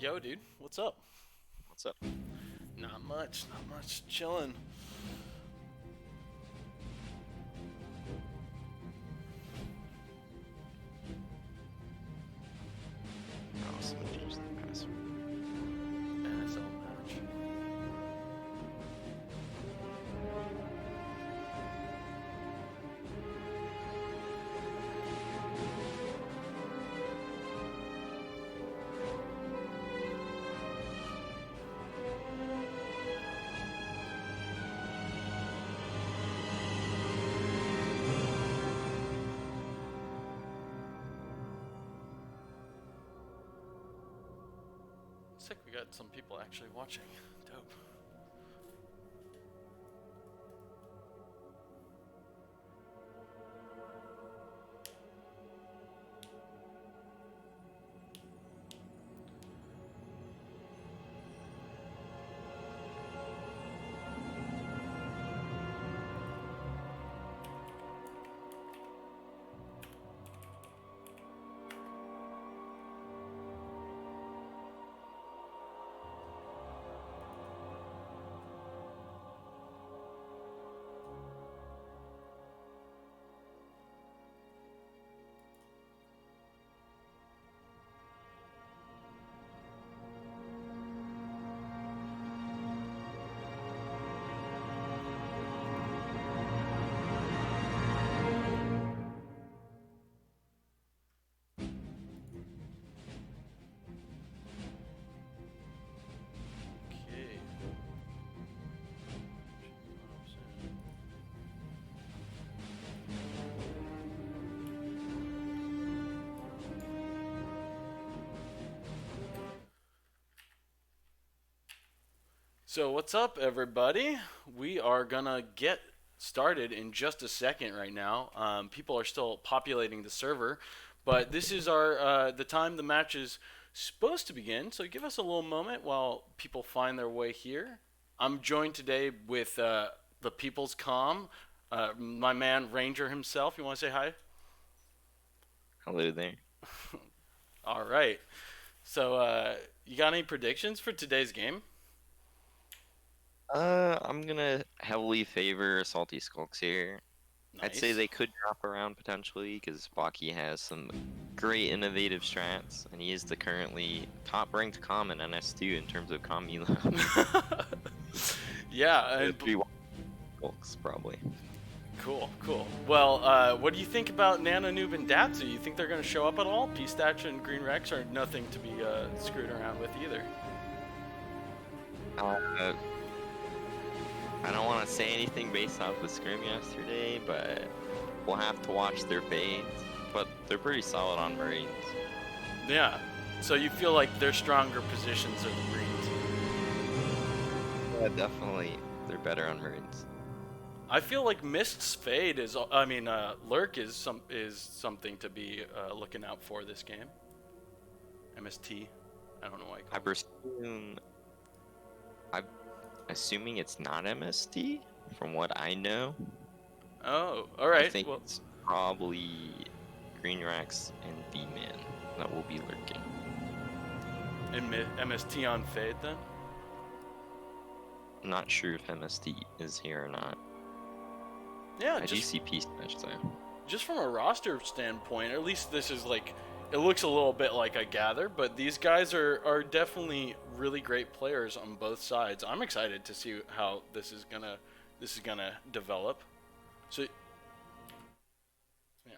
Yo, dude, what's up? What's up? Not much, chilling. Oh, someone changed the password. NSL match. Looks like we got some people actually watching. Dope. Okay. So what's up, everybody? We are gonna get started in just a second right now. People are still populating the server, but this is our the time the match is supposed to begin. So give us a little moment while people find their way here. I'm joined today with the People's Com, my man Ranger himself. You want to say hi? Hello there. All right. So you got any predictions for today's game? I'm gonna heavily favor Salty Skulks here. I'd say Nice. they could drop around potentially because Baki has some great innovative strats, and he is the currently top-ranked comm in NS2 in terms of comm elo. Yeah, and Three Skulks probably. cool. Well, what do you think about Nano Noob and Datsu? You think they're going to show up at all? P-Statch and Green Rex are nothing to be screwed around with either. Uh, I don't want to say anything based off the scrim yesterday, but we'll have to watch their fades. But they're pretty solid on Marines. Yeah. So you feel like their stronger positions are the Greens. Yeah, definitely. They're better on Marines. I feel like Mist's fade is. I mean, Lurk is something to be looking out for this game. MST. I don't know why. I presume. I'm assuming it's not MST, from what I know. Oh, all I right. think Well, it's probably Green Rex and D-Man that will be lurking. and MST on fade then. I'm not sure if MST is here or not. Yeah, I do just see Peace Match though. just from a roster standpoint, at least this is like it looks a little bit like I gather, but these guys are definitely really great players on both sides. I'm excited to see how this is gonna develop. So yeah,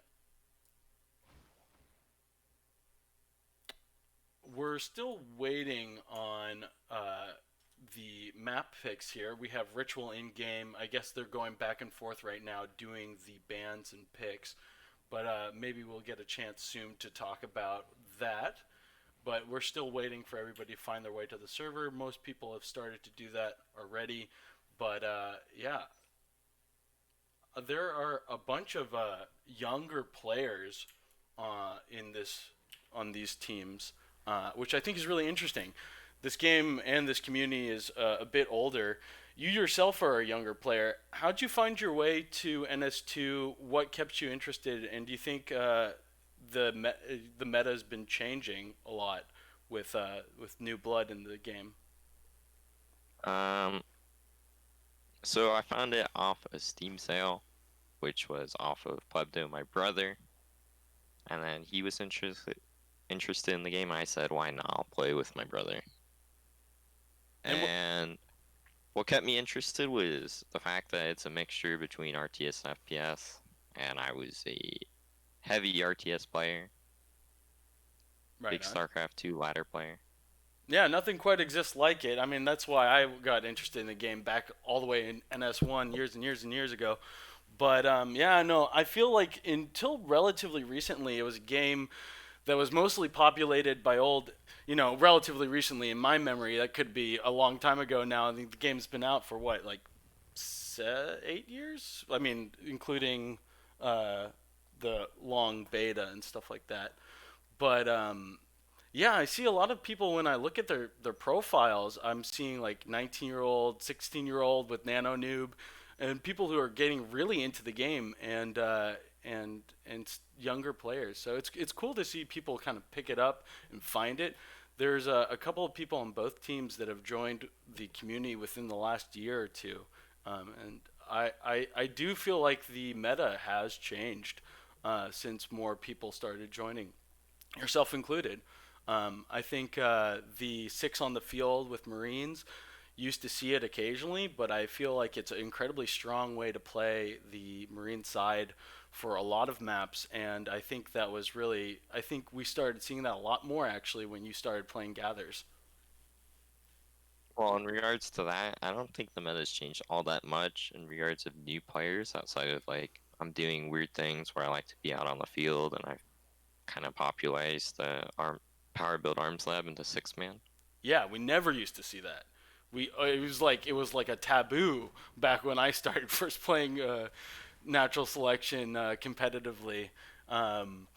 we're still waiting on the map picks here. We have Ritual in game. I guess they're going back and forth right now doing the bans and picks, but maybe we'll get a chance soon to talk about that. But we're still waiting for everybody to find their way to the server. Most people have started to do that already, but yeah, there are a bunch of younger players in this on these teams, which I think is really interesting. This game and this community is a bit older. You yourself are a younger player. How'd you find your way to NS2? What kept you interested? And do you think the meta has been changing a lot with new blood in the game? Um, so I found it off a Steam sale, which was off of Plebdo, my brother, and then he was interested in the game. I said, why not? I'll play with my brother. And what? And what kept me interested was the fact that it's a mixture between RTS and FPS, and I was a heavy RTS player, Right big on. StarCraft 2 ladder player. Yeah, nothing quite exists like it. I mean, that's why I got interested in the game back all the way in NS1 years and years and years ago. But yeah, no, I feel like until relatively recently, it was a game that was mostly populated by old, relatively recently in my memory. That could be a long time ago now. I think the game's been out for what, like 8 years? I mean, including uh, the long beta and stuff like that. But yeah, I see a lot of people when I look at their profiles. I'm seeing like 19-year-old, 16-year-old with nano noob, and people who are getting really into the game and younger players. So it's cool to see people kind of pick it up and find it. There's a couple of people on both teams that have joined the community within the last year or two, and I do feel like the meta has changed since more people started joining, yourself included. I think the six on the field with Marines used to see it occasionally, but I feel like it's an incredibly strong way to play the Marine side for a lot of maps, and I think that was really, I think we started seeing that a lot more actually when you started playing Gathers. Well, in regards to that, I don't think the meta's changed all that much in regards of new players outside of like I'm doing weird things where I like to be out on the field and I've kind of popularized the power build arms lab into 6 man. Yeah, we never used to see that. It was like a taboo back when I started first playing natural selection competitively. Um,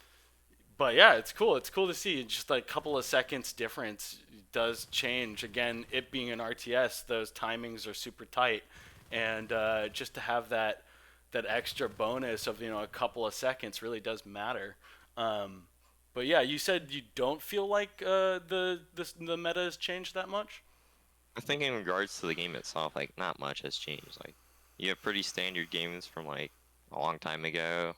but yeah, it's cool. It's cool to see just like a couple of seconds difference does change. Again, it being an RTS, those timings are super tight, and just to have that extra bonus of a couple of seconds really does matter. Um, but yeah, you said you don't feel like the meta has changed that much. I think in regards to the game itself, like not much has changed. Like you have pretty standard games from like a long time ago.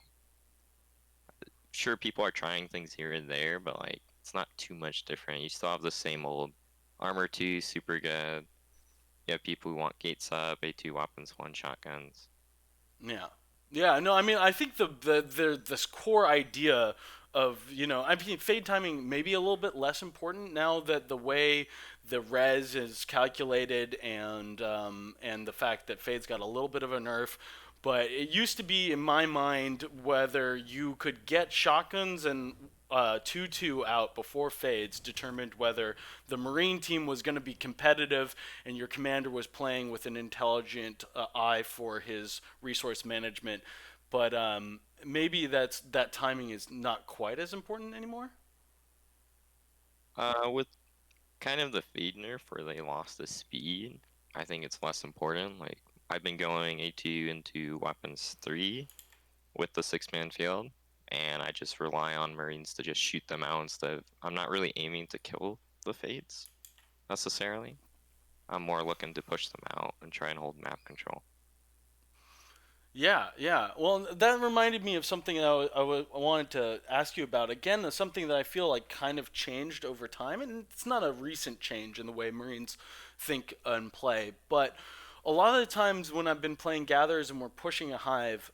Sure, people are trying things here and there, but like it's not too much different. You still have the same old armor 2, super good. You have people who want gates up, A2 weapons, one shotguns. Yeah. Yeah, no, I mean, I think the this core idea of, I mean, fade timing may be a little bit less important now that the way the res is calculated and the fact that fade's got a little bit of a nerf. But it used to be in my mind whether you could get shotguns and 2-2 out before fades determined whether the Marine team was going to be competitive and your commander was playing with an intelligent eye for his resource management. But maybe that timing is not quite as important anymore. With kind of the fade nerf where they lost the speed, I think it's less important. Like I've been going A2 into weapons 3 with the 6 man field, and I just rely on Marines to just shoot them out instead of I'm not really aiming to kill the fades necessarily. I'm more looking to push them out and try and hold map control. Yeah, yeah. Well, that reminded me of something that I wanted to ask you about. Again, something that I feel like kind of changed over time, and it's not a recent change in the way Marines think and play, but a lot of the times when I've been playing Gatherers and we're pushing a hive,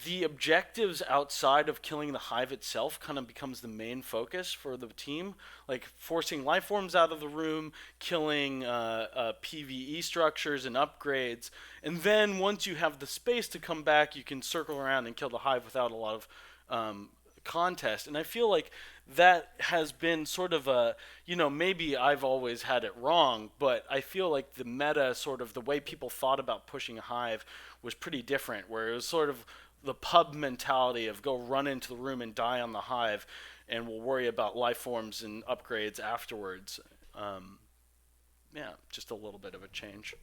the objectives outside of killing the hive itself kind of becomes the main focus for the team, like forcing life forms out of the room, killing PVE structures and upgrades, and then once you have the space to come back, you can circle around and kill the hive without a lot of contest. And I feel like that has been sort of a, maybe I've always had it wrong, but I feel like the meta, sort of the way people thought about pushing a hive, was pretty different, where it was sort of the pub mentality of go run into the room and die on the hive, and we'll worry about life forms and upgrades afterwards. Um, yeah, just a little bit of a change.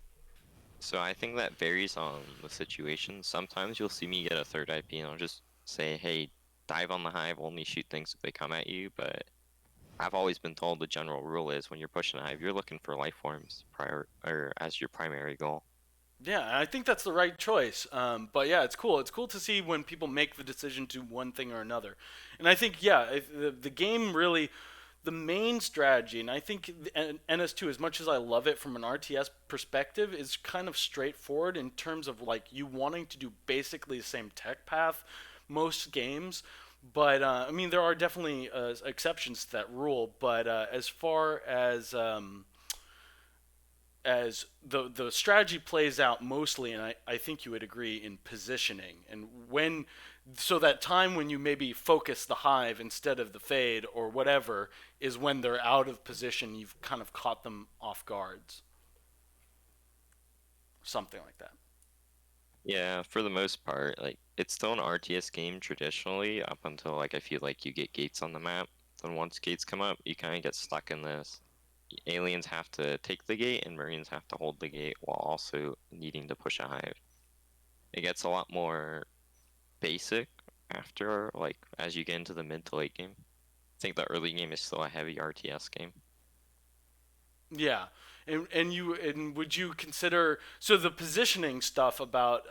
So I think that varies on the situation. Sometimes you'll see me get a third IP and I'll just say, hey, dive on the hive, only shoot things if they come at you, but I've always been told the general rule is when you're pushing a hive, you're looking for life forms prior or as your primary goal. Yeah, I think that's the right choice. But yeah, it's cool. It's cool to see when people make the decision to one thing or another. And I think, yeah, the game really, the main strategy, and I think NS2, as much as I love it from an RTS perspective, is kind of straightforward in terms of like you wanting to do basically the same tech path most games. But I mean, there are definitely exceptions to that rule. But as far as the strategy plays out mostly, and I think you would agree in positioning and when so that time when you maybe focus the hive instead of the fade or whatever is when they're out of position, you've kind of caught them off guards, something like that. Yeah, for the most part, like it's still an RTS game traditionally up until like I feel like you get gates on the map. Then once gates come up, you kind of get stuck in this. Aliens have to take the gate and Marines have to hold the gate while also needing to push a hive. It gets a lot more basic after like as you get into the mid to late game. I think the early game is still a heavy RTS game. Yeah, and would you consider so the positioning stuff about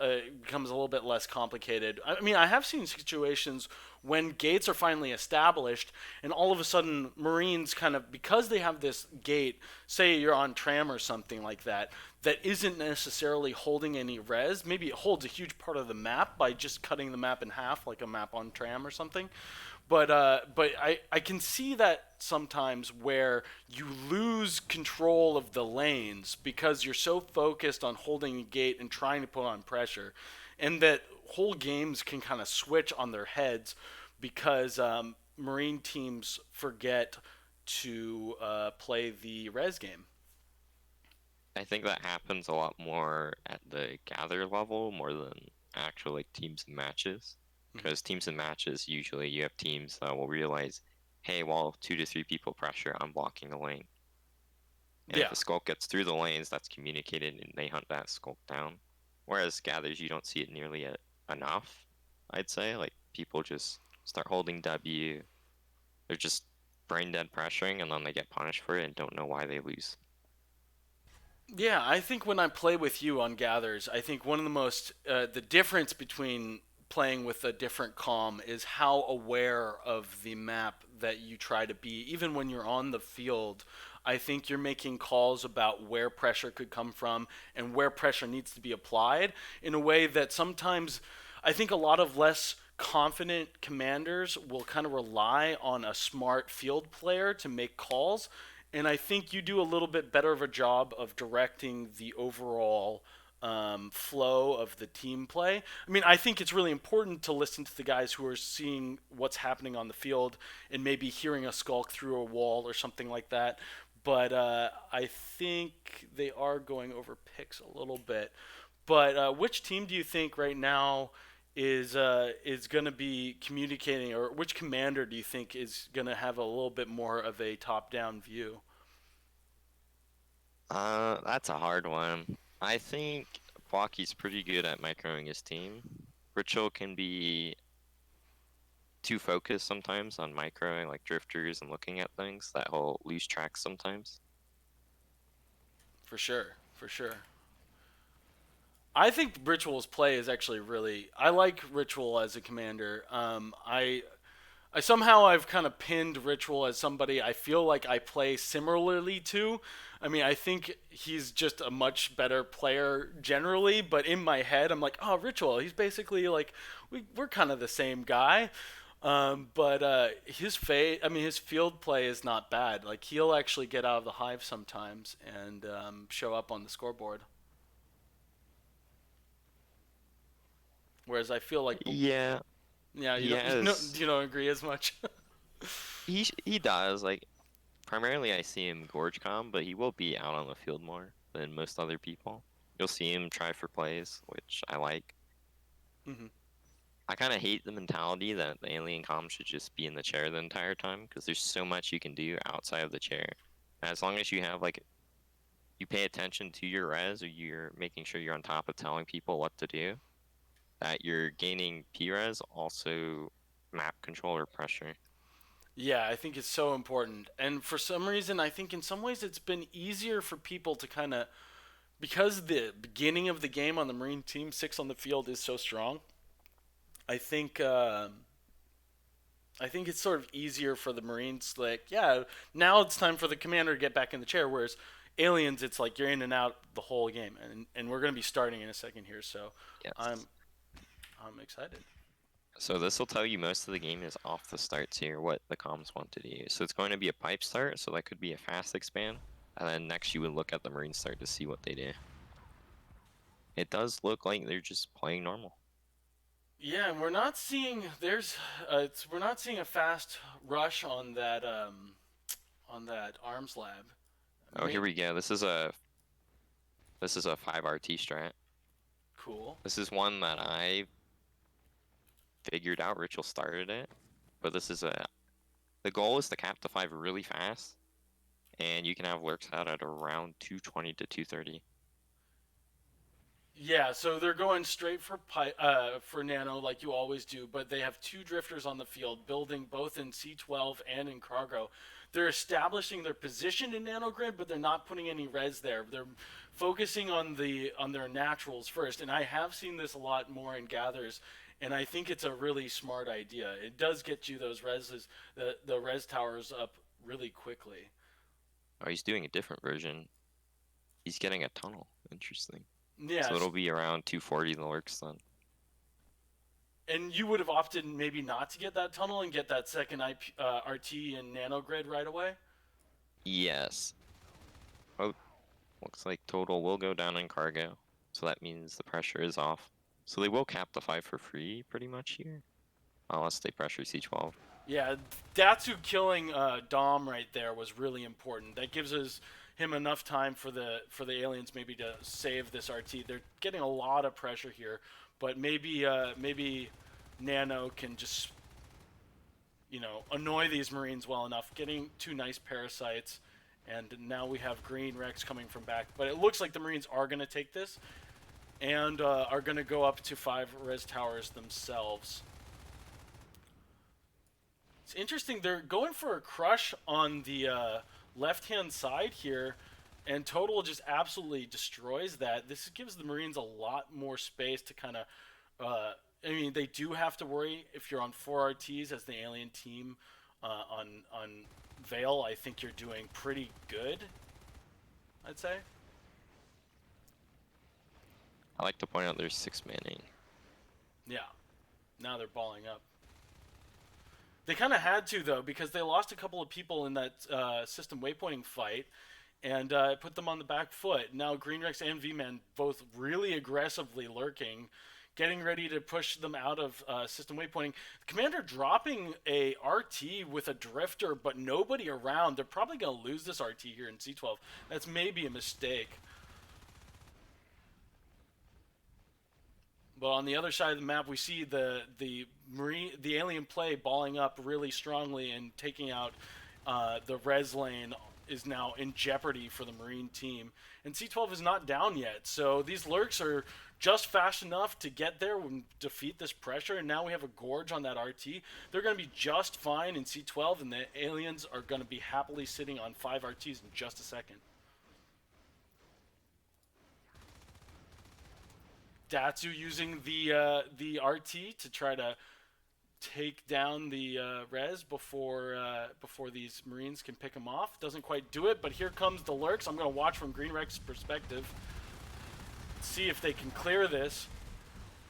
becomes a little bit less complicated? I mean, I have seen situations when gates are finally established, and all of a sudden Marines kind of because they have this gate, say you're on tram or something like that, that isn't necessarily holding any res. Maybe it holds a huge part of the map by just cutting the map in half, like a map on tram or something. But I can see that sometimes where you lose control of the lanes because you're so focused on holding a gate and trying to put on pressure, and that whole games can kind of switch on their heads because Marine teams forget to play the res game. I think that happens a lot more at the gather level more than actual like teams and matches. Mhm. Because teams and matches, usually you have teams that will realize, hey, while 2 to 3 people pressure, I'm blocking the lane. And if Yeah, a skulk gets through the lanes, that's communicated and they hunt that skulk down. Whereas gathers, you don't see it nearly enough, I'd say. Like people just start holding W. They're just brain dead pressuring and then they get punished for it and don't know why they lose. yeah, I think when I play with you on gathers, I think one of the most the difference between playing with a different calm is how aware of the map that you try to be. Even when you're on the field, I think you're making calls about where pressure could come from and where pressure needs to be applied in a way that sometimes I think a lot of less confident commanders will kind of rely on a smart field player to make calls, and I think you do a little bit better of a job of directing the overall flow of the team play. I mean, I think it's really important to listen to the guys who are seeing what's happening on the field and maybe hearing a skulk through a wall or something like that. But I think they are going over picks a little bit. But which team do you think right now is going to be communicating, or which commander do you think is going to have a little bit more of a top-down view? That's a hard one. I think Blocky's pretty good at microing his team. Ritual can be too focused sometimes on microing like drifters and looking at things that he'll lose track sometimes. For sure, for sure. I think Ritual's play is actually really. I like Ritual as a commander. I somehow I've kind of pinned Ritual as somebody I feel like I play similarly to. I mean, I think he's just a much better player generally, but in my head, I'm like, oh, Ritual. He's basically like we're kind of the same guy. But I mean, his field play is not bad. Like he'll actually get out of the hive sometimes and show up on the scoreboard. Whereas I feel like, Yeah, yeah, he you don't agree as much. he does like primarily I see him Gorge com, but he will be out on the field more than most other people. You'll see him try for plays, which I like. Hmm. I kind of hate the mentality that the alien com should just be in the chair the entire time because there's so much you can do outside of the chair. As long as you have like you pay attention to your res or you're making sure you're on top of telling people what to do, that you're gaining P res, also map control or pressure. Yeah, I think it's so important. And for some reason, I think in some ways it's been easier for people to kind of, because the beginning of the game on the Marine team, six on the field, is so strong. I think I think it's sort of easier for the Marines. Like, yeah, now it's time for the commander to get back in the chair. Whereas aliens, it's like you're in and out the whole game, and we're gonna be starting in a second here. So I'm Yes. I'm excited. So this will tell you most of the game is off the starts here, what the comms want to do. So it's going to be a pipe start, so that could be a fast expand. And then next you would look at the Marine start to see what they do. It does look like they're just playing normal. Yeah, and we're not seeing we're not seeing a fast rush on that arms lab. Oh, here May, we go. This is a 5 RT strat. cool. This is one that I figured out. Ritual started it, but the goal is to cap the 5 really fast, and you can have lurks out at around 220 to 230. Yeah, so they're going straight for Nano like you always do, but they have two drifters on the field, building both in C12 and in cargo. They're establishing their position in Nano Grid, but they're not putting any res there. They're focusing on their naturals first, and I have seen this a lot more in gathers, and I think it's a really smart idea. It does get you those the res towers up really quickly. Oh, he's doing a different version. He's getting a tunnel. Interesting. So Yes, it'll be around 240 the lurks then. and you would have opted maybe not to get that tunnel and get that second RT and nanogrid right away. Yes. Oh, looks like total will go down in cargo. So that means the pressure is off. So they will cap the 5 for free pretty much here. Unless they pressure C12. Yeah, Datsu killing Dom right there was really important. That gives him enough time for the aliens maybe to save this RT. They're getting a lot of pressure here, but maybe Nano can just annoy these Marines well enough, getting two nice parasites, and now we have Green Rex coming from back. But it looks like the Marines are going to take this and are going to go up to 5 res towers themselves. It's interesting. They're going for a crush on the left-hand side here, and Total just absolutely destroys that. This gives the Marines a lot more space to kind of. I mean, they do have to worry if you're on 4 RTs as the alien team on Vale. I think you're doing pretty good. I'd say. I like to point out there's 6 manning. Yeah. Now they're balling up. They kind of had to though because they lost a couple of people in that system waypointing fight, and it put them on the back foot. Now Green Rex and V-Man both really aggressively lurking, getting ready to push them out of system waypointing. The commander dropping a RT with a drifter, but nobody around. They're probably going to lose this RT here in C12. That's maybe a mistake. But on the other side of the map, we see the alien play balling up really strongly and taking out the res lane is now in jeopardy for the Marine team. And C12 is not down yet, so these lurks are just fast enough to get there and defeat this pressure. And now we have a Gorge on that RT. They're going to be just fine in C12, and the aliens are going to be happily sitting on 5 RTs in just a second. Datsu using the RT to try to take down the res before these Marines can pick him off. Doesn't quite do it, but here comes the lurks. I'm going to watch from Green Rex's perspective. See if they can clear this.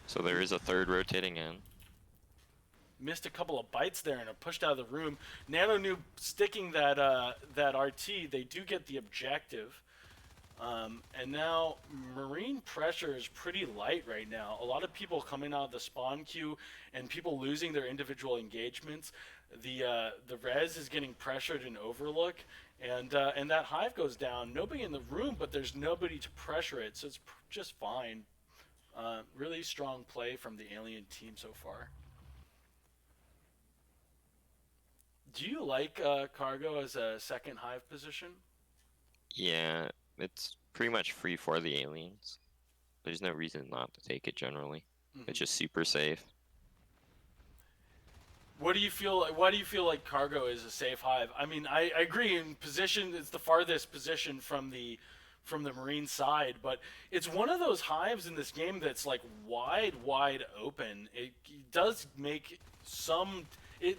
So there is a third rotating in. Missed a couple of bites there and are pushed out of the room. Nano Noob sticking that RT. They do get the objective. And now Marine pressure is pretty light right now. A lot of people coming out of the spawn queue and people losing their individual engagements. The res is getting pressured in Overlook, and that hive goes down. Nobody in the room, but there's nobody to pressure it, so it's just fine. Really strong play from the alien team so far. Do you like cargo as a second hive position? Yeah, it's pretty much free for the aliens. There's no reason not to take it generally. It's Mm-hmm. just super safe. What do you feel? Why do you feel like cargo is a safe hive? I mean, I agree. In position, it's the farthest position from the marine side, but it's one of those hives in this game that's like wide open. It does make some.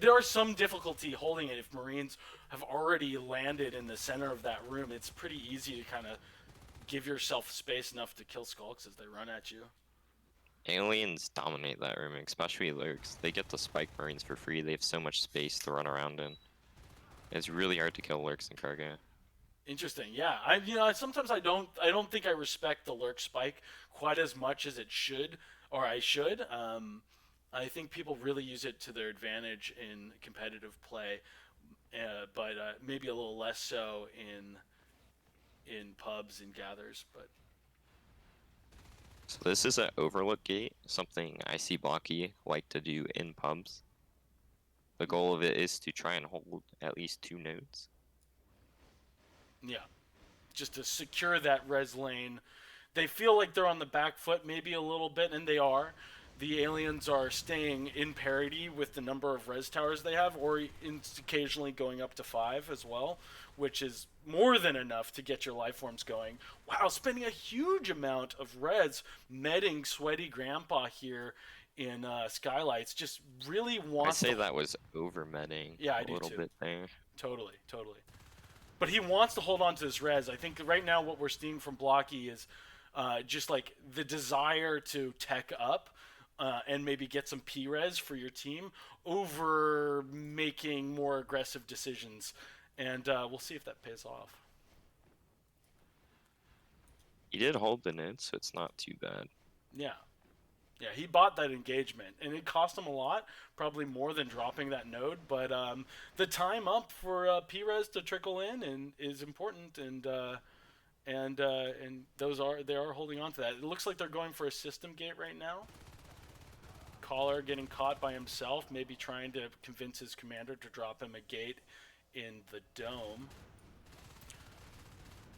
There are some difficulty holding it if marines have already landed in the center of that room. It's pretty easy to kind of give yourself space enough to kill skulks as they run at you. Aliens dominate that room, especially lurks. They get the spike marines for free. They have so much space to run around in. It's really hard to kill lurks in cargo. Interesting. Yeah, sometimes I don't think I respect the lurk spike quite as much as it should or I should. I think people really use it to their advantage in competitive play, but maybe a little less so in pubs and gathers. But So this is an overlook gate, something I see Blocky like to do in pubs. The goal of it is to try and hold at least 2 nodes. yeah, just to secure that res lane. They feel like they're on the back foot, maybe a little bit, and they are. The aliens are staying in parity with the number of res towers they have, or occasionally going up to 5 as well, which is more than enough to get your life forms going. Wow, spending a huge amount of res medding Sweaty Grandpa here in Skylights. Just really I wants say to. that was over-medding Yeah, I a do little too. bit there. Totally, totally. But he wants to hold on to this res. I think right now what we're seeing from Blocky is just like the desire to tech up and maybe get some P res for your team over making more aggressive decisions. And we'll see if that pays off. He did hold the node, so it's not too bad. Yeah. Yeah, he bought that engagement, and it cost him a lot, probably more than dropping that node. But the time up for P-res to trickle in and is important, and they are holding on to that. It looks like they're going for a system gate right now. Collar getting caught by himself, maybe trying to convince his commander to drop him a gate in the dome.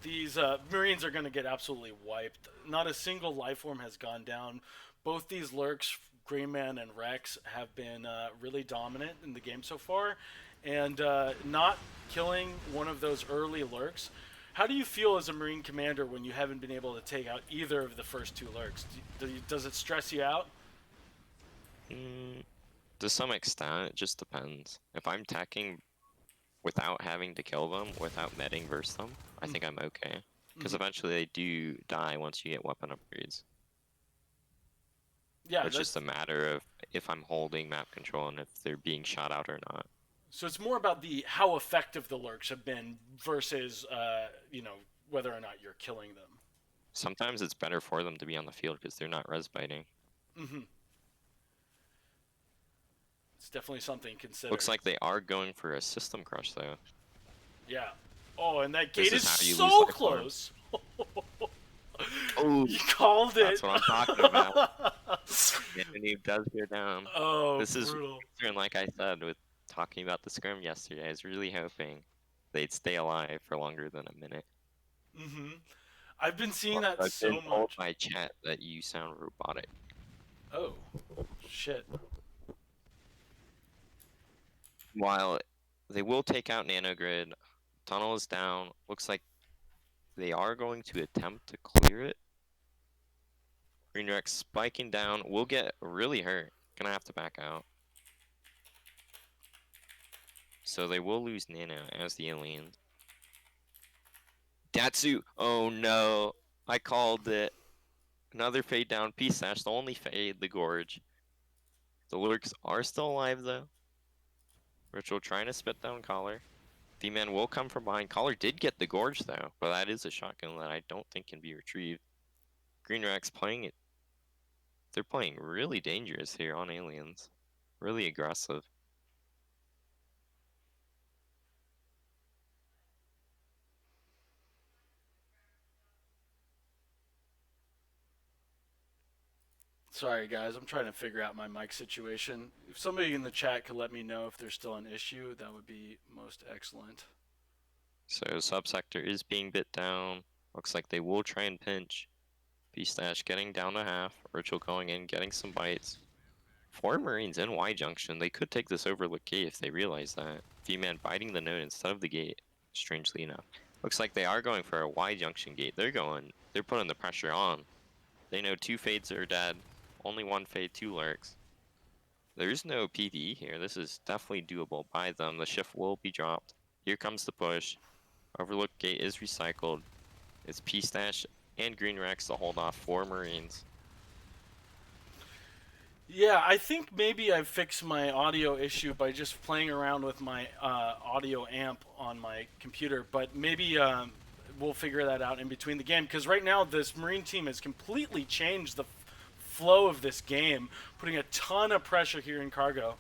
These Marines are going to get absolutely wiped. Not a single life form has gone down. Both these lurks, Greyman and Rex, have been really dominant in the game so far, and not killing one of those early lurks. How do you feel as a Marine commander when you haven't been able to take out either of the first 2 lurks? Does it stress you out? To some extent, it just depends. If I'm teching without having to kill them, without medding versus them, I think I'm okay. Because eventually they do die once you get weapon upgrades. Yeah, It's just a matter of if I'm holding map control and if they're being shot out or not. so it's more about the how effective the lurks have been versus whether or not you're killing them. Sometimes it's better for them to be on the field because they're not res biting. It's definitely something considered. Looks like they are going for a system crush though. Yeah. Oh, and that This gate is is how you so lose life close. Oh, You called it. that's what I'm talking about. He does go down. Oh, This is brutal. and like I said with talking about the scrim yesterday, I was really hoping they'd stay alive for longer than a minute. I've been seeing that I've so been told much. by chat that you sound robotic. Oh, shit. While they will take out Nanogrid, tunnel is down. Looks like they are going to attempt to clear it. Green Rex spiking down. Will get really hurt. Gonna have to back out. So they will lose Nano as the aliens. Datsu! Oh no! I called it. Another fade down. Peace Sash, the only fade, the Gorge. The Lurks are still alive though. Ritual trying to spit down Collar. D-Man will come from behind. Collar did get the Gorge though, but that is a shotgun that I don't think can be retrieved. Green Rex playing it. They're playing really dangerous here on aliens. Really aggressive. Sorry, guys. I'm trying to figure out my mic situation. If somebody in the chat could let me know if there's still an issue, that would be most excellent. So subsector is being bit down. Looks like they will try and pinch. Beastash getting down to half. Ritual going in, getting some bites. 4 Marines in Y junction. They could take this overlook gate if they realize that. V-Man biting the node instead of the gate, strangely enough. Looks like they are going for a Y junction gate. They're putting the pressure on. They know 2 fades are dead. Only 1 fade, 2 lurks. There's no PD here. This is definitely doable by them. The shift will be dropped. Here comes the push. Overlook gate is recycled. It's P-Stash and Green Rex to hold off 4 Marines. Yeah, I think maybe I fixed my audio issue by just playing around with my audio amp on my computer, but maybe we'll figure that out in between the game, because right now this Marine team has completely changed the flow of this game, putting a ton of pressure here in cargo.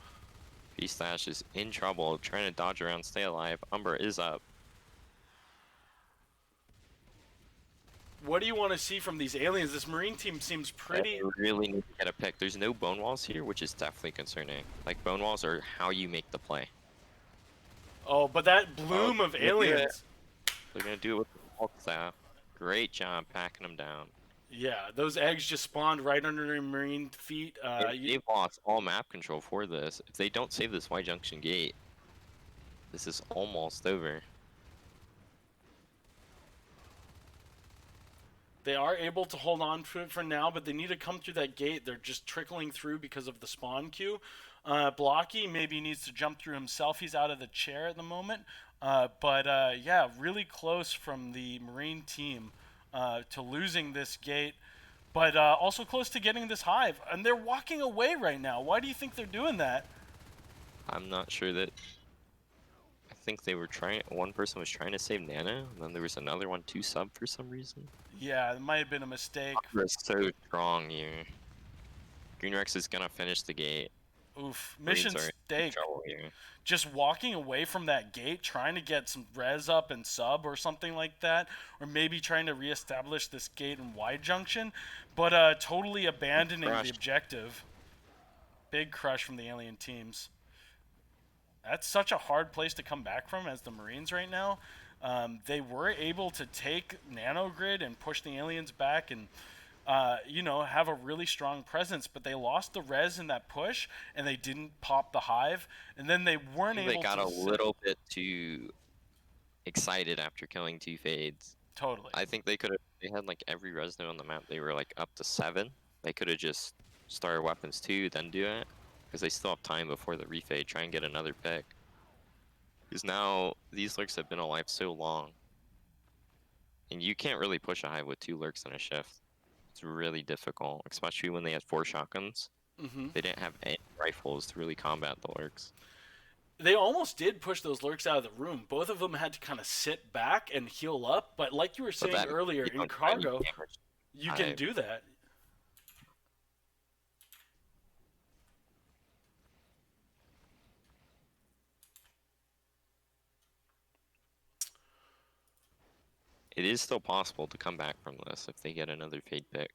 P-Stash is in trouble, trying to dodge around, stay alive. Umber is up. What do you want to see from these aliens? This Marine team seems pretty... They really need to get a pick. There's no bone walls here, which is definitely concerning. Like, bone walls are how you make the play. Oh, but that bloom of aliens... They're gonna do it with the Hulk staff. Great job packing them down. Yeah, those eggs just spawned right under their Marine feet. They've lost all map control for this. If they don't save this Y junction gate, this is almost over. They are able to hold on to it for now, but they need to come through that gate. They're just trickling through because of the spawn queue. Blocky maybe needs to jump through himself. He's out of the chair at the moment. Yeah, really close from the Marine team to losing this gate, but also close to getting this hive. And they're walking away right now. Why do you think they're doing that? I'm not sure that... I think they were trying... One person was trying to save Nana, and then there was another one to sub for some reason. Yeah, it might have been a mistake. They're so strong here. Green Rex is gonna finish the gate. Oof, mission stake. Here. Just walking away from that gate, trying to get some res up and sub or something like that, or maybe trying to reestablish this gate in Y junction, but totally abandoning the objective. Big crush from the alien teams. That's such a hard place to come back from as the Marines right now. They were able to take Nanogrid and push the aliens back and have a really strong presence, but they lost the res in that push, and they didn't pop the hive, and then they weren't able to... They got a little bit too excited after killing 2 fades. Totally. I think they could have... They had like every res node on the map. They were like up to 7. They could have just started weapons 2, then do it, because they still have time before the refade. Try and get another pick. Because now these lurks have been alive so long, and you can't really push a hive with 2 lurks in a shift. It's really difficult, especially when they had 4 shotguns. They didn't have any rifles to really combat the lurks. They almost did push those lurks out of the room. Both of them had to kind of sit back and heal up, but like you were saying earlier, in cargo, you can do that. It is still possible to come back from this if they get another fade pick.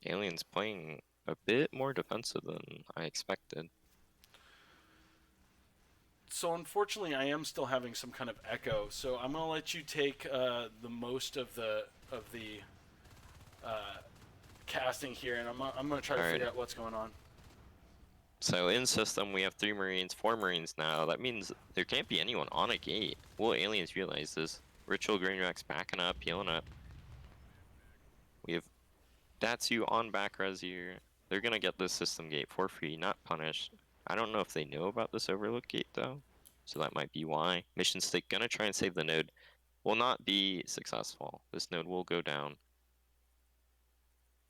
Aliens playing a bit more defensive than I expected. So unfortunately, I am still having some kind of echo. So I'm gonna let you take the most of the casting here, and I'm gonna try to figure out what's going on. So in system, we have 3 Marines, 4 Marines now. That means there can't be anyone on a gate. Will aliens realize this? Ritual Green Rex backing up, healing up. We have Datsu on back res here. They're gonna get this system gate for free, not punished. I don't know if they know about this overlook gate though, so that might be why. Mission Stick gonna try and save the node. Will not be successful. This node will go down.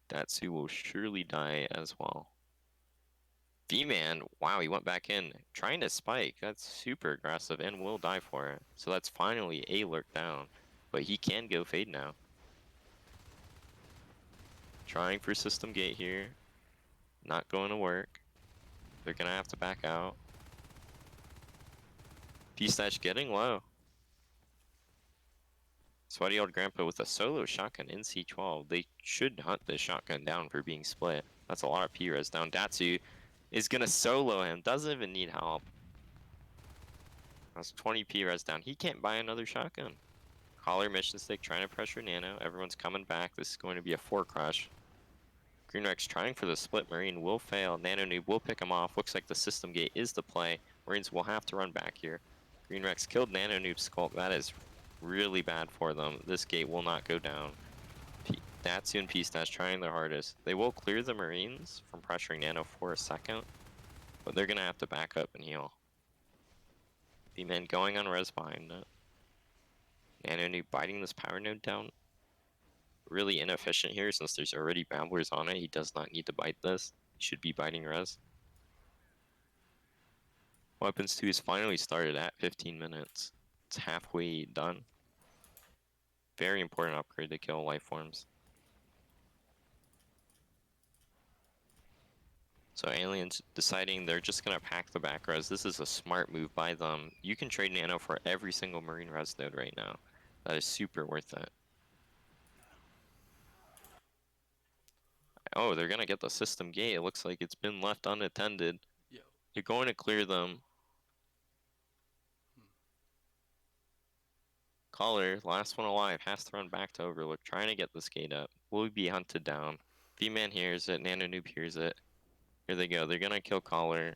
Datsu will surely die as well. V-Man, wow, he went back in, trying to spike. That's super aggressive and will die for it. So that's finally a lurk down, but he can go fade now. Trying for system gate here. Not going to work. They're gonna have to back out. P-Stash getting low. Sweaty Old Grandpa with a solo shotgun in C12. They should hunt this shotgun down for being split. That's a lot of P-res down. Datsu is gonna solo him. Doesn't even need help. That's 20p res down. He can't buy another shotgun. Collar mission stick trying to pressure Nano. Everyone's coming back. This is going to be a 4 crush. Green Rex trying for the split. Marine will fail. Nano Noob will pick him off. Looks like the system gate is the play. Marines will have to run back here. Green Rex killed Nano Noob Skulk. That is really bad for them. This gate will not go down. Natsu and P-Stash trying their hardest. They will clear the Marines from pressuring Nano for a second, but they're going to have to back up and heal. B-Man going on res behind it. Nano Noob biting this power node down. Really inefficient here since there's already Babblers on it. He does not need to bite this. He should be biting res. Weapons 2 is finally started at 15 minutes. It's halfway done. Very important upgrade to kill life forms. So aliens deciding they're just gonna pack the back res. This is a smart move by them. You can trade nano for every single marine res node right now. That is super worth it. Oh, they're gonna get the system gate. It looks like it's been left unattended. Yo. You're going to clear them. Caller, last one alive, has to run back to Overlook, trying to get this gate up. Will be hunted down. V-Man hears it, Nano Noob hears it. Here they go, they're gonna kill Caller.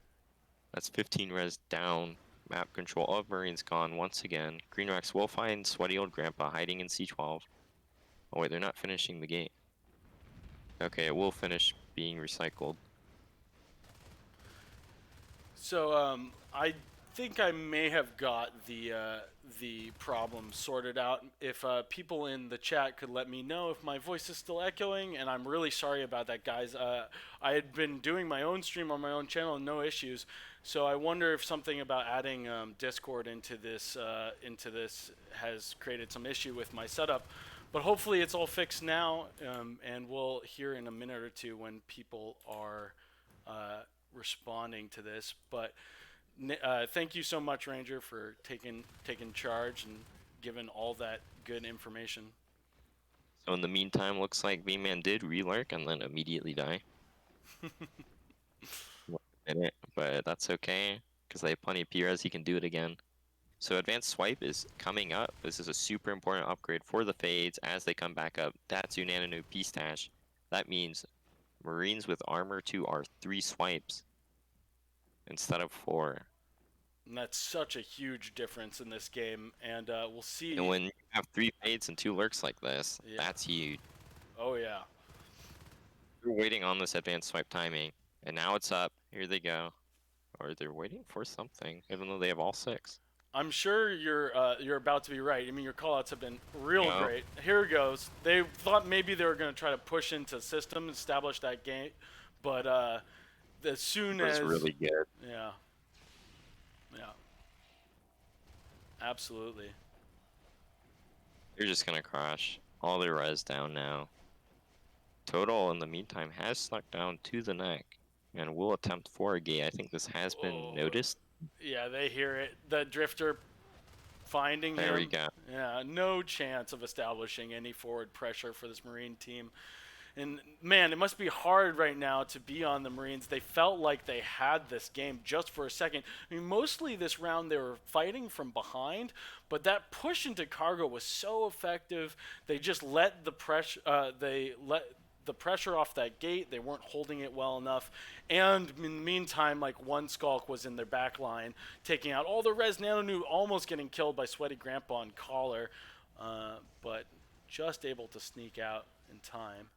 That's 15 res down. Map control of Marines gone once again. Green Rex will find sweaty old grandpa hiding in C12. Oh wait, they're not finishing the gate. Okay, it will finish being recycled. So I think I may have got the problem sorted out. If people in the chat could let me know if my voice is still echoing, and I'm really sorry about that, guys. I had been doing my own stream on my own channel, and no issues. So I wonder if something about adding Discord into this has created some issue with my setup. But hopefully it's all fixed now, and we'll hear in a minute or two when people are responding to this. But thank you so much, Ranger, for taking charge and giving all that good information. So in the meantime, looks like V-Man did relurk and then immediately die. But that's okay, because they have plenty of P-Res, he can do it again. So advanced swipe is coming up. This is a super important upgrade for the fades as they come back up. Datsu Nanonu P-Stash. That means Marines with armor 2 are 3 swipes instead of 4. And that's such a huge difference in this game, and we'll see. And when you have 3 fades and 2 lurks like this, Yeah. that's huge. Oh yeah. We're waiting on this advanced swipe timing, and now it's up. Here they go. Or they're waiting for something, even though they have all 6. I'm sure you're about to be right. I mean, your callouts have been real No. great. Here it goes. They thought maybe they were going to try to push into system, establish that gate, but as soon as really good. yeah, yeah, absolutely. They're just gonna crash. All their res down now. Total, in the meantime, has snuck down to the neck and will attempt for a gate. I think this has been noticed. Yeah, they hear it. The drifter finding There him. we go. Yeah, no chance of establishing any forward pressure for this Marine team. And man, it must be hard right now to be on the Marines. They felt like they had this game just for a second. I mean, mostly this round they were fighting from behind, but that push into cargo was so effective. They just let the pressure. They let the pressure off that gate. They weren't holding it well enough. And in the meantime, like one Skulk was in their back line, taking out all the res Nano Noob, almost getting killed by Sweaty Grandpa and Collar, but just able to sneak out in time.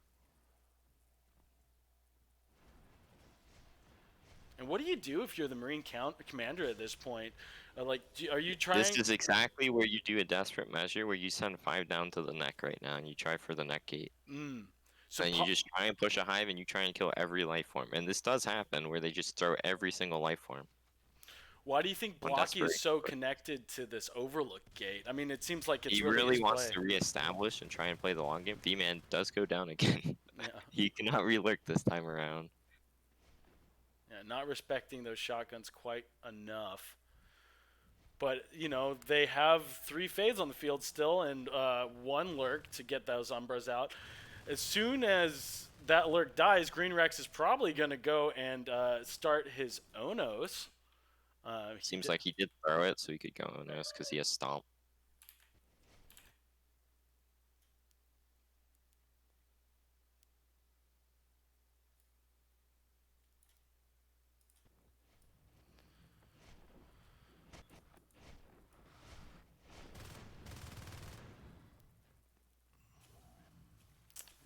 And what do you do if you're the Marine commander at this point? Are you trying? This is exactly where you do a desperate measure, where you send 5 down to the neck right now, and you try for the neck gate. So and you just try and push a hive, and you try and kill every life form. And this does happen, where they just throw every single life form. Why do you think Blocky is so connected to this Overlook gate? I mean, it seems like it's he really wants to reestablish and try and play the long game. V-Man does go down again. Yeah. He cannot relurk this time around. Yeah, not respecting those shotguns quite enough. But, you know, they have 3 fades on the field still and 1 lurk to get those Umbras out. As soon as that lurk dies, Green Rex is probably going to go and start his Onos. He Seems did. like he did throw it, so he could go on this because he has stomp.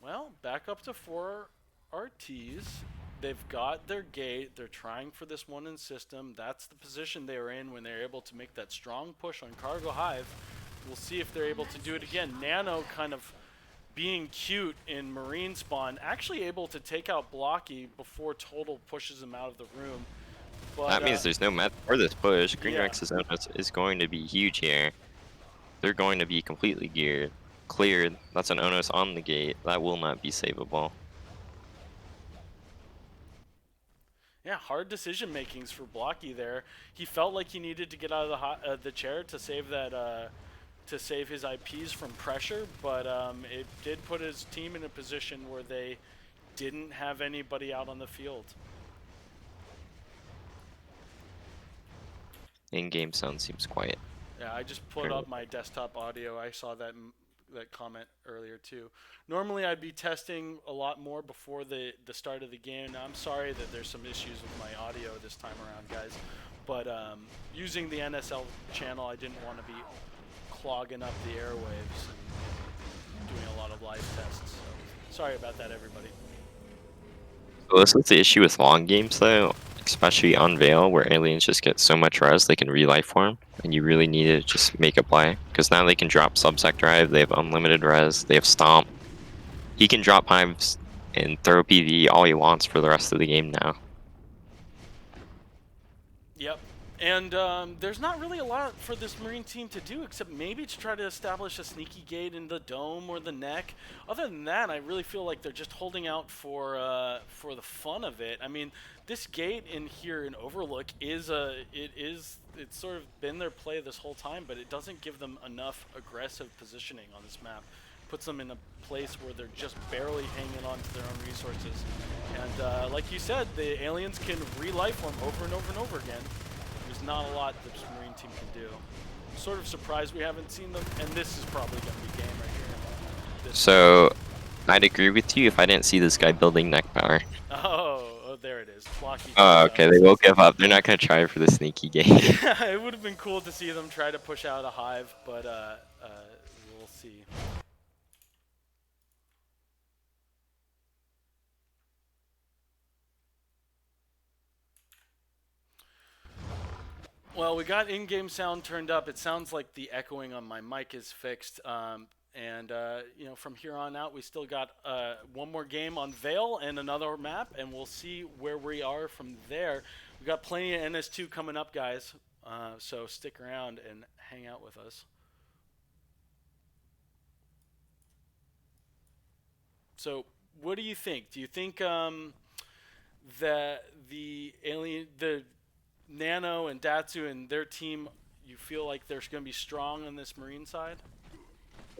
Well, back up to 4 RTs. They've got their gate. They're trying for this one in system. That's the position they were in when they were able to make that strong push on Cargo Hive. We'll see if they're able to do it again. Nano kind of being cute in Marine spawn, actually able to take out Blocky before Total pushes him out of the room. But That means there's no method for this push. Green yeah, Rex's onus is going to be huge here. They're going to be completely geared. Cleared. That's an onus on the gate. That will not be savable. yeah, hard decision makings for Blocky there. He felt like he needed to get out of the chair to save that to save his IPs from pressure, but it did put his team in a position where they didn't have anybody out on the field. In-game sound seems quiet. Yeah, I just put up my desktop audio. I saw that comment earlier too. Normally I'd be testing a lot more before the start of the game. Now, I'm sorry that there's some issues with my audio this time around, guys. But using the NSL channel, I didn't want to be clogging up the airwaves and doing a lot of live tests. So sorry about that, everybody. So this is the issue with long games, though, especially on Veil, where aliens just get so much res they can re-life form, and you really need to just make a play. Because now they can drop Subsect Drive, they have unlimited res, they have Stomp. He can drop Hives and throw PV all he wants for the rest of the game now. Yep. And there's not really a lot for this Marine team to do except maybe to try to establish a sneaky gate in the dome or the neck. Other than that, I really feel like they're just holding out for the fun of it. I mean, this gate in here in Overlook it's sort of been their play this whole time, but it doesn't give them enough aggressive positioning on this map. Puts them in a place where they're just barely hanging on to their own resources. And like you said, the aliens can re-life form over and over and over again. There's not a lot this Marine team can do. I'm sort of surprised we haven't seen them, and this is probably going to be game right here. So, I'd agree with you if I didn't see this guy building neck power. Oh, there it is. Blocky Oh, comes okay, out. they will give up. They're not going to try for the sneaky game. Yeah, it would have been cool to see them try to push out a hive, but we'll see. Well, we got in-game sound turned up. It sounds like the echoing on my mic is fixed. And from here on out, we still got one more game on Veil and another map, and we'll see where we are from there. We got plenty of NS2 coming up, guys. So stick around and hang out with us. So, what do you think? Do you think that the Nano and Datsu and their team, you feel like they're going to be strong on this Marine side?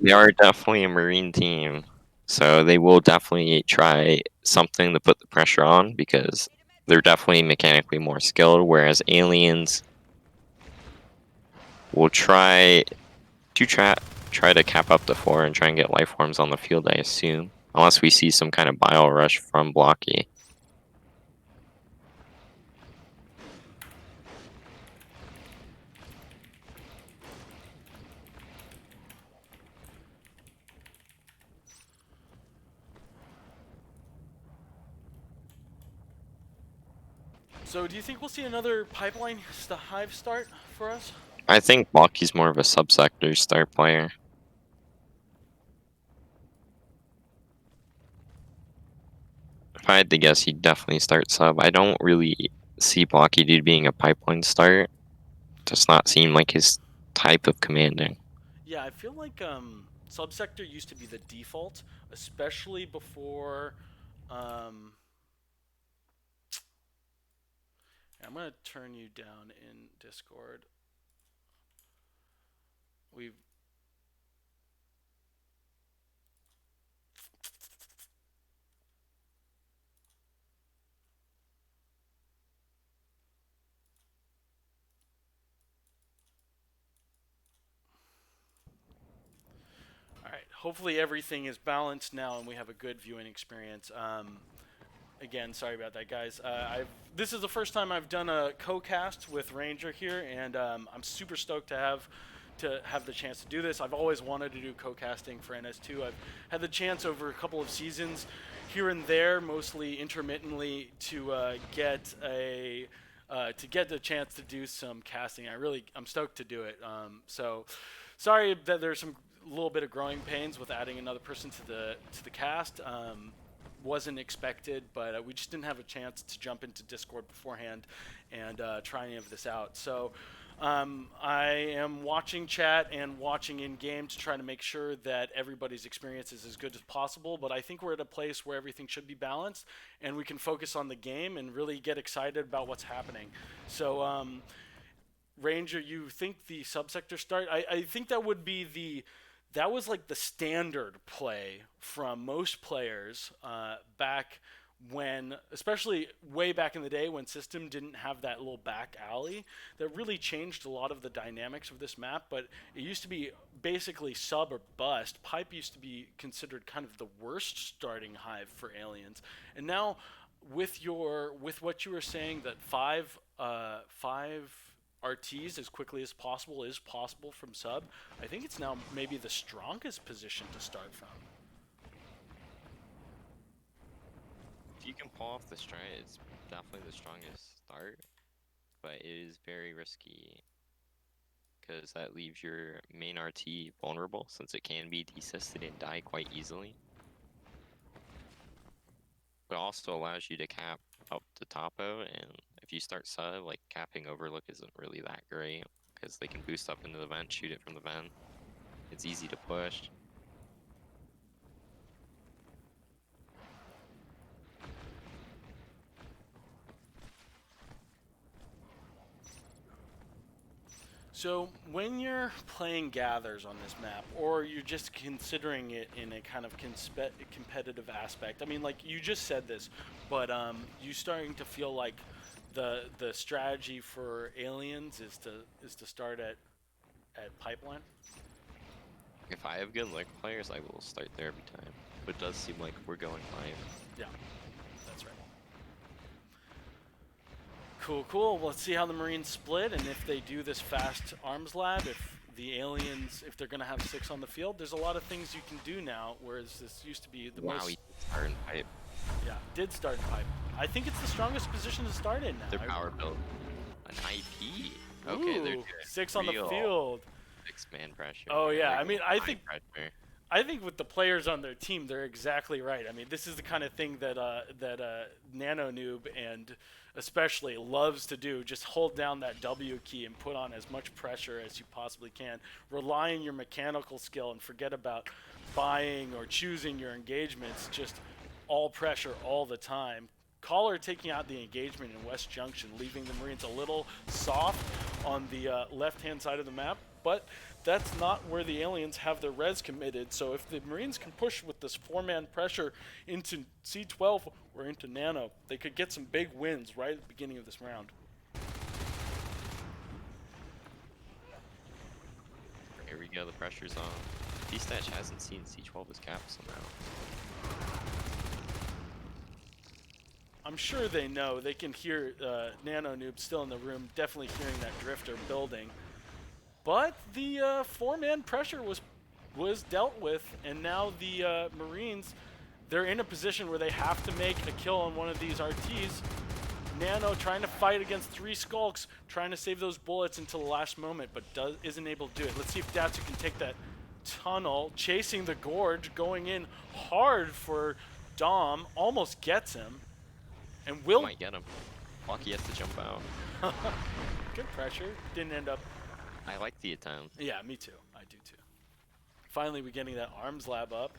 They are definitely a Marine team, so they will definitely try something to put the pressure on because they're definitely mechanically more skilled, whereas aliens will try to cap up the 4 and try and get life forms on the field, I assume. Unless we see some kind of bile rush from Blocky. So, do you think we'll see another pipeline hive start for us? I think Blocky's more of a subsector start player. If I had to guess, he'd definitely start sub. I don't really see Blocky dude being a pipeline start. Does not seem like his type of commanding. Yeah, I feel like subsector used to be the default, especially before. Um, I'm gonna turn you down in Discord. We've hopefully everything is balanced now and we have a good viewing experience. Again, sorry about that, guys. This is the first time I've done a co-cast with Ranger here, and I'm super stoked to have the chance to do this. I've always wanted to do co-casting for NS2. I've had the chance over a couple of seasons, here and there, mostly intermittently, to get the chance to do some casting. I'm stoked to do it. So, sorry that there's some little bit of growing pains with adding another person to the cast. Wasn't expected, but we just didn't have a chance to jump into Discord beforehand and try any of this out. So I am watching chat and watching in game to try to make sure that everybody's experience is as good as possible. But I think we're at a place where everything should be balanced and we can focus on the game and really get excited about what's happening. So Ranger, you think the subsector start? I think that was like the standard play from most players back when, especially way back in the day when System didn't have that little back alley. That really changed a lot of the dynamics of this map, but it used to be basically sub or bust. Pipe used to be considered kind of the worst starting hive for aliens. And now with what you were saying, that five RTs as quickly as possible is possible from sub, I think it's now maybe the strongest position to start from. If you can pull off the stride, it's definitely the strongest start, but it is very risky because that leaves your main RT vulnerable since it can be desisted and die quite easily. But also allows you to cap up to topo, and if you start sub, like capping overlook isn't really that great because they can boost up into the vent, shoot it from the vent. It's easy to push. So when you're playing gathers on this map, or you're just considering it in a kind of competitive aspect, I mean, like you just said this, but you starting to feel like the strategy for aliens is to start at pipeline? If I have good luck players, I will start there every time. But it does seem like we're going live. Yeah, that's right. Cool. Let's see how the Marines split, and if they do this fast arms lab, if the aliens, if they're going to have 6 on the field, there's a lot of things you can do now, whereas this used to be the most... Wow, he started in pipe. Yeah, did start in pipe. I think it's the strongest position to start in now. Their power build. An IP. Okay, Ooh, they're doing 6 on the field. 6-man pressure. Oh yeah, Like I mean, pressure. I think with the players on their team, they're exactly right. I mean, this is the kind of thing that Nano Noob and especially loves to do. Just hold down that W key and put on as much pressure as you possibly can. Rely on your mechanical skill and forget about buying or choosing your engagements. Just all pressure all the time. Caller taking out the engagement in West Junction, leaving the Marines a little soft on the left-hand side of the map, but that's not where the aliens have their res committed. So if the Marines can push with this 4-man pressure into C12 or into Nano, they could get some big wins right at the beginning of this round. Here we go, the pressure's on. D-Statch hasn't seen C12 as cap somehow. I'm sure they know. They can hear Nano Noob still in the room, definitely hearing that drifter building. But the 4-man pressure was dealt with, and now the Marines, they're in a position where they have to make a kill on one of these RTs. Nano trying to fight against 3 Skulks, trying to save those bullets until the last moment, but isn't able to do it. Let's see if Datsu can take that tunnel, chasing the Gorge, going in hard for Dom, almost gets him. And Will might get him. Lucky has to jump out. Good pressure. Didn't end up. I like the attempt. Yeah, me too. I do too. Finally, we're getting that arms lab up.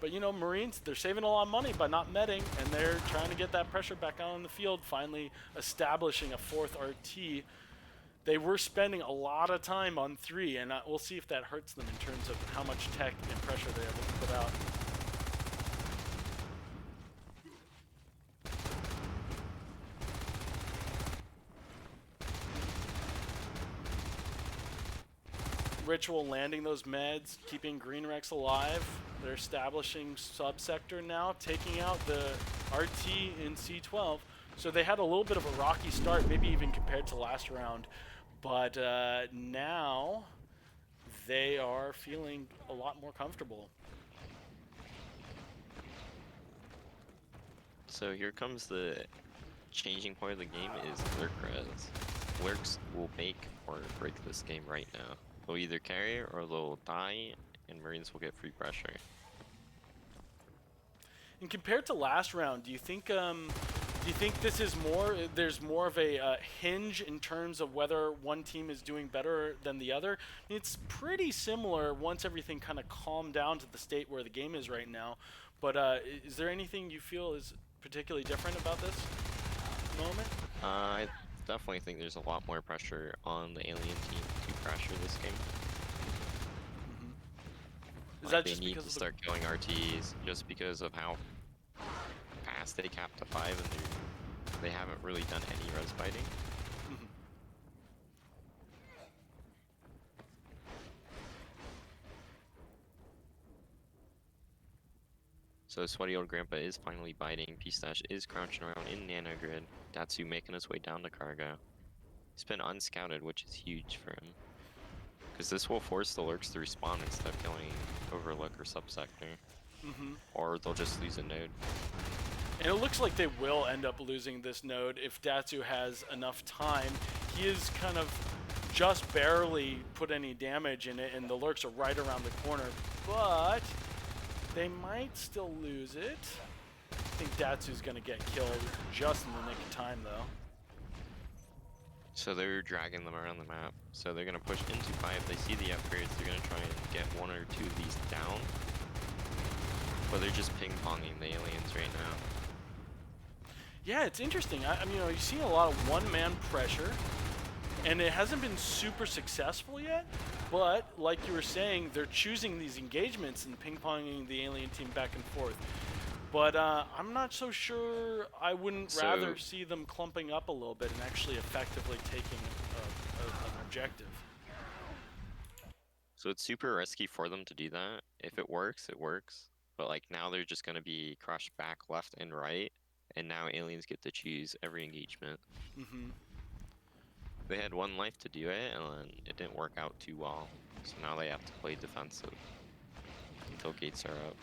But you know, Marines, they're saving a lot of money by not medding, and they're trying to get that pressure back out on the field, finally establishing a 4th RT. They were spending a lot of time on 3, and we'll see if that hurts them in terms of how much tech and pressure they're able to put out. Ritual landing those meds, keeping Green Rex alive. They're establishing subsector now, taking out the RT in C12. So they had a little bit of a rocky start, maybe even compared to last round. But now they are feeling a lot more comfortable. So here comes the changing point of the game is Lurk res. Lurks will make or break this game right now. They'll either carry or they'll die, and Marines will get free pressure. And compared to last round, do you think this is more? There's more of a hinge in terms of whether one team is doing better than the other. It's pretty similar once everything kind of calmed down to the state where the game is right now. But is there anything you feel is particularly different about this moment? I definitely think there's a lot more pressure on the alien team to pressure this game. Is Like that just they need because to of start killing RTs just because of how fast they cap to 5 and they haven't really done any res fighting. Mhm. So Sweaty Old Grandpa is finally biting. Pistache is crouching around in nanogrid. Datsu making his way down to cargo. He's been unscouted, which is huge for him. Because this will force the Lurks to respawn instead of killing Overlook or Subsector. Or they'll just lose a node. And it looks like they will end up losing this node if Datsu has enough time. He is kind of just barely put any damage in it, and the Lurks are right around the corner. But they might still lose it. I think Datsu's going to get killed just in the nick of time, though. So they're dragging them around the map. So they're going to push into 5. They see the upgrades. They're going to try and get 1 or 2 of these down. But they're just ping-ponging the aliens right now. Yeah, it's interesting. I mean, you've seen a lot of one-man pressure, and it hasn't been super successful yet. But like you were saying, they're choosing these engagements and ping-ponging the alien team back and forth. But I'm not so sure. I wouldn't rather see them clumping up a little bit and actually effectively taking an objective. So it's super risky for them to do that. If it works, it works. But like now they're just going to be crushed back left and right. And now aliens get to choose every engagement. They had 1 life to do it, and it didn't work out too well. So now they have to play defensive until gates are up.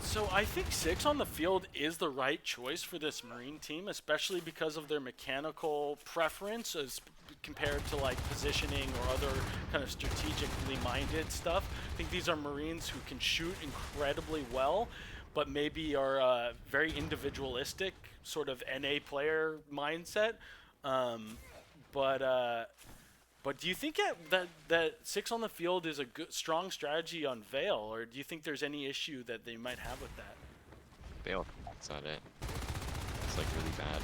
So I think 6 on the field is the right choice for this Marine team, especially because of their mechanical preference as compared to like positioning or other kind of strategically minded stuff. I think these are Marines who can shoot incredibly well, but maybe are very individualistic, sort of NA player mindset. But do you think that 6 on the field is a good, strong strategy on Veil, or do you think there's any issue that they might have with that? Veil sucks at it. It's like really bad.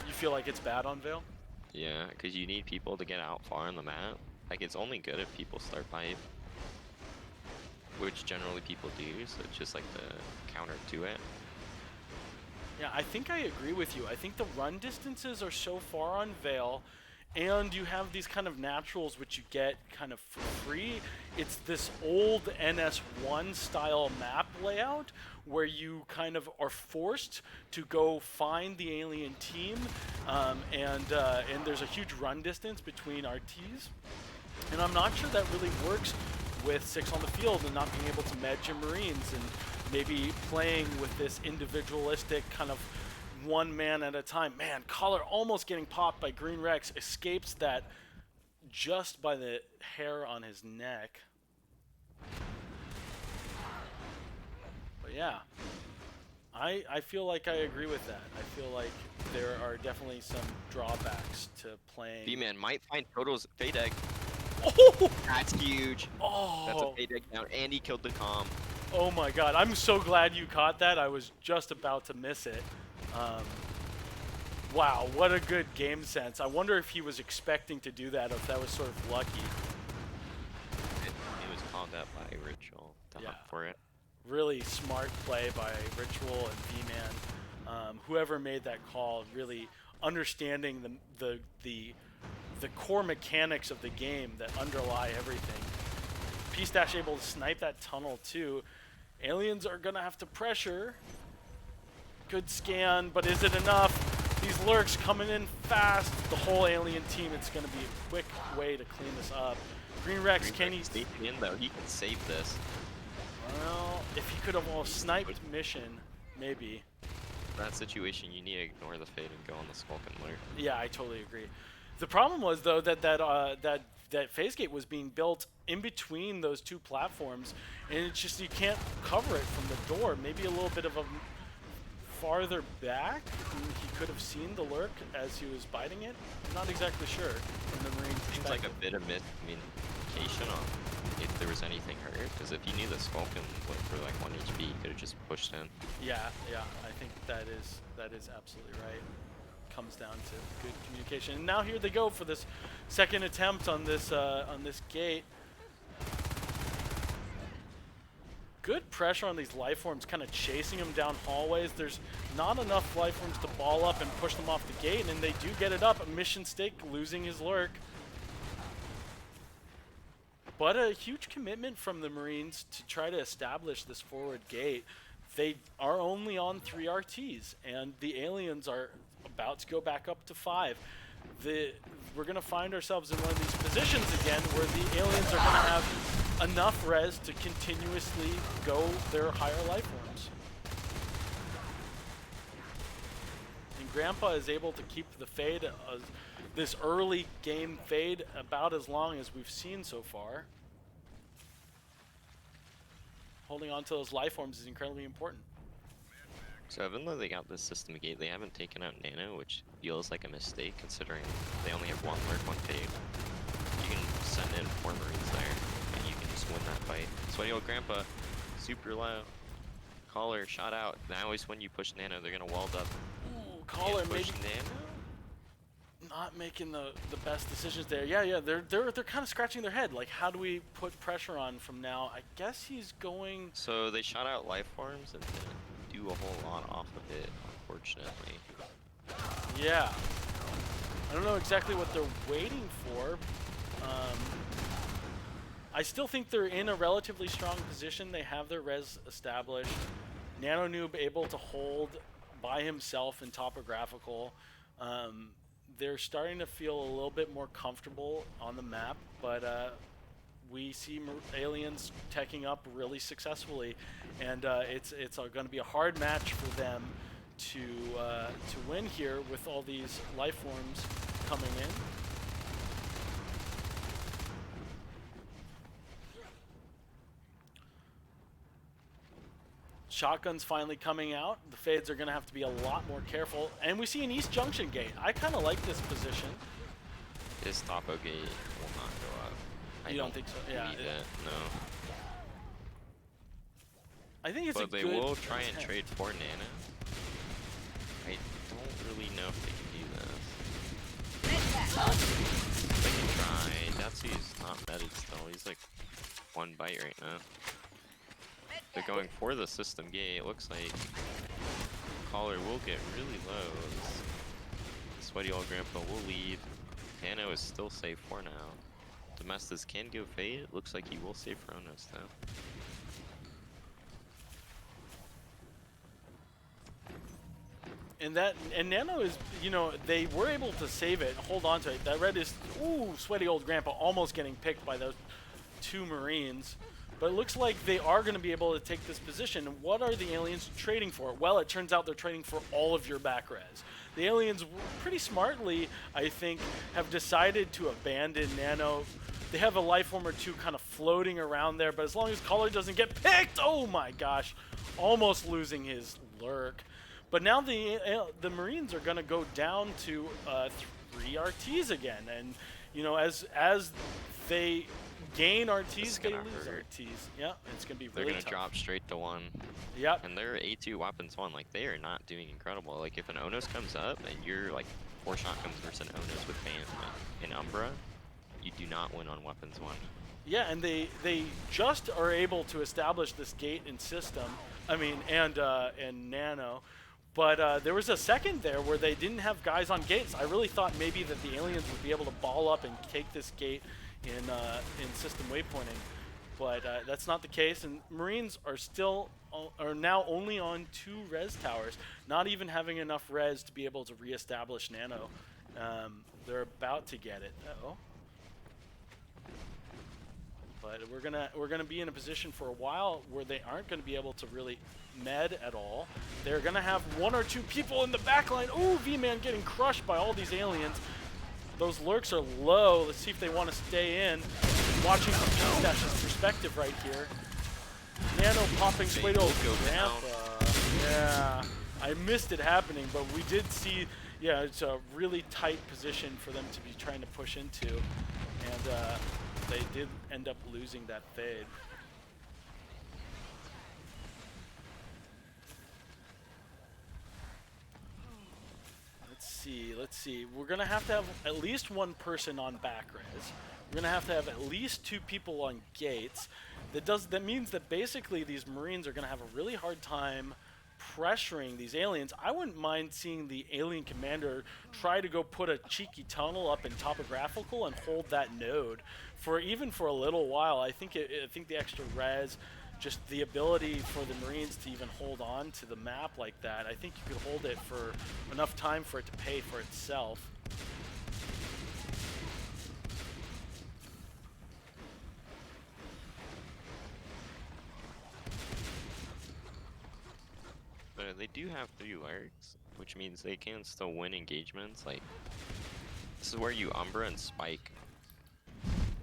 You feel like it's bad on Veil? Yeah, because you need people to get out far on the map. Like it's only good if people start pipe, which generally people do, so it's just like the counter to it. Yeah, I think I agree with you. I think the run distances are so far on Veil, and you have these kind of naturals which you get kind of for free. It's this old NS1 style map layout where you kind of are forced to go find the alien team, and there's a huge run distance between RTs. And I'm not sure that really works with 6 on the field and not being able to med your Marines and maybe playing with this individualistic kind of 1 man at a time. Man, Collar almost getting popped by Green Rex, escapes that just by the hair on his neck. But yeah, I feel like I agree with that. I feel like there are definitely some drawbacks to playing. B-Man might find Toto's Fade Egg. Oh! That's huge. Oh! That's a Fade Egg down, and he killed the comm. Oh my god, I'm so glad you caught that. I was just about to miss it. Wow, what a good game sense. I wonder if he was expecting to do that, or if that was sort of lucky. It was called out by Ritual to hunt for it. Really smart play by Ritual and V-Man. Whoever made that call, really understanding the the core mechanics of the game that underlie everything. P-Stash able to snipe that tunnel too. Aliens are gonna have to pressure. Good scan, but is it enough? These lurks coming in fast. The whole alien team, it's gonna be a quick way to clean this up. Green Rex, can he... in though, he can save this. Well, if he could have all sniped mission, maybe. In that situation, you need to ignore the fade and go on the Skulk and lurk. Yeah, I totally agree. The problem was though that phase gate was being built in between those two platforms, and it's just you can't cover it from the door. Maybe a little bit of a farther back, he could have seen the lurk as he was biting it. I'm not exactly sure from the Marine perspective. Seems like a bit of miscommunication on if there was anything hurt, because if you knew the Skulk and went for like 1 HP, you could have just pushed in. Yeah, I think that is absolutely right. Comes down to good communication. And now here they go for this second attempt on this gate. Good pressure on these life forms, kind of chasing them down hallways. There's not enough life forms to ball up and push them off the gate, and they do get it up. Mission Stake losing his lurk. But a huge commitment from the Marines to try to establish this forward gate. They are only on 3 RTs, and the aliens are about to go back up to 5. We're going to find ourselves in one of these positions again where the aliens are going to have enough res to continuously go their higher life forms. And Grandpa is able to keep the fade, this early game fade, about as long as we've seen so far. Holding on to those life forms is incredibly important. So even though they got this system gate, they haven't taken out Nano, which feels like a mistake considering they only have 1 lurk, 1 fade. You can send in 4 Marines there, and you can just win that fight. Sweaty old Grandpa, super low. Caller, shot out. Now is when you push Nano, they're gonna walled up. Ooh, Caller maybe not making the best decisions there. Yeah, they're kind of scratching their head. Like, how do we put pressure on from now? I guess he's going. So they shot out life forms and didn't do a whole lot off of it, unfortunately. Yeah. I don't know exactly what they're waiting for. I still think they're in a relatively strong position. They have their res established. Nano Noob able to hold by himself in topographical. They're starting to feel a little bit more comfortable on the map, but we see aliens teching up really successfully, and it's going to be a hard match for them to win here with all these life forms coming in. Shotguns finally coming out. The fades are going to have to be a lot more careful. And we see an East Junction gate. I kind of like this position. This Topo gate will not go up. You don't think so? Yeah. No. I think it's but a they good will try and attempt. trade for Nana. I don't really know if they can do this. They can try. Datsu's not meted still. He's like 1 bite right now. They're going for the system gate. It looks like Caller will get really low. The Sweaty old Grandpa will leave. Nano is still safe for now. Domestos can go fade. It looks like he will save Fronos though. And Nano is, you know, they were able to save it, hold on to it. That red is, ooh, Sweaty old Grandpa almost getting picked by those 2 Marines. But it looks like they are going to be able to take this position. And what are the aliens trading for? Well, it turns out they're trading for all of your back res. The aliens pretty smartly, I think, have decided to abandon Nano. They have a life form or 2 kind of floating around there, but as long as Caller doesn't get picked, oh my gosh, almost losing his lurk. But now the Marines are going to go down to 3 RTs again, and you know, as they gain RTs, they lose RTs. Yeah, it's going to be really tough. They're going to drop straight to 1. Yep. And their A2 weapons 1, like they are not doing incredible. Like if an Onos comes up and you're like 4 shotguns versus an Onos with Band and Umbra, you do not win on weapons 1. Yeah, and they just are able to establish this gate and system. I mean, and Nano, But there was a second there where they didn't have guys on gates. I really thought maybe that the aliens would be able to ball up and take this gate in system waypointing, but that's not the case. And Marines are now only on 2 res towers, not even having enough res to be able to reestablish Nano. They're about to get it. Uh-oh. But we're gonna be in a position for a while where they aren't gonna be able to really med at all. They're gonna have 1 or 2 people in the backline. Ooh, V-Man getting crushed by all these aliens. Those lurks are low. Let's see if they want to stay in. Watching from P-Stash's perspective right here. Nano popping straight over Grandpa. Yeah, I missed it happening, but we did see. Yeah, it's a really tight position for them to be trying to push into, and they did end up losing that fade. Let's see. We're gonna have to have at least 1 person on back res. We're gonna have to have at least 2 people on gates. That means that basically these Marines are gonna have a really hard time pressuring these aliens. I wouldn't mind seeing the alien commander try to go put a cheeky tunnel up in topographical and hold that node for even for a little while. I think the extra res, just the ability for the Marines to even hold on to the map like that, I think you could hold it for enough time for it to pay for itself. But they do have 3 lurks, which means they can still win engagements. Like, this is where you Umbra and Spike.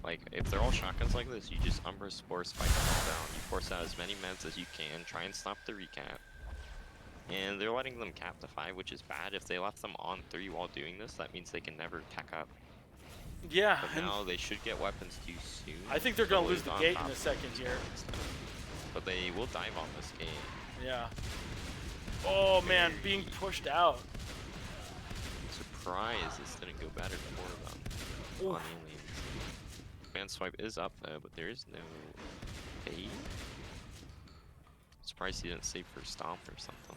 Like, if they're all shotguns like this, you just Umbra, Spore, Spike them all down. You force out as many meds as you can, try and stop the recap. And they're letting them cap to 5, which is bad. If they left them on 3 while doing this, that means they can never tech up. Yeah. But now they should get weapons too soon. I think they're going to lose the gate in a second here. But they will dive on this gate. Yeah. Oh man, being pushed out. Surprised this didn't go better for them. On aliens. Fan swipe is up though, but there is no fade. Surprised he didn't save for stomp or something.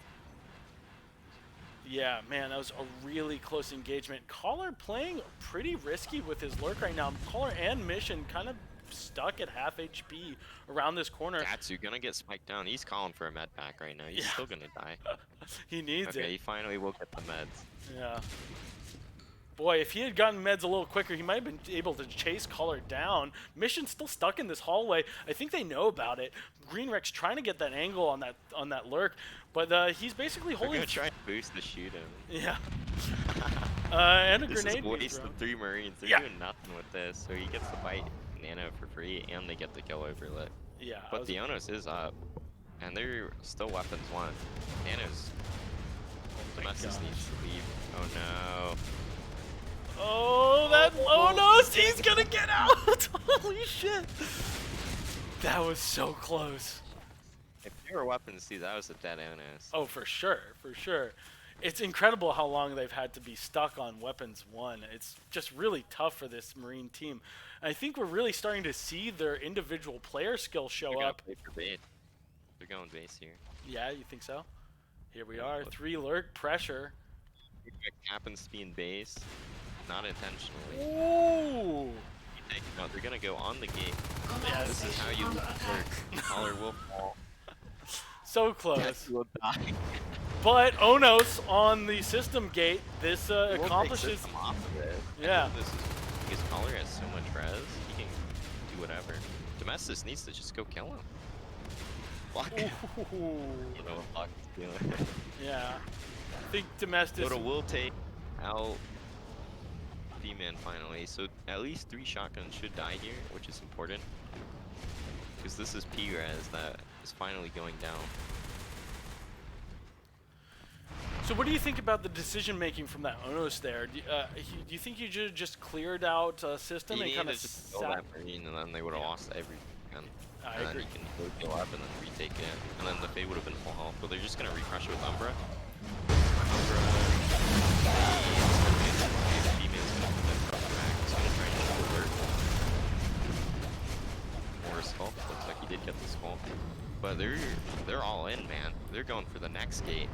Yeah, man, that was a really close engagement. Caller playing pretty risky with his lurk right now. Caller and Mission kind of stuck at half HP around this corner. Gatsu gonna get spiked down. He's calling for a med pack right now. He's still gonna die. He needs it. Okay, he finally will get the meds. Yeah. Boy, if he had gotten meds a little quicker, he might have been able to chase Caller down. Mission's still stuck in this hallway. I think they know about it. Green Rex trying to get that angle on that lurk, but he's basically holding. They're gonna try and boost to shoot him. Yeah. And a this grenade. This is wasted 3 Marines. They're doing nothing with this, so he gets the bite Nano for free, and they get the kill overlit. Yeah. But the Onos is up, and they're still weapons 1. Nano's. The message needs to leave. Oh no. Oh, no, he's gonna get out! Holy shit! That was so close. If you were weapons, see, that was a dead Onos. Oh, for sure, for sure. It's incredible how long they've had to be stuck on weapons 1. It's just really tough for this Marine team. I think we're really starting to see their individual player skill show up. They're going base here. Yeah, you think so? Here we are, 3 lurk, pressure. It happens to be in base. Not intentionally. Ooh! No, they're gonna go on the gate. Yeah, this is how you lurk. Caller will fall. So close. Will die. But Onos on the system gate, this accomplishes. Off of it. Yeah. This is because Caller has so much res, he can do whatever. Domestic needs to just go kill him. Fuck. You know what fuck is doing. Yeah. I think Domestic. Dota will take out D-Man finally, so at least 3 shotguns should die here, which is important. Because this is P-Res that is finally going down. So what do you think about the decision making from that Onos there? Do you think you just cleared out system and kind of sat that Marine, and then they would have lost every gun. I and agree. then you can go up and then retake it, and then the fade would have been full health. But they're just gonna refresh it with Umbra. Skulk. Looks like he did get the Skulk. But they're all in, man. They're going for the next gate.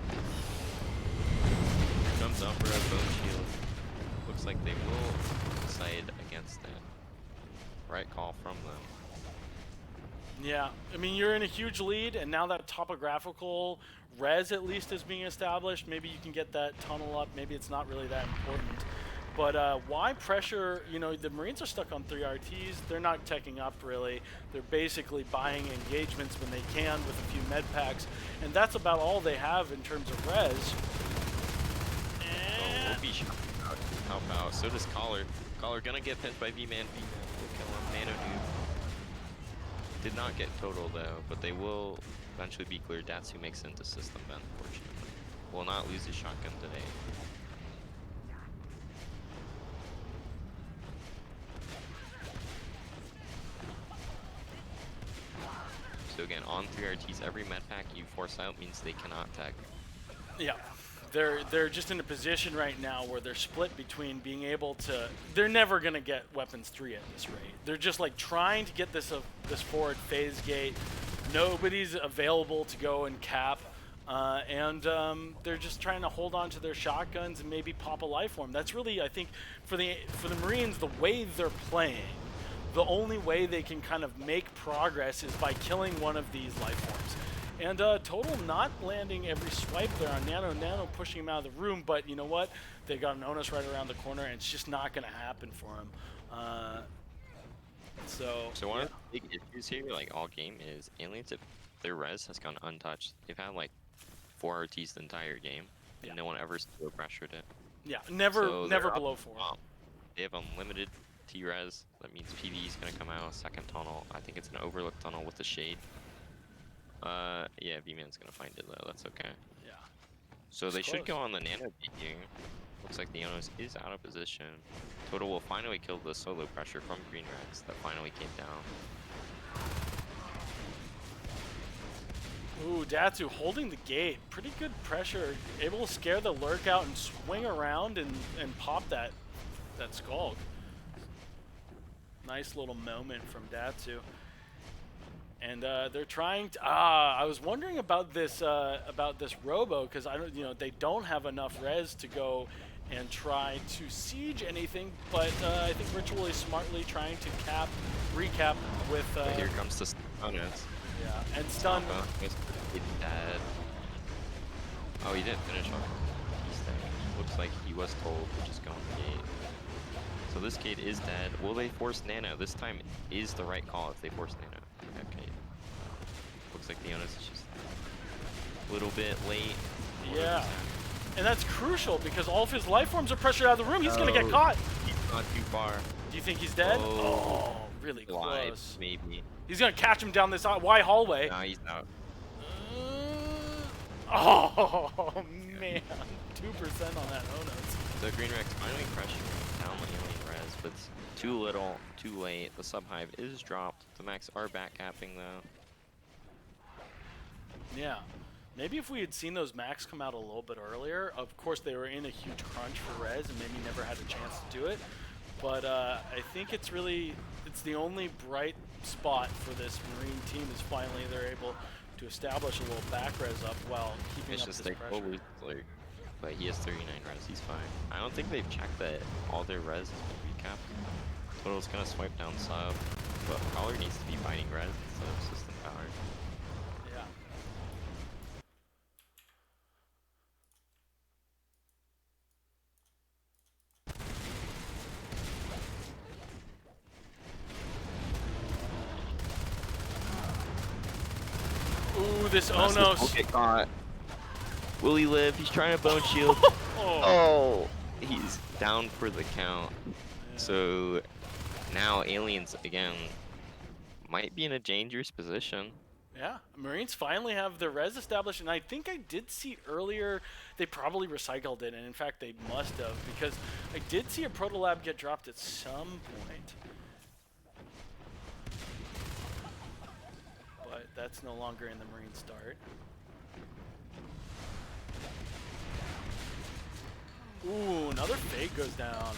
comes Umbra, Bone Shield. Looks like they will decide against it. Right call from them. Yeah, I mean, you're in a huge lead, and now that topographical res at least is being established. Maybe you can get that tunnel up. Maybe it's not really that important. But why pressure? You know, the Marines are stuck on 3 RTs. They're not teching up, really. They're basically buying engagements when they can with a few med packs, and that's about all they have in terms of res. Oh, will be shot out. Help out. So does Collar. Collar gonna get pinned by V-Man. V-Man will kill him. Nano noob. Did not get total though, but they will eventually be cleared. Datsu makes it into system then, unfortunately. Will not lose his shotgun today. So again, on 3 RTs, every med pack you force out means they cannot tech. Yeah, they're just in a position right now where they're split between being able to. They're never gonna get weapons 3 at this rate. They're just like trying to get this this forward phase gate. Nobody's available to go and cap, and they're just trying to hold on to their shotguns and maybe pop a life form. That's really, I think, for the Marines, the way they're playing. The only way they can kind of make progress is by killing one of these life forms. And Total not landing every swipe there on Nano. Nano pushing him out of the room, but you know what? They got an onus right around the corner, and it's just not going to happen for him. So one of the big issues here, like all game, is Aliens, if their res has gone untouched. They've had like 4 RTs the entire game, and no one ever still pressured it. Yeah, never So below 4. They have unlimited T-res. That means PV is going to come out. Second tunnel. I think it's an overlook tunnel with the shade. Yeah, V-Man's going to find it though. That's okay. Yeah. So they should go on the Nano beating. Looks like the Onos is out of position. Total will finally kill the solo pressure from Green Rex that finally came down. Ooh, Datsu holding the gate. Pretty good pressure. Able to scare the lurk out and swing around and pop that Skulk. Nice little moment from Datsu. And they're trying to. I was wondering about this Robo, because I don't, they don't have enough res to go and try to siege anything. But I think Ritual is smartly trying to recap with. Here comes the Stunners. Yeah, and stun. He's dead. Oh, he didn't finish off. He's dead. Looks like he was told to just go on the gate. So this gate is dead. Will they force Nano? This time is the right call if they force Nano. Okay. Looks like the Onus is just a little bit late. Yeah. And that's crucial because all of his life forms are pressured out of the room. He's going to get caught. He's not too far. Do you think he's dead? Oh, really close. Maybe. He's going to catch him down this Y hallway. No, he's not. Oh, man. 2% on that Onos. So Green Rex finally pressuring down the alien res, but it's too little, too late. The sub-hive is dropped. The Max are back capping though. Yeah. Maybe if we had seen those Max come out a little bit earlier, of course they were in a huge crunch for res and maybe never had a chance to do it. But I think it's the only bright spot for this Marine team is finally they're able to establish a little back res up while keeping up this pressure. But he has 39 res, he's fine. I don't think they've checked that all their res has been recapped. Total's gonna swipe down sub, but Collar needs to be fighting res instead of system power. Ooh, this Onos. Get caught. Will he live? He's trying to bone shield. Oh, he's down for the count. Yeah. So now aliens again might be in a dangerous position. Yeah, Marines finally have their res established, and I think I did see earlier they probably recycled it, and in fact they must have, because I did see a Protolab get dropped at some point. But that's no longer in the Marine start. Ooh, another fake goes down.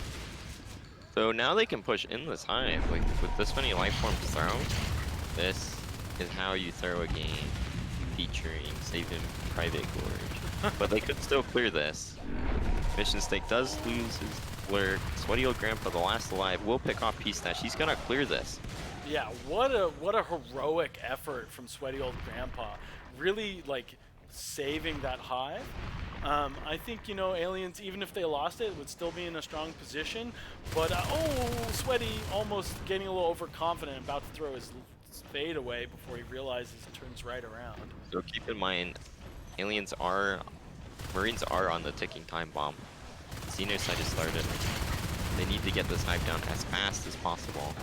So now they can push in this hive. Like with this many life forms thrown, this is how you throw a game featuring Saving Private Gorge. But they could still clear this. Mission Steak does lose his lurk. Sweaty Old Grandpa, the last alive, will pick off Peace Dash. He's gonna clear this. Yeah, what a heroic effort from Sweaty Old Grandpa. Really like saving that hive. I think aliens, even if they lost it, would still be in a strong position. But Sweaty almost getting a little overconfident, about to throw his fade away before he realizes it turns right around. So keep in mind, Marines are on the ticking time bomb. Xenocide has started. They need to get this hive down as fast as possible.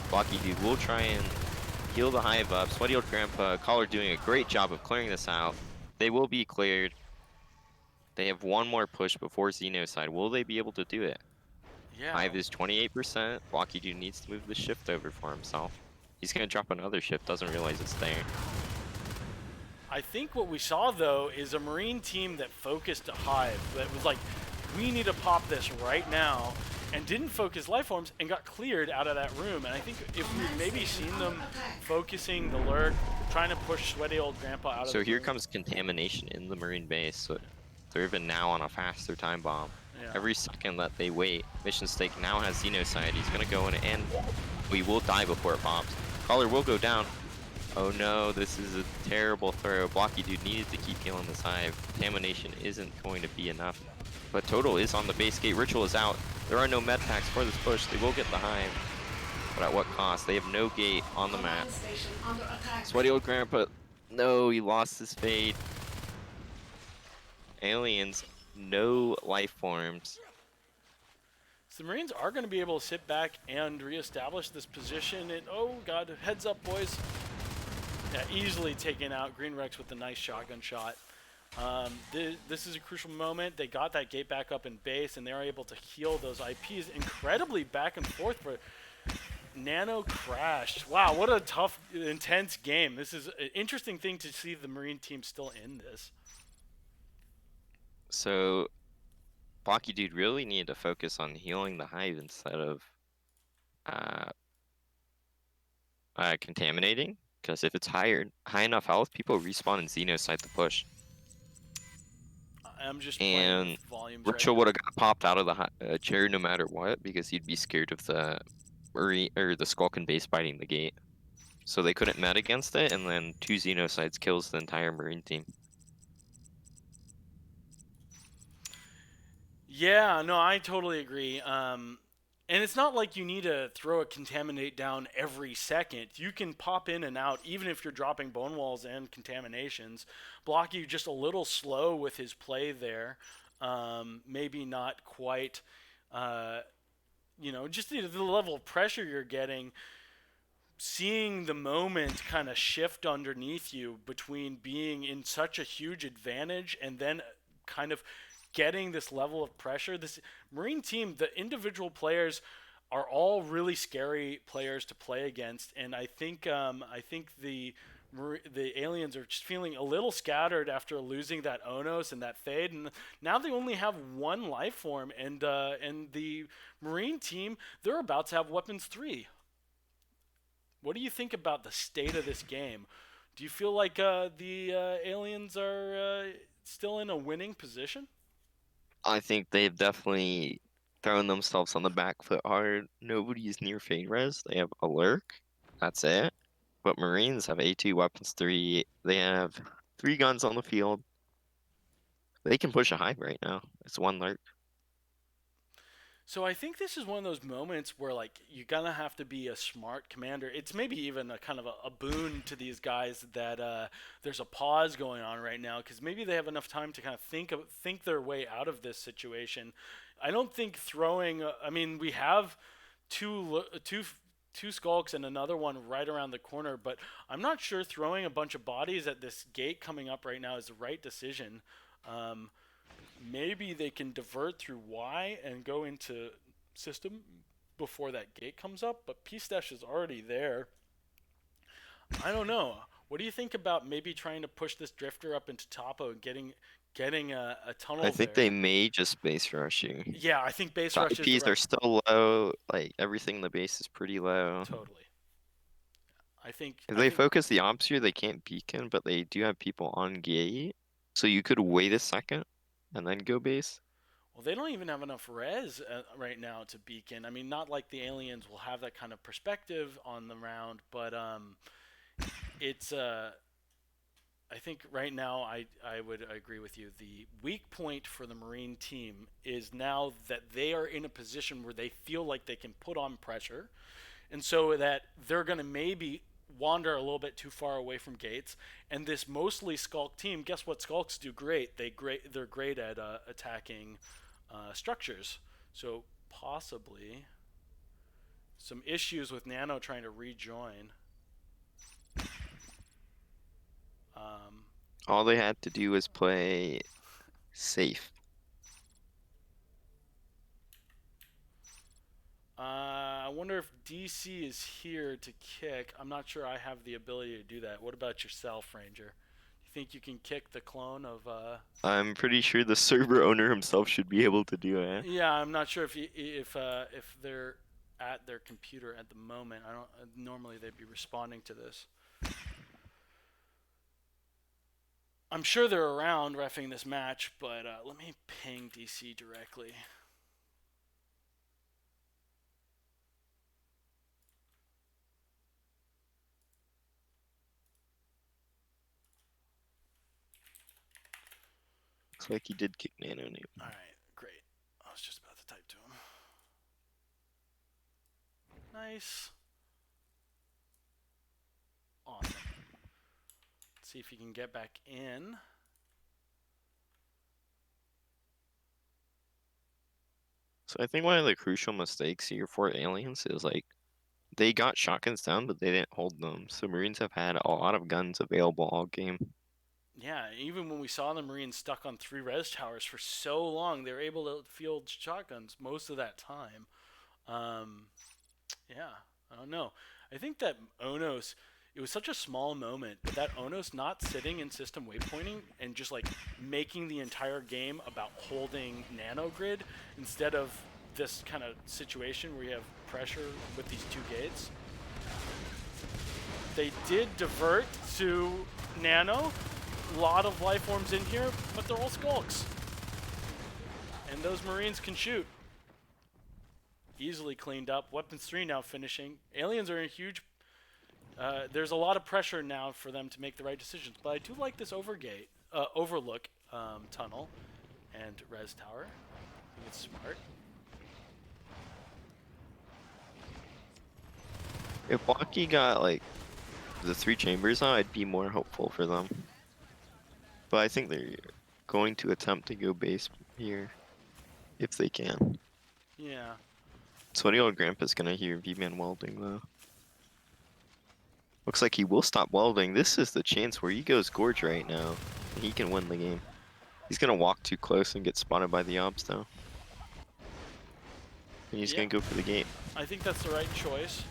Blocky Dude will try and heal the hive up. Sweaty Old Grandpa, Collar doing a great job of clearing this out. They will be cleared. They have one more push before Xenocide. Will they be able to do it? Yeah. Hive is 28%. Blocky Dude needs to move the shift over for himself. He's going to drop another shift, doesn't realize it's there. I think what we saw, though, is a Marine team that focused a hive. That was like, we need to pop this right now, and didn't focus life forms and got cleared out of that room. And I think if we'd maybe seen them focusing the lurk, trying to push Sweaty Old Grandpa out of the So here room. comes contamination in the Marine base. So they're even now on a faster time bomb. Yeah. Every second that they wait, Mission Steak now has Xenocide. He's going to go in and we will die before it pops. Collar will go down. Oh no, this is a terrible throw. Blocky Dude needed to keep healing this hive. Contamination isn't going to be enough. But Total is on the base gate. Ritual is out. There are no med packs for this push. They will get the hive. But at what cost? They have no gate on the map. Sweaty Old Grandpa. No, he lost his fade. Aliens, no life forms. So the Marines are going to be able to sit back and reestablish this position. And oh god, heads up, boys. Yeah, easily taken out. Green Rex with a nice shotgun shot. This is a crucial moment. They got that gate back up in base, and they are able to heal those IPs incredibly back and forth. For Nano crashed. Wow, what a tough, intense game. This is an interesting thing to see the Marine team still in this. So, Blocky Dude really needed to focus on healing the hive instead of contaminating. Because if it's high enough health, people respawn in Xenocide to push. I'm just playing And with volumes right Ritual now. would have got popped out of the chair no matter what, because he'd be scared of the Skulk and base biting the gate. So they couldn't met against it, and then 2 Xenocides kills the entire Marine team. Yeah, no, I totally agree. And it's not like you need to throw a contaminate down every second. You can pop in and out, even if you're dropping bone walls and contaminations. Blocky just a little slow with his play there. Maybe not quite, just the level of pressure you're getting. Seeing the moment kind of shift underneath you between being in such a huge advantage and then kind of getting this level of pressure. This Marine team, the individual players are all really scary players to play against, and I think the aliens are just feeling a little scattered after losing that Onos and that Fade, and now they only have one life form, and the Marine team, they're about to have weapons 3. What do you think about the state of this game? Do you feel like the aliens are still in a winning position? I think they've definitely thrown themselves on the back foot hard. Nobody's near Fade Res. They have a lurk. That's it. But Marines have A2 weapons 3. They have 3 guns on the field. They can push a hive right now. It's one lurk. So I think this is one of those moments where like you're gonna have to be a smart commander. It's maybe even a kind of a boon to these guys that there's a pause going on right now because maybe they have enough time to kind of think their way out of this situation. I don't think throwing. I mean, we have two skulks and another one right around the corner, but I'm not sure throwing a bunch of bodies at this gate coming up right now is the right decision. Um, Maybe they can divert through Y and go into system before that gate comes up, but P Stash is already there. I don't know. What do you think about maybe trying to push this drifter up into Topo and getting a I tunnel think there? they may just base rush you. Yeah, I think base The rush is the IPs are right. still low. Like everything in the base is pretty low. Totally. I think If I they think focus the ops here, they can't beacon, but they do have people on gate. So you could wait a second and then go base. Well, they don't even have enough res right now to beacon. I mean, not like the aliens will have that kind of perspective on the round, but it's I think right now I would agree with you. The weak point for the Marine team is now that they are in a position where they feel like they can put on pressure, and so that they're going to maybe wander a little bit too far away from gates. And this mostly Skulk team, guess what? Skulks do great. They're great at attacking structures. So possibly some issues with Nano trying to rejoin. Um, All they had to do was play safe. I wonder if DC is here to kick. I'm not sure I have the ability to do that. What about yourself, Ranger? You think you can kick the clone of? I'm pretty sure the server owner himself should be able to do it. Yeah, I'm not sure if they're at their computer at the moment. I don't. Normally they'd be responding to this. I'm sure they're around refing this match, but let me ping DC directly. Looks like he did kick Nano Noob. All right, great. I was just about to type to him. Nice. Awesome. Let's see if he can get back in. So I think one of the crucial mistakes here for aliens is like they got shotguns down, but they didn't hold them. So Marines have had a lot of guns available all game. Yeah, even when we saw the Marines stuck on 3 res towers for so long, they were able to field shotguns most of that time. Um, yeah, I don't know. I think that Onos, it was such a small moment, but that Onos not sitting in system waypointing and just like making the entire game about holding nano grid instead of this kind of situation where you have pressure with these 2 gates. They did divert to nano. A lot of life forms in here, but they're all Skulks. And those Marines can shoot. Easily cleaned up. Weapons 3 now finishing. Aliens are in huge... there's a lot of pressure now for them to make the right decisions. But I do like this overlook tunnel and res tower. I think it's smart. If Waki got like the 3 chambers on, I'd be more hopeful for them. But I think they're going to attempt to go base here if they can. Yeah. Sweaty old Grandpa's gonna hear V-Man welding though. Looks like he will stop welding. This is the chance where he goes Gorge right now. And he can win the game. He's gonna walk too close and get spotted by the obs though. And he's gonna go for the gate. I think that's the right choice.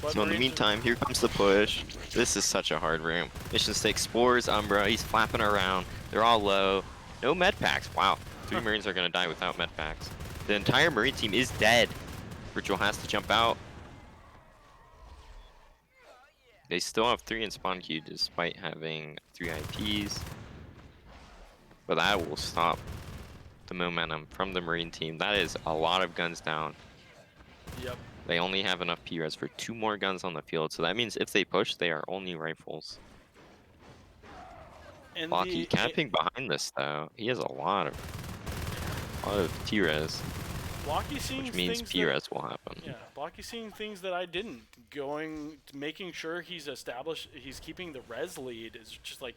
But So in the meantime, here comes the push. This is such a hard room. Mission Stake, Spores, Umbra, he's flapping around. They're all low. No med packs. Wow. 3 Marines are gonna die without med packs. The entire Marine team is dead. Ritual has to jump out. They still have 3 in spawn queue despite having 3 IPs. But that will stop the momentum from the Marine team. That is a lot of guns down. Yep. They only have enough P-res for 2 more guns on the field. So that means if they push, they are only rifles. And Locky camping behind this though. He has a lot of T-res. Blocky seeing which means things P-res will happen. Yeah, Blocky seeing things that I didn't. Making sure he's keeping the res lead is just like,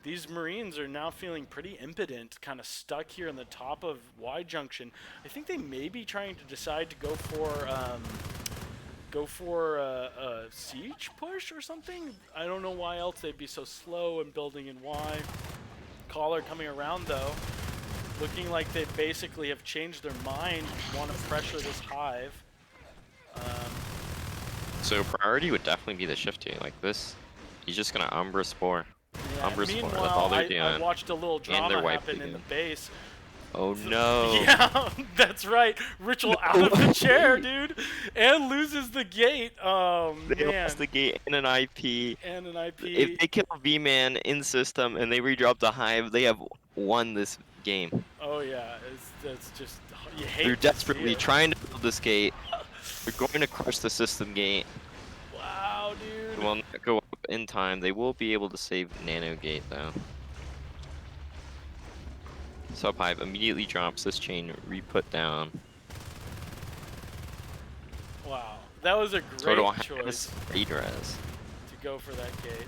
these Marines are now feeling pretty impotent, kind of stuck here in the top of Y Junction. I think they may be trying to decide to go for a siege push or something. I don't know why else they'd be so slow in building in Y. Caller coming around though. Looking like they basically have changed their mind, want to pressure this hive. So priority would definitely be the shift here. Like this, he's just gonna Umbra Spore. Yeah, Umbra Spore, that's meanwhile, all they're doing. I watched a little drama happen in again. the base. Oh no! Yeah, that's right. Ritual out of the chair, dude, and loses the gate. Oh They man. lost the gate and an IP. And an IP. If they kill V-Man in system and they redrop the hive, they have won this game. Oh yeah, it's just you hate They're to see desperately it. trying to build this gate. They're going to crush the system gate. Wow, It dude. will not go up in time. They will be able to save Nano Gate though. Subhive immediately drops this chain, re-put down. Wow, that was a Total great has choice 8 res. to go for that gate.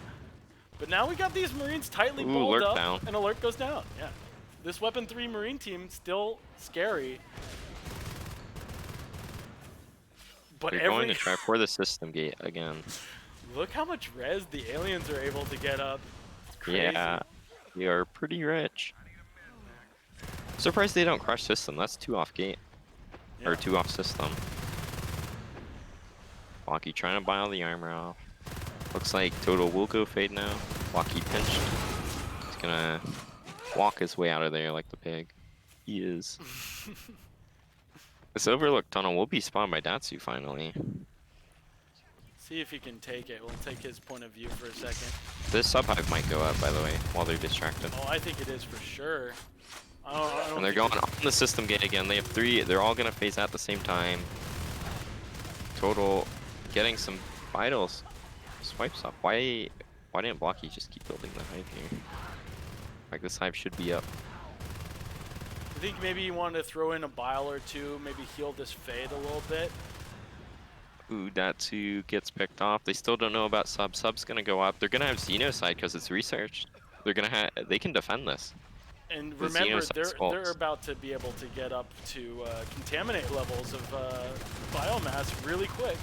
But now we got these Marines tightly Ooh, balled lurk up, down. and alert goes down. Yeah, this Weapon 3 Marine team still scary. But They're going to try for the system gate again. look how much res the aliens are able to get up. It's crazy. Yeah, they are pretty rich. Surprised they don't crush system. That's 2 off gate. Yeah. Or 2 off system. Blocky trying to buy all the armor off. Looks like Total will go fade now. Blocky pinched. He's gonna walk his way out of there like the pig. He is. This overlooked tunnel will be spawned by Datsu finally. See if he can take it. We'll take his point of view for a second. This subhive might go up, by the way, while they're distracted. Oh, I think it is for sure. I don't And they're think going on the system gate again. They have 3. They're all gonna phase at the same time. Total getting some vitals. Swipes up. Why didn't Blocky just keep building the hive here? Like this hive should be up. I think maybe you wanted to throw in a bile or two, maybe heal this fade a little bit. Ooh, Datsu gets picked off. They still don't know about sub. Sub's gonna go up. They're gonna have Xenocide because it's researched. They're gonna have. They can defend this. And The remember, Xenocide they're Skulks. about to be able to get up to contaminate levels of biomass really quick.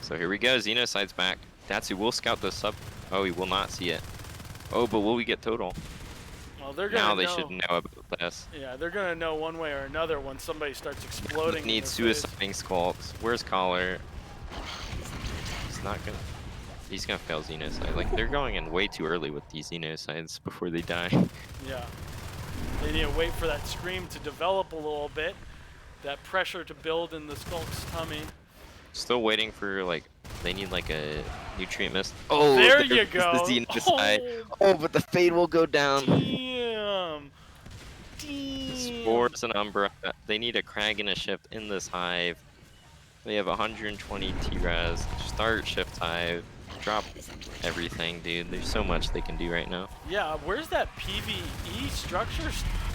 So here we go. Xenocide's back. Datsu will scout the sub. Oh, he will not see it. Oh, but will we get total? Well, they're gonna Now know. they should know about this. Yeah, they're gonna know one way or another when somebody starts exploding. Need in their face. suiciding Skulks. Where's Collar? He's not gonna. He's gonna fail Xenocide. Like they're going in way too early with these Xenocides before they die. Yeah. They need to wait for that scream to develop a little bit. That pressure to build in the Skulk's tummy. Still waiting for like. They need like a nutrient mist. Oh, there you there's go. The Xenocide. Oh, but the fade will go down. Damn. Damn. Spores and Umbra. They need a Crag and a Shift in this hive. They have 120 T-Res. Start Shift Hive. Drop everything, dude. There's so much they can do right now. Yeah, where's that PvE structure?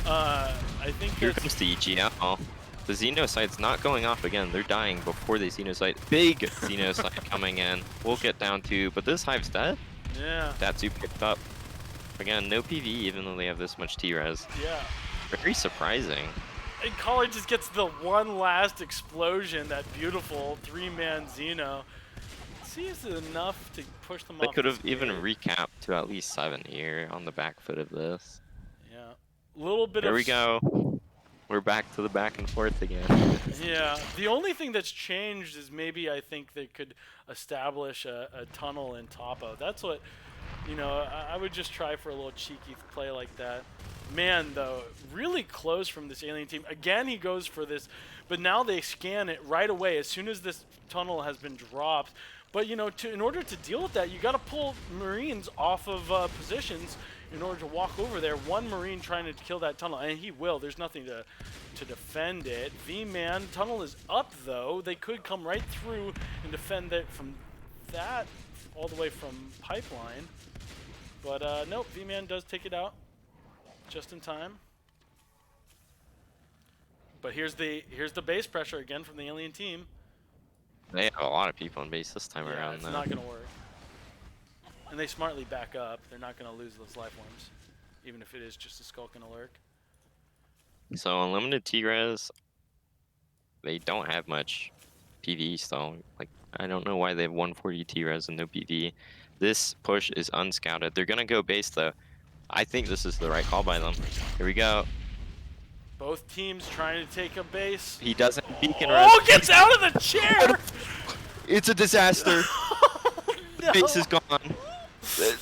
I think Here that's... comes the EGL. The Xenocide's not going off again. They're dying before the Xenocide. Big Xenocide coming in. We'll get down to, but this hive's dead. Yeah. Datsu picked up. Again, no PV even though they have this much T-Res. Yeah. Very surprising. And Collar just gets the one last explosion, that beautiful 3-man Xeno. Seems enough to push them They off. could have this even gate. recapped to at least 7 here on the back foot of this. Yeah. Little bit There of... we go. We're back to the back and forth again. Yeah. The only thing that's changed is maybe I think they could establish a tunnel in Topo. That's what, you know, I would just try for a little cheeky play like that. Man, though, really close from this alien team. Again, he goes for this, but now they scan it right away as soon as this tunnel has been dropped. But, you know, in order to deal with that, you got to pull Marines off of positions in order to walk over there. One Marine trying to kill that tunnel, and he will. There's nothing to defend it. V-Man, tunnel is up, though. They could come right through and defend it from that all the way from pipeline. But, nope, V-Man does take it out just in time. But here's the base pressure again from the alien team. They have a lot of people in base this time Yeah, around. it's though. not going to work. And they smartly back up. They're not going to lose those life forms, even if it is just a Skulk and a Lurk. So unlimited T-Res, they don't have much PV still. Like, I don't know why they have 140 T-Res and no PV. This push is unscouted. They're gonna go base though. I think this is the right call by them. Here we go. Both teams trying to take a base. He doesn't beacon res. Oh, gets out of the chair! It's a disaster. No. Base is gone.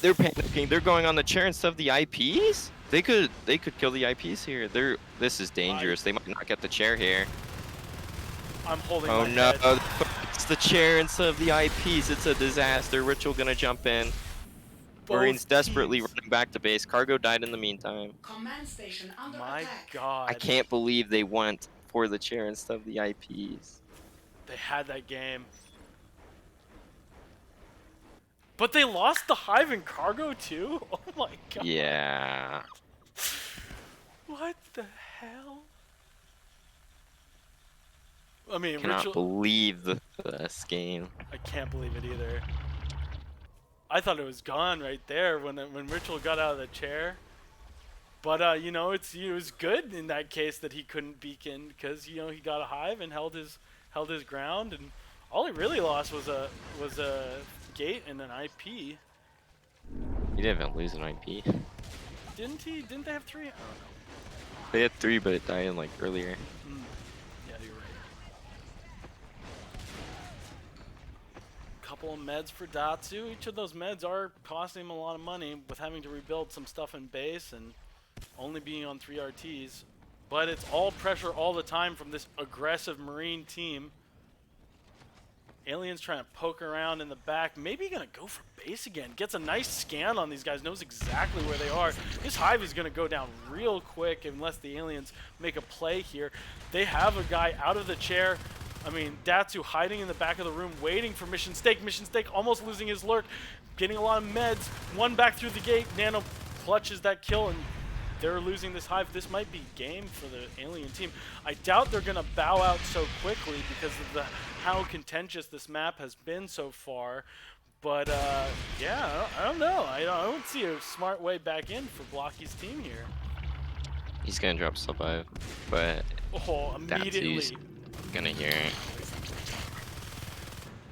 They're panicking. They're going on the chair instead of the IPs. They could kill the IPs here. This is dangerous. They might not get the chair here. I'm holding Oh my no, head. it's the chair instead of the IPs. It's a disaster. Ritual gonna jump in. Marines both desperately teams. running back to base. Cargo died in the meantime. Command station under My attack. I God, can't believe they went for the chair instead of the IPs. they had that game. But they lost the hive and cargo too? Oh my God. Yeah. What the hell? I mean, Cannot Ritual. believe this game. I can't believe it either. I thought it was gone right there when Ritual got out of the chair. But you know, it was good in that case that he couldn't beacon because he got a hive and held his ground, and all he really lost was a gate and an IP. He didn't even lose an IP. Didn't he? Didn't they have three? I don't They had 3, but it died in like earlier. know. Yeah, you're right. Couple of meds for Datsu. Each of those meds are costing him a lot of money with having to rebuild some stuff in base and only being on 3 RTs. But it's all pressure all the time from this aggressive Marine team. Alien's trying to poke around in the back. Maybe gonna go for base again. Gets a nice scan on these guys. Knows exactly where they are. This hive is gonna go down real quick unless the aliens make a play here. They have a guy out of the chair. I mean, Datsu hiding in the back of the room, waiting for Mission Stake. Mission Stake almost losing his lurk, getting a lot of meds. One back through the gate. Nano clutches that kill, and they're losing this hive. This might be game for the alien team. I doubt they're gonna bow out so quickly because of how contentious this map has been so far. But yeah, I don't know. I don't see a smart way back in for Blocky's team here. He's gonna drop survive, but Oh, immediately. Datsu's gonna hear it.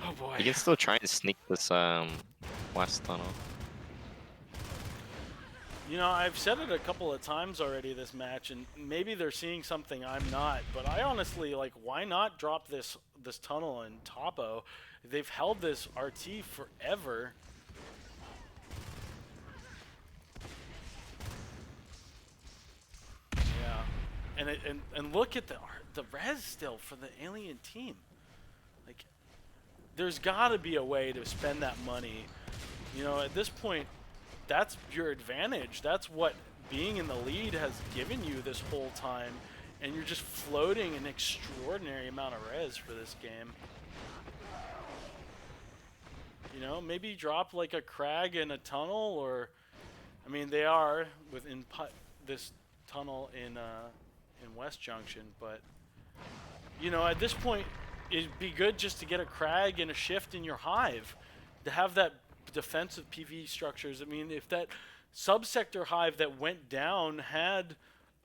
Oh boy. He can still try and sneak this west tunnel. You know, I've said it a couple of times already this match, and maybe they're seeing something I'm not. But I honestly why not drop this tunnel in Topo? They've held this RT forever. Yeah, and look at the res still for the alien team. Like, there's got to be a way to spend that money. You know, at this point, that's your advantage. That's what being in the lead has given you this whole time, and you're just floating an extraordinary amount of res for this game. You know, maybe drop like a crag in a tunnel, or I mean, they are within this tunnel in West Junction, but you know, at this point, it'd be good just to get a crag and a shift in your hive to have that defensive PvE structures. I mean, if that subsector hive that went down had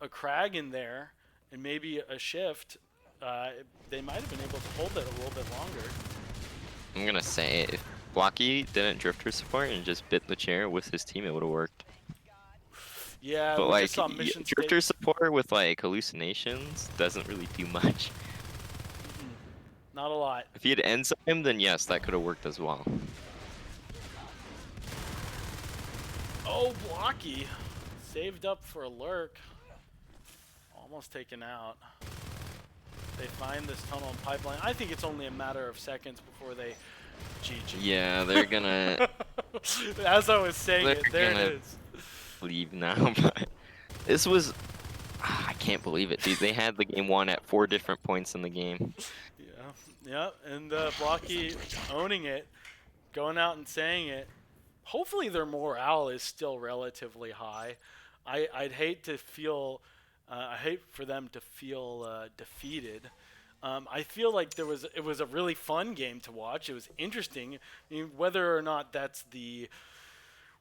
a crag in there and maybe a shift, they might have been able to hold it a little bit longer. I'm gonna say if Blocky didn't drifter support and just bit the chair with his team, it would have worked. Yeah, But we like just saw mission drifter state. support with like hallucinations doesn't really do much. Not a lot. If he had enzyme, then yes, that could have worked as well. Oh, Blocky. Saved up for a lurk. Almost taken out. They find this tunnel and pipeline. I think it's only a matter of seconds before they GG. Yeah, they're gonna As I was saying They're it, there gonna- it is. leave now, but this was I can't believe it, dude. They had the game won at 4 different points in the game. Yeah, and Blocky owning it, going out and saying it. Hopefully their morale is still relatively high. I'd hate to feel, I hate for them to feel defeated. I feel like it was a really fun game to watch. It was interesting. I mean, whether or not that's the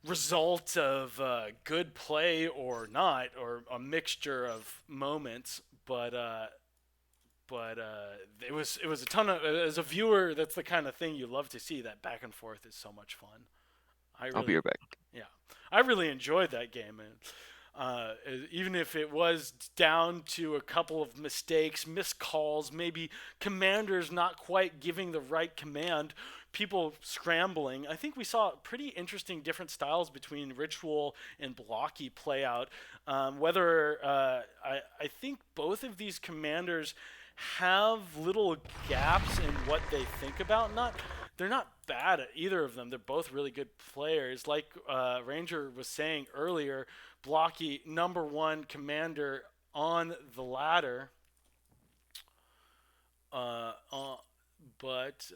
result of good play or not, or a mixture of moments, but it was a ton of, as a viewer, that's the kind of thing you love to see. That back and forth is so much fun. I'll be right back. Yeah, I really enjoyed that game, and even if it was down to a couple of mistakes, missed calls, maybe commanders not quite giving the right command, people scrambling. I think we saw pretty interesting different styles between Ritual and Blocky play out. I think both of these commanders have little gaps in what they think about. They're not bad at either of them. They're both really good players. Like Ranger was saying earlier, Blocky, number one commander on the ladder. Uh, uh, but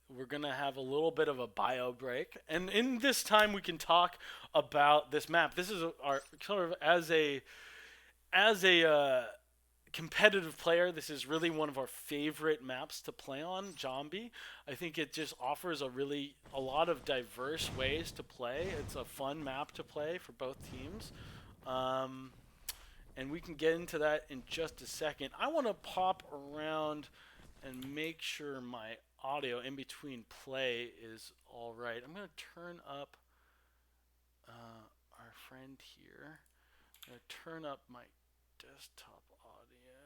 we're gonna have a little bit of a bio break, and in this time we can talk about this map. This is our sort of as a competitive player. This is really one of our favorite maps to play on, Zombie. I think it just offers a lot of diverse ways to play. It's a fun map to play for both teams. Um, and we can get into that in just a second. I want to pop around and make sure my audio in between play is all right. I'm going to turn up our friend here. I'm going to turn up my desktop audio.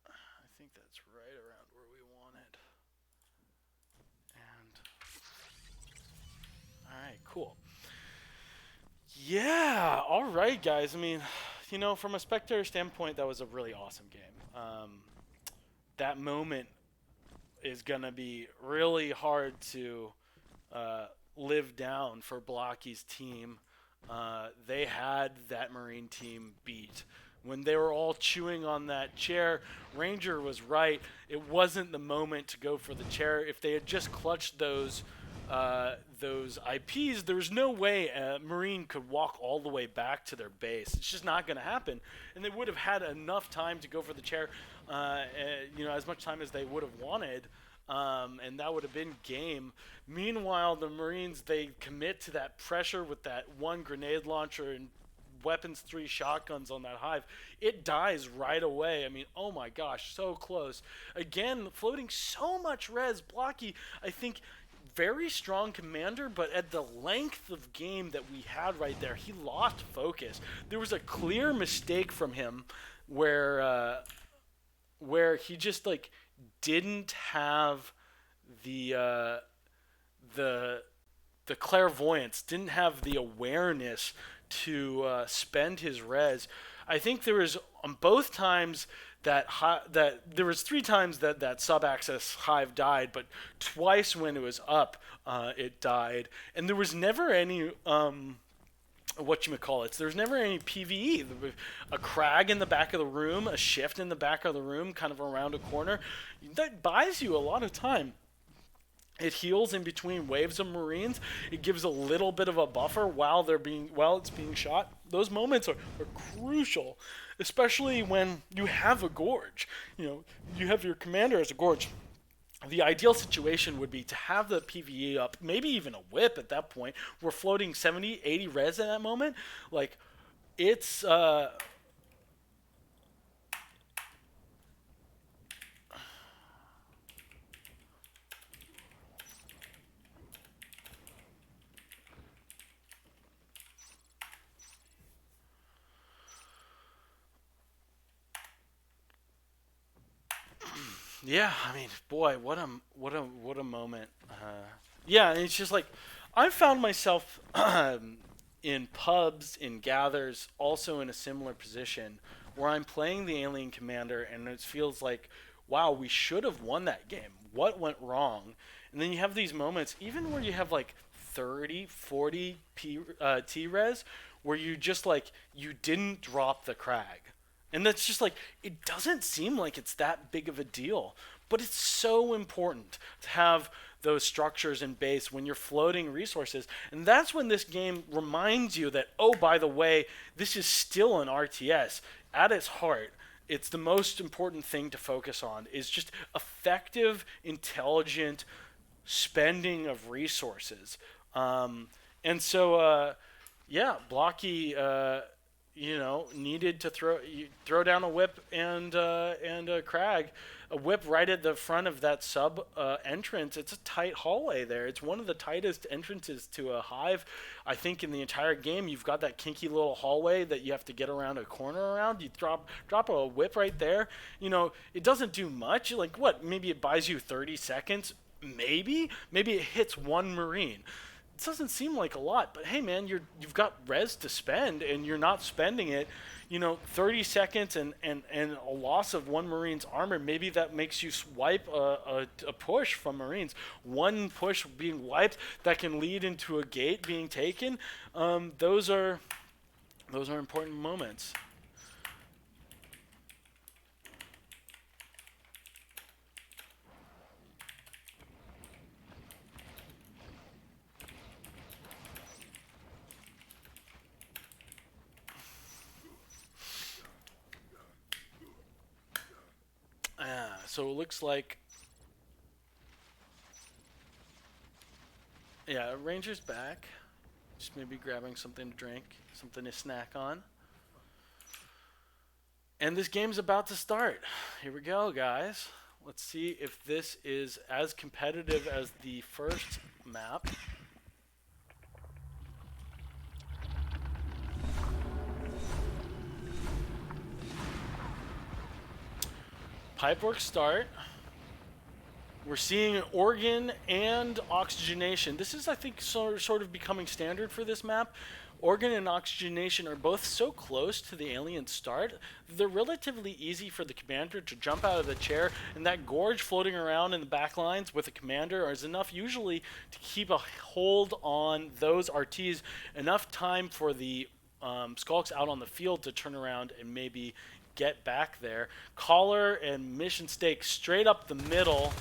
I think that's right around where we want it. And all right, cool. Yeah, all right, guys. I mean, from a spectator standpoint, that was a really awesome game. That moment is going to be really hard to uh, live down for Blocky's team. They had that Marine team beat. When they were all chewing on that chair, Ranger was right. It wasn't the moment to go for the chair. If they had just clutched those IPs, there was no way a Marine could walk all the way back to their base. It's just not going to happen. And they would have had enough time to go for the chair, as much time as they would have wanted. And that would have been game. Meanwhile, the Marines, they commit to that pressure with that one grenade launcher and weapons 3 shotguns on that hive. It dies right away. I mean, oh my gosh, so close. Again, floating so much res. Blocky, I think, very strong commander, but at the length of game that we had right there, he lost focus. There was a clear mistake from him where he just like didn't have the the the clairvoyance, didn't have the awareness to spend his res. I think there was on both times that there was 3 times that sub-access hive died, but twice when it was up, it died, and there was never any whatchamacallits. There's never any PvE. A crag in the back of the room, a shift in the back of the room, kind of around a corner. That buys you a lot of time. It heals in between waves of Marines. It gives a little bit of a buffer while it's being shot. Those moments are crucial, especially when you have a Gorge. You have your commander as a Gorge. The ideal situation would be to have the PvE up, maybe even a whip at that point. We're floating 70, 80 res at that moment. Like, it's yeah, I mean, boy, what a moment. Yeah, and it's just like I found myself in pubs, in gathers, also in a similar position where I'm playing the alien commander, and it feels like, wow, we should have won that game. What went wrong? And then you have these moments, even where you have like 30, 40 T-res, where you just like you didn't drop the crag. And that's just like, it doesn't seem like it's that big of a deal. But it's so important to have those structures in base when you're floating resources. And that's when this game reminds you that, oh, by the way, this is still an RTS. At its heart, it's the most important thing to focus on is just effective, intelligent spending of resources. And so, yeah, Blocky needed to throw down a whip and a crag, a whip right at the front of that sub entrance. It's a tight hallway there. It's one of the tightest entrances to a hive, I think, in the entire game. You've got that kinky little hallway that you have to get around a corner around. You drop a whip right there. It doesn't do much. Like what? Maybe it buys you 30 seconds. Maybe it hits one Marine. Doesn't seem like a lot, but hey man, you've got res to spend and you're not spending it. 30 seconds and a loss of one Marine's armor, maybe that makes you swipe a push from Marines. One push being wiped that can lead into a gate being taken. Those are important moments. So it looks like, yeah, Ranger's back. Just maybe grabbing something to drink, something to snack on. And this game's about to start. Here we go, guys. Let's see if this is as competitive as the first map. Pipework start. We're seeing organ and oxygenation. This is, I think, sort of becoming standard for this map. Organ and oxygenation are both so close to the alien start, they're relatively easy for the commander to jump out of the chair, and that Gorge floating around in the back lines with the commander is enough usually to keep a hold on those RTs, enough time for the Skulks out on the field to turn around and maybe get back there. Collar and Mission Stake straight up the middle.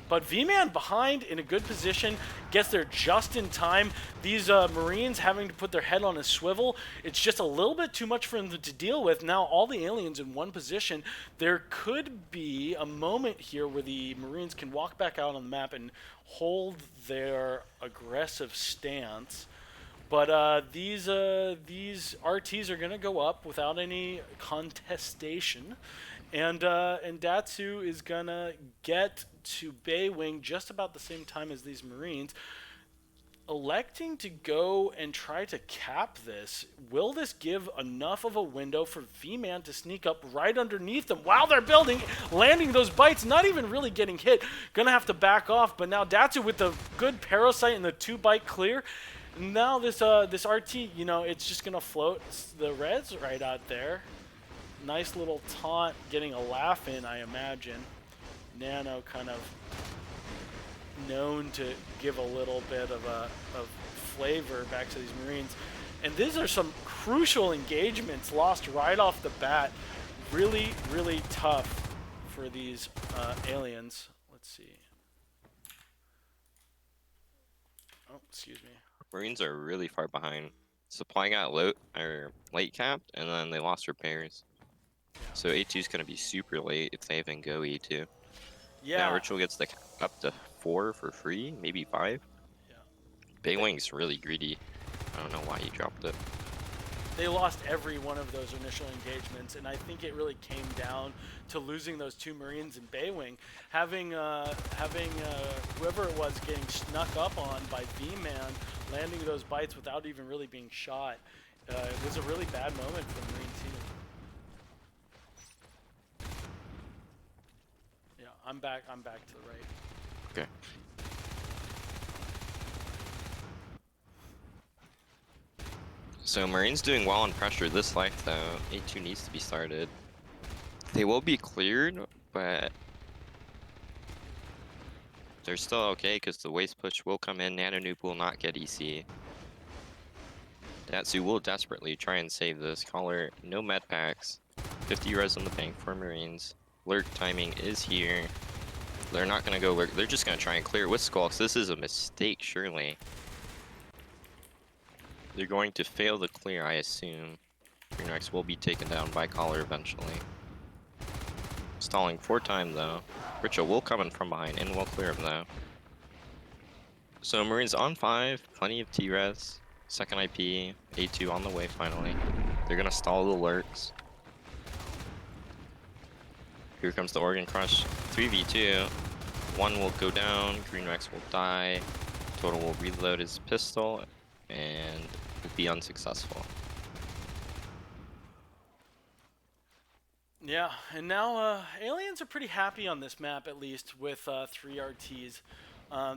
But V-Man behind in a good position, gets there just in time. These Marines having to put their head on a swivel. It's just a little bit too much for them to deal with. Now all the aliens in one position. There could be a moment here where the Marines can walk back out on the map and hold their aggressive stance. But these RTs are going to go up without any contestation. And Datsu is going to get to Bay Wing just about the same time as these Marines. Electing to go and try to cap this. Will this give enough of a window for V-Man to sneak up right underneath them while they're building, landing those bites, not even really getting hit? Gonna have to back off, but now Datsu with the good parasite and the 2-bite clear. Now this RT, it's just gonna float the reds right out there. Nice little taunt, getting a laugh in, I imagine. Nano kind of known to give a little bit of flavor back to these Marines. And these are some crucial engagements lost right off the bat. Really, really tough for these aliens. Let's see. Oh, excuse me. Marines are really far behind. Supply got late capped, and then they lost repairs. So A2 is going to be super late if they even go A2. Yeah. Now Ritual gets the up to 4 for free, maybe 5. Yeah. Bay Wing's really greedy. I don't know why he dropped it. They lost every one of those initial engagements, and I think it really came down to losing those 2 Marines in Bay Wing. Having whoever it was getting snuck up on by V-Man, landing those bites without even really being shot, it was a really bad moment for the Marine team. Yeah, I'm back to the right. Okay. So Marines doing well on pressure. This life though, A2 needs to be started. They will be cleared, but they're still okay because the waste push will come in. Nano Noob will not get EC. Datsu will desperately try and save this. Collar, no med packs. 50 res on the bank for Marines. Lurk timing is here. They're not going to go lurk. They're just going to try and clear with Skulks. This is a mistake, surely. They're going to fail the clear, I assume. Greenrex will be taken down by Collar eventually. Stalling 4 times though. Ritual will come in from behind and will clear him though. So Marines on 5, plenty of T-res. Second IP, A2 on the way finally. They're gonna stall the lurks. Here comes the Organ Crush. 3v2. One will go down, Greenrex will die. Total will reload his pistol and will be unsuccessful. Yeah, and now aliens are pretty happy on this map, at least with 3 RTs.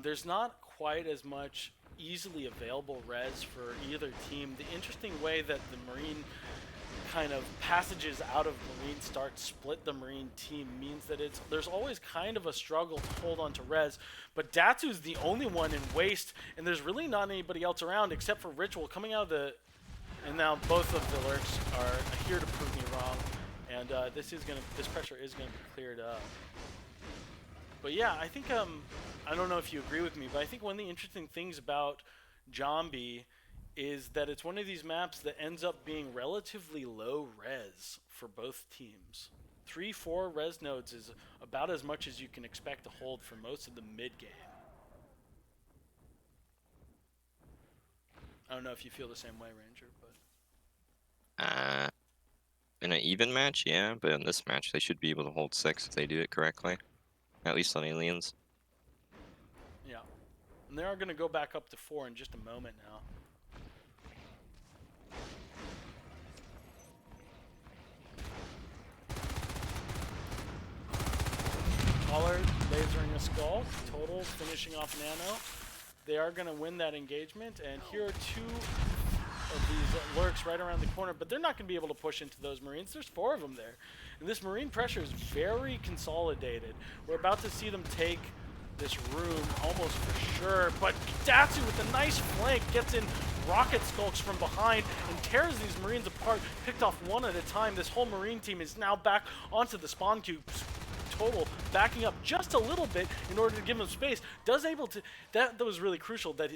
There's not quite as much easily available res for either team. The interesting way that the Marine kind of passages out of Marine start split the Marine team means that there's always kind of a struggle to hold on to res, but Datsu's the only one in waste, and there's really not anybody else around except for Ritual coming out of the, and now both of the lurks are here to prove me wrong, and this pressure is gonna be cleared up. But yeah, I think I don't know if you agree with me, but I think one of the interesting things about Jambi is that it's one of these maps that ends up being relatively low res for both teams. 3-4 res nodes is about as much as you can expect to hold for most of the mid game. I don't know if you feel the same way, Ranger, but In an even match, yeah, but in this match, they should be able to hold 6 if they do it correctly. At least on aliens. yeah. And they are going to go back up to 4 in just a moment now. Caller lasering a skull. Total finishing off Nano. They are going to win that engagement, and here are 2 of these lurks right around the corner, but they're not going to be able to push into those Marines. There's 4 of them there. And this Marine pressure is very consolidated. We're about to see them take this room almost for sure, but Datsu with a nice flank gets in rocket Skulks from behind and tears these Marines apart, picked off one at a time. This whole Marine team is now back onto the spawn cubes. Total backing up just a little bit in order to give him space. That was really crucial that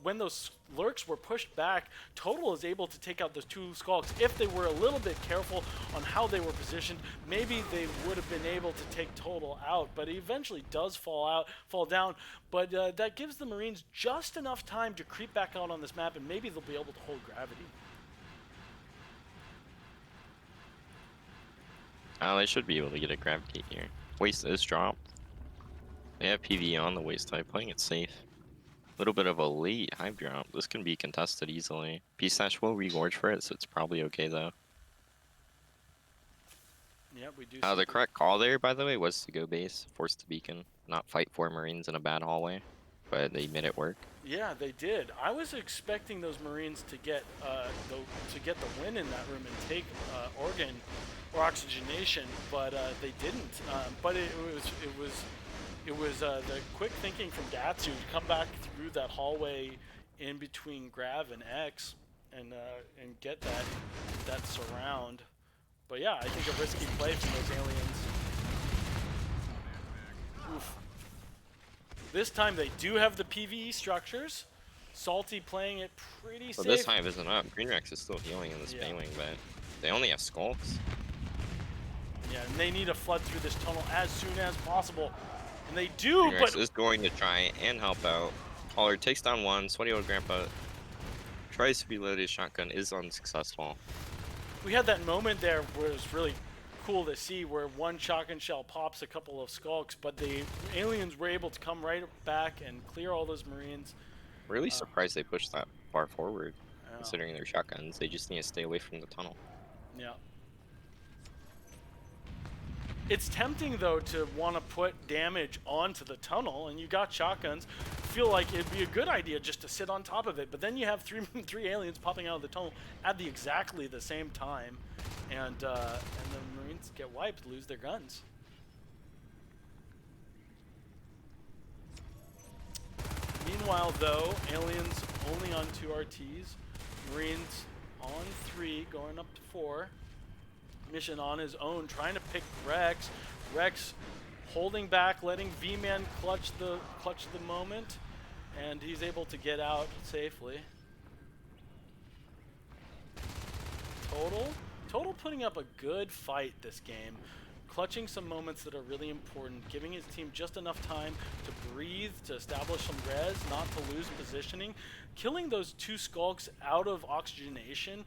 when those lurks were pushed back, Total is able to take out those 2 Skulks. If they were a little bit careful on how they were positioned, maybe they would have been able to take Total out, but he eventually does fall down. But that gives the Marines just enough time to creep back out on this map, and maybe they'll be able to hold gravity. They should be able to get a gravity here. Waste is dropped. They have PV on the waste type, playing it safe. A little bit of a late hype drop. This can be contested easily. P-Stash will regorge for it, so it's probably okay though. Yeah, we do. The correct call there, by the way, was to go base, force the beacon, not fight 4 Marines in a bad hallway, but they made it work. Yeah, they did. I was expecting those Marines to get the win in that room and take organ or oxygenation, but they didn't. But it was the quick thinking from Datsu to come back through that hallway in between Grav and X and get that surround. But yeah, I think a risky play from those aliens. Oof. This time they do have the PvE structures. Salty playing it pretty safe. But this time isn't up. Green Rex is still healing in this Baywing, but they only have Skulks. Yeah, and they need to flood through this tunnel as soon as possible. And they do, Green Rex is going to try and help out. Pollard takes down 1. Sweaty Old Grandpa tries to reload his shotgun, is unsuccessful. We had that moment there where it was really cool to see where 1 shotgun shell pops a couple of Skulks, but the aliens were able to come right back and clear all those Marines. Really surprised they pushed that far forward, considering their shotguns. They just need to stay away from the tunnel. Yeah. It's tempting though to want to put damage onto the tunnel, and you got shotguns. Feel like it'd be a good idea just to sit on top of it, but then you have three aliens popping out of the tunnel at exactly the same time, and the Marines get wiped, lose their guns. Meanwhile, though, aliens only on 2 RTs, Marines on 3, going up to 4. Mission on his own, trying to pick Rex. Rex holding back, letting V-Man clutch the moment, and he's able to get out safely. Total putting up a good fight this game, clutching some moments that are really important, giving his team just enough time to breathe, to establish some res, not to lose positioning, killing those 2 Skulks out of oxygenation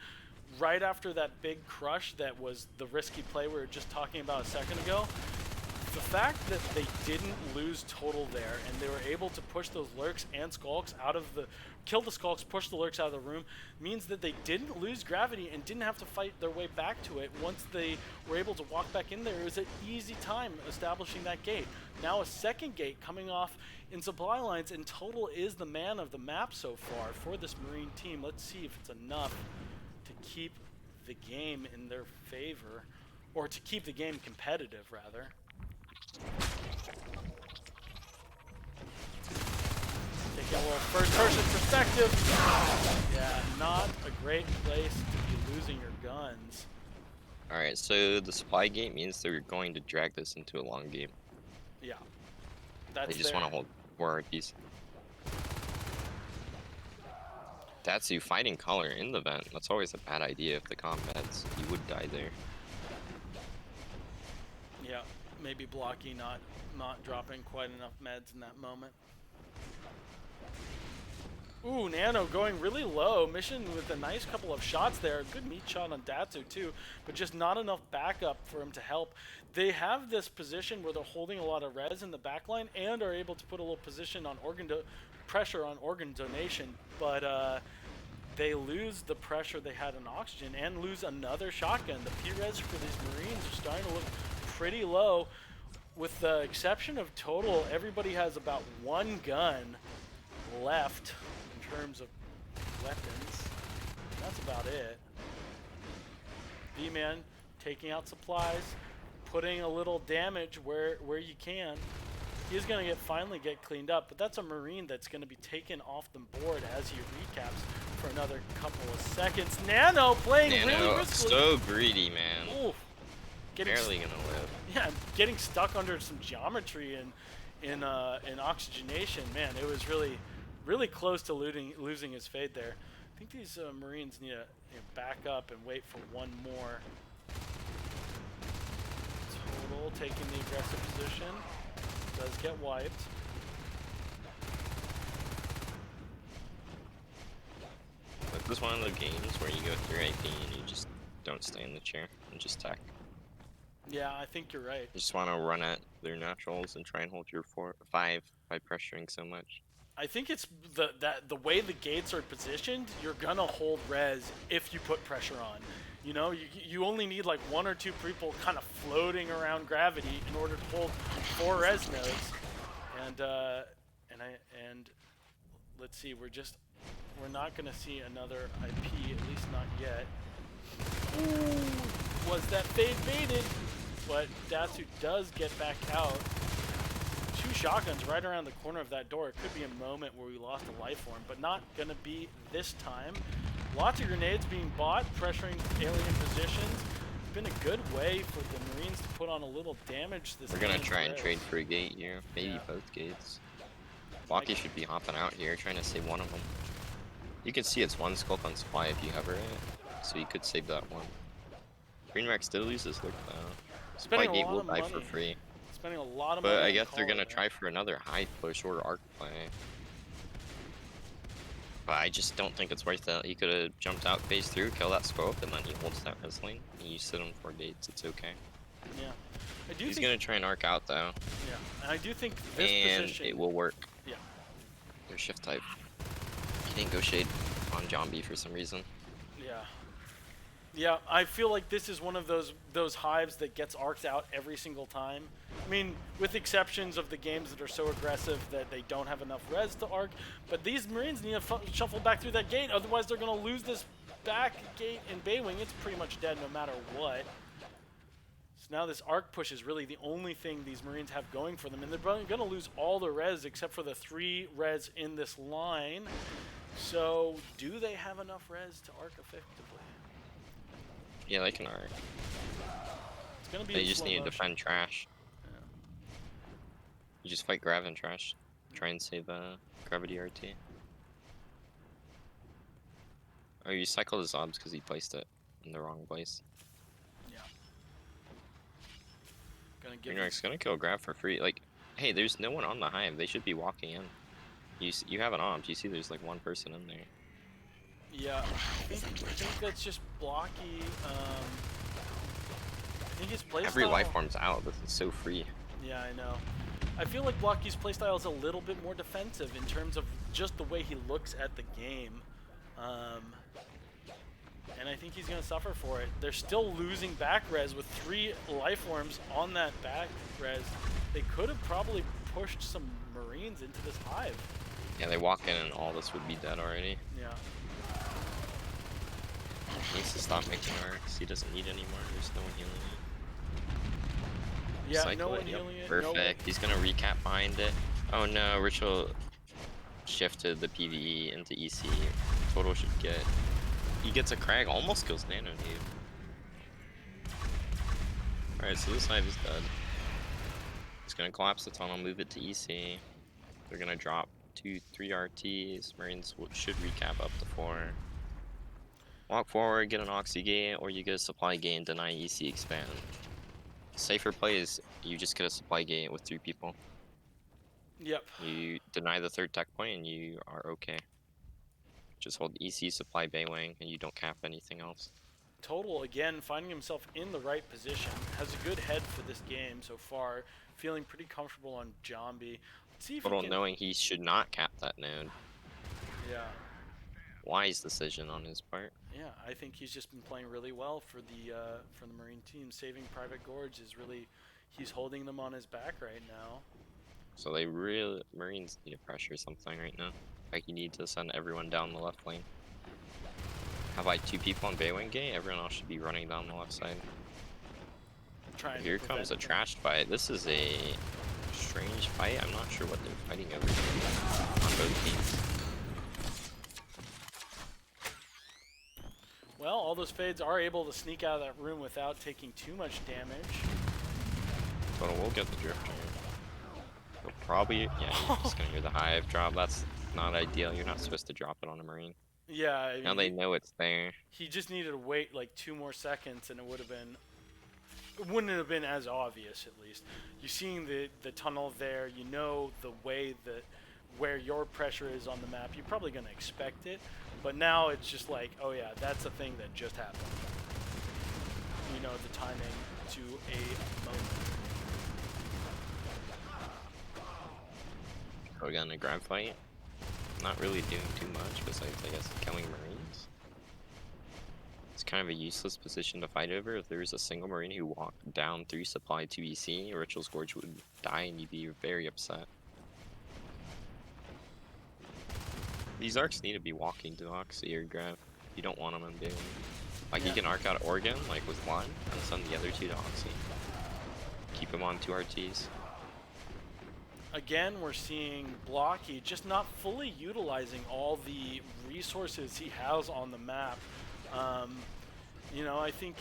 right after that big crush that was the risky play we were just talking about a second ago. the fact that they didn't lose total there and they were able to push those lurks and skulks out of the kill the skulks, push the lurks out of the room, means that they didn't lose gravity and didn't have to fight their way back to it. Once they were able to walk back in there, it was an easy time establishing that gate. Now a second gate coming off in supply lines, and total is the man of the map so far for this Marine team. Let's see if it's enough to keep the game in their favor, or to keep the game competitive rather. Taking a little first person perspective. Yeah, not a great place to be losing your guns. Alright, so the supply gate means they're going to drag this into a long game. Yeah. That's They just want to hold 4 RPs. That's you fighting color in the vent. That's always a bad idea if the comp meds. You would die there. Yeah, maybe Blocky not dropping quite enough meds in that moment. Ooh, Nano going really low. Mission with a nice couple of shots there. Good meat shot on Datsu too, but just not enough backup for him to help. They have this position where they're holding a lot of res in the backline and are able to put a little position on pressure on organ donation, but they lose the pressure they had in oxygen and lose another shotgun. The P-res for these Marines are starting to look pretty low. With the exception of total, everybody has about 1 gun left in terms of weapons. That's about it. V-Man taking out supplies, putting a little damage where you can. He's going to finally get cleaned up, but that's a Marine that's going to be taken off the board as he recaps for another couple of seconds. Nano playing really riskily. So greedy, man. Ooh, barely gonna live. Yeah, getting stuck under some geometry and in oxygenation. Man, it was really close to losing his fade there. I think these Marines need to back up and wait for one more. Total taking the aggressive position. Does get wiped. This is one of the games where you go through AP and you just don't stay in the chair and just tack. Yeah, I think you're right. You just want to run at their naturals and try and hold your 5 by pressuring so much. I think it's the way the gates are positioned, you're gonna hold res if you put pressure on. You know, you only need like 1 or 2 people kind of floating around gravity in order to hold 4 res nodes. And let's see, we're not gonna see another IP, at least not yet. Ooh, was that fade baited? But Datsu does get back out. 2 shotguns right around the corner of that door. It could be a moment where we lost a life form, but not gonna be this time. Lots of grenades being bought, pressuring alien positions. It's been a good way for the Marines to put on a little damage this We're gonna try and trade for a gate here. Maybe both gates. Blocky should be hopping out here, trying to save one of them. You can see it's 1 skulk on supply if you hover it, so you could save that one. Green Rex still loses look though. Supply gate will die for free. Spending a lot of money. But I guess they're gonna try for another high push or arc play. But I just don't think it's worth it. He could have jumped out, phase through, kill that scope, and then he holds that res lane. You sit on 4 gates, it's okay. Yeah. He's gonna try and arc out though. Yeah, and I do think this position... it will work. Yeah. Their shift type. He didn't go shade on John B for some reason. Yeah. Yeah, I feel like this is one of those hives that gets arced out every single time. I mean, with exceptions of the games that are so aggressive that they don't have enough res to arc, but these Marines need to shuffle back through that gate, otherwise they're going to lose this back gate in Baywing. It's pretty much dead no matter what. So now this arc push is really the only thing these Marines have going for them, and they're going to lose all the res except for the 3 res in this line. So, do they have enough res to arc effectively? Yeah, they can arc. It's gonna be they just need to defend trash. Yeah. You just fight grav and trash. Try and save gravity RT. Oh, you cycled his obs because he placed it in the wrong place. Yeah. Gonna gonna kill grav for free. Like, hey, there's no one on the hive. They should be walking in. You have an obs. You see, there's like 1 person in there. Yeah, I think that's just Blocky. I think his playstyle... Every life form's out. This is so free. Yeah, I know. I feel like Blocky's playstyle is a little bit more defensive in terms of just the way he looks at the game. Um, and I think he's going to suffer for it. They're still losing back res with 3 life forms on that back res. They could have probably pushed some Marines into this hive. Yeah, they walk in and all this would be dead already. Yeah. He needs to stop making arcs. He doesn't need any more. There's no one healing it. Yeah, Cycle no one it. Yep. healing it. Perfect. He's gonna recap behind it. Oh no, Ritual shifted the PvE into EC. Total should get. He gets a Crag, almost kills Nano dude. Alright, so this hive is dead. He's gonna collapse the tunnel, move it to EC. They're gonna drop 2-3 RTs. Marines should recap up to 4. Walk forward, get an Oxy gate, or you get a supply gate and deny EC expand. Safer play is you just get a supply gate with 3 people. Yep. You deny the 3rd tech point and you are okay. Just hold EC, supply Baywang, and you don't cap anything else. Total, again, finding himself in the right position. Has a good head for this game so far. Feeling pretty comfortable on Jambi. Let's see if Total he can... knowing he should not cap that node. Yeah. Wise decision on his part. Yeah, I think he's just been playing really well for the Marine team. Saving Private Gorge is really... He's holding them on his back right now. So they really... Marines need to pressure something right now. Like you need to send everyone down the left lane. Have like 2 people on Baywing gate, everyone else should be running down the left side. Here comes a trashed fight. This is a strange fight. I'm not sure what they're fighting over on both teams. Well, all those fades are able to sneak out of that room without taking too much damage. Total will get the drift here. He'll probably, yeah, you're just gonna hear the hive drop. That's not ideal. You're not supposed to drop it on a Marine. Yeah, I mean, now they know it's there. He just needed to wait like 2 more seconds, and it would have been. It wouldn't have been as obvious, at least. You're seeing the tunnel there. You know the way that where your pressure is on the map. You're probably gonna expect it, but now it's just like, oh yeah, that's a thing that just happened. You know the timing to a moment. We're gonna grab fight. Not really doing too much besides, I guess, killing Marines. It's kind of a useless position to fight over. If there was a single Marine who walked down through supply to EC, Ritual's Gorge would die and you'd be very upset. These arcs need to be walking to Oxy or Grab. You don't want them in big. Like, you can arc out Oregon, like with 1, and send the other 2 to Oxy. Keep him on 2 RTs. Again, we're seeing Blocky just not fully utilizing all the resources he has on the map. You know, I think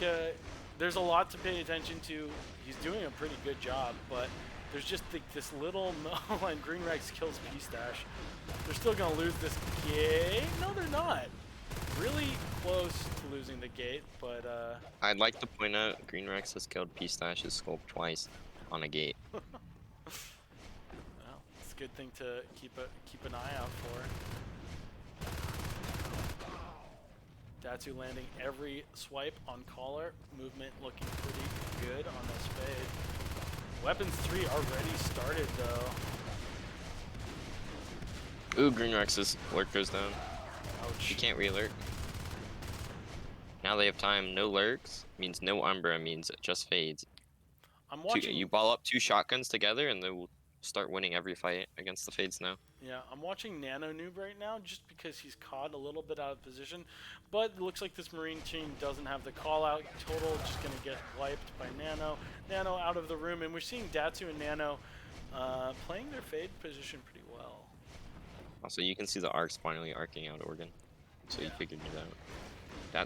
there's a lot to pay attention to. He's doing a pretty good job, but there's just this little and Green Rex kills P-Stash. They're still going to lose this game. No, they're not. Really close to losing the gate, but... I'd like to point out Green Rex has killed P-Stash's Skulk twice on a gate. Well, it's a good thing to keep an eye out for. Datu landing every swipe on collar. Movement looking pretty good on this fade. Weapons 3 already started though. Ooh, Green Rex's lurk goes down. Ouch. He can't re-lurk. Now they have time. No lurks means no Umbra, means it just fades. I'm watching. You ball up 2 shotguns together and they will start winning every fight against the fades now. Yeah, I'm watching Nano Noob right now just because he's caught a little bit out of position. But it looks like this Marine team doesn't have the call out. Total just going to get wiped by Nano. Nano out of the room, and we're seeing Datu and Nano playing their fade position pretty well. Also, you can see the arcs finally arcing out Oregon. So you figured it out.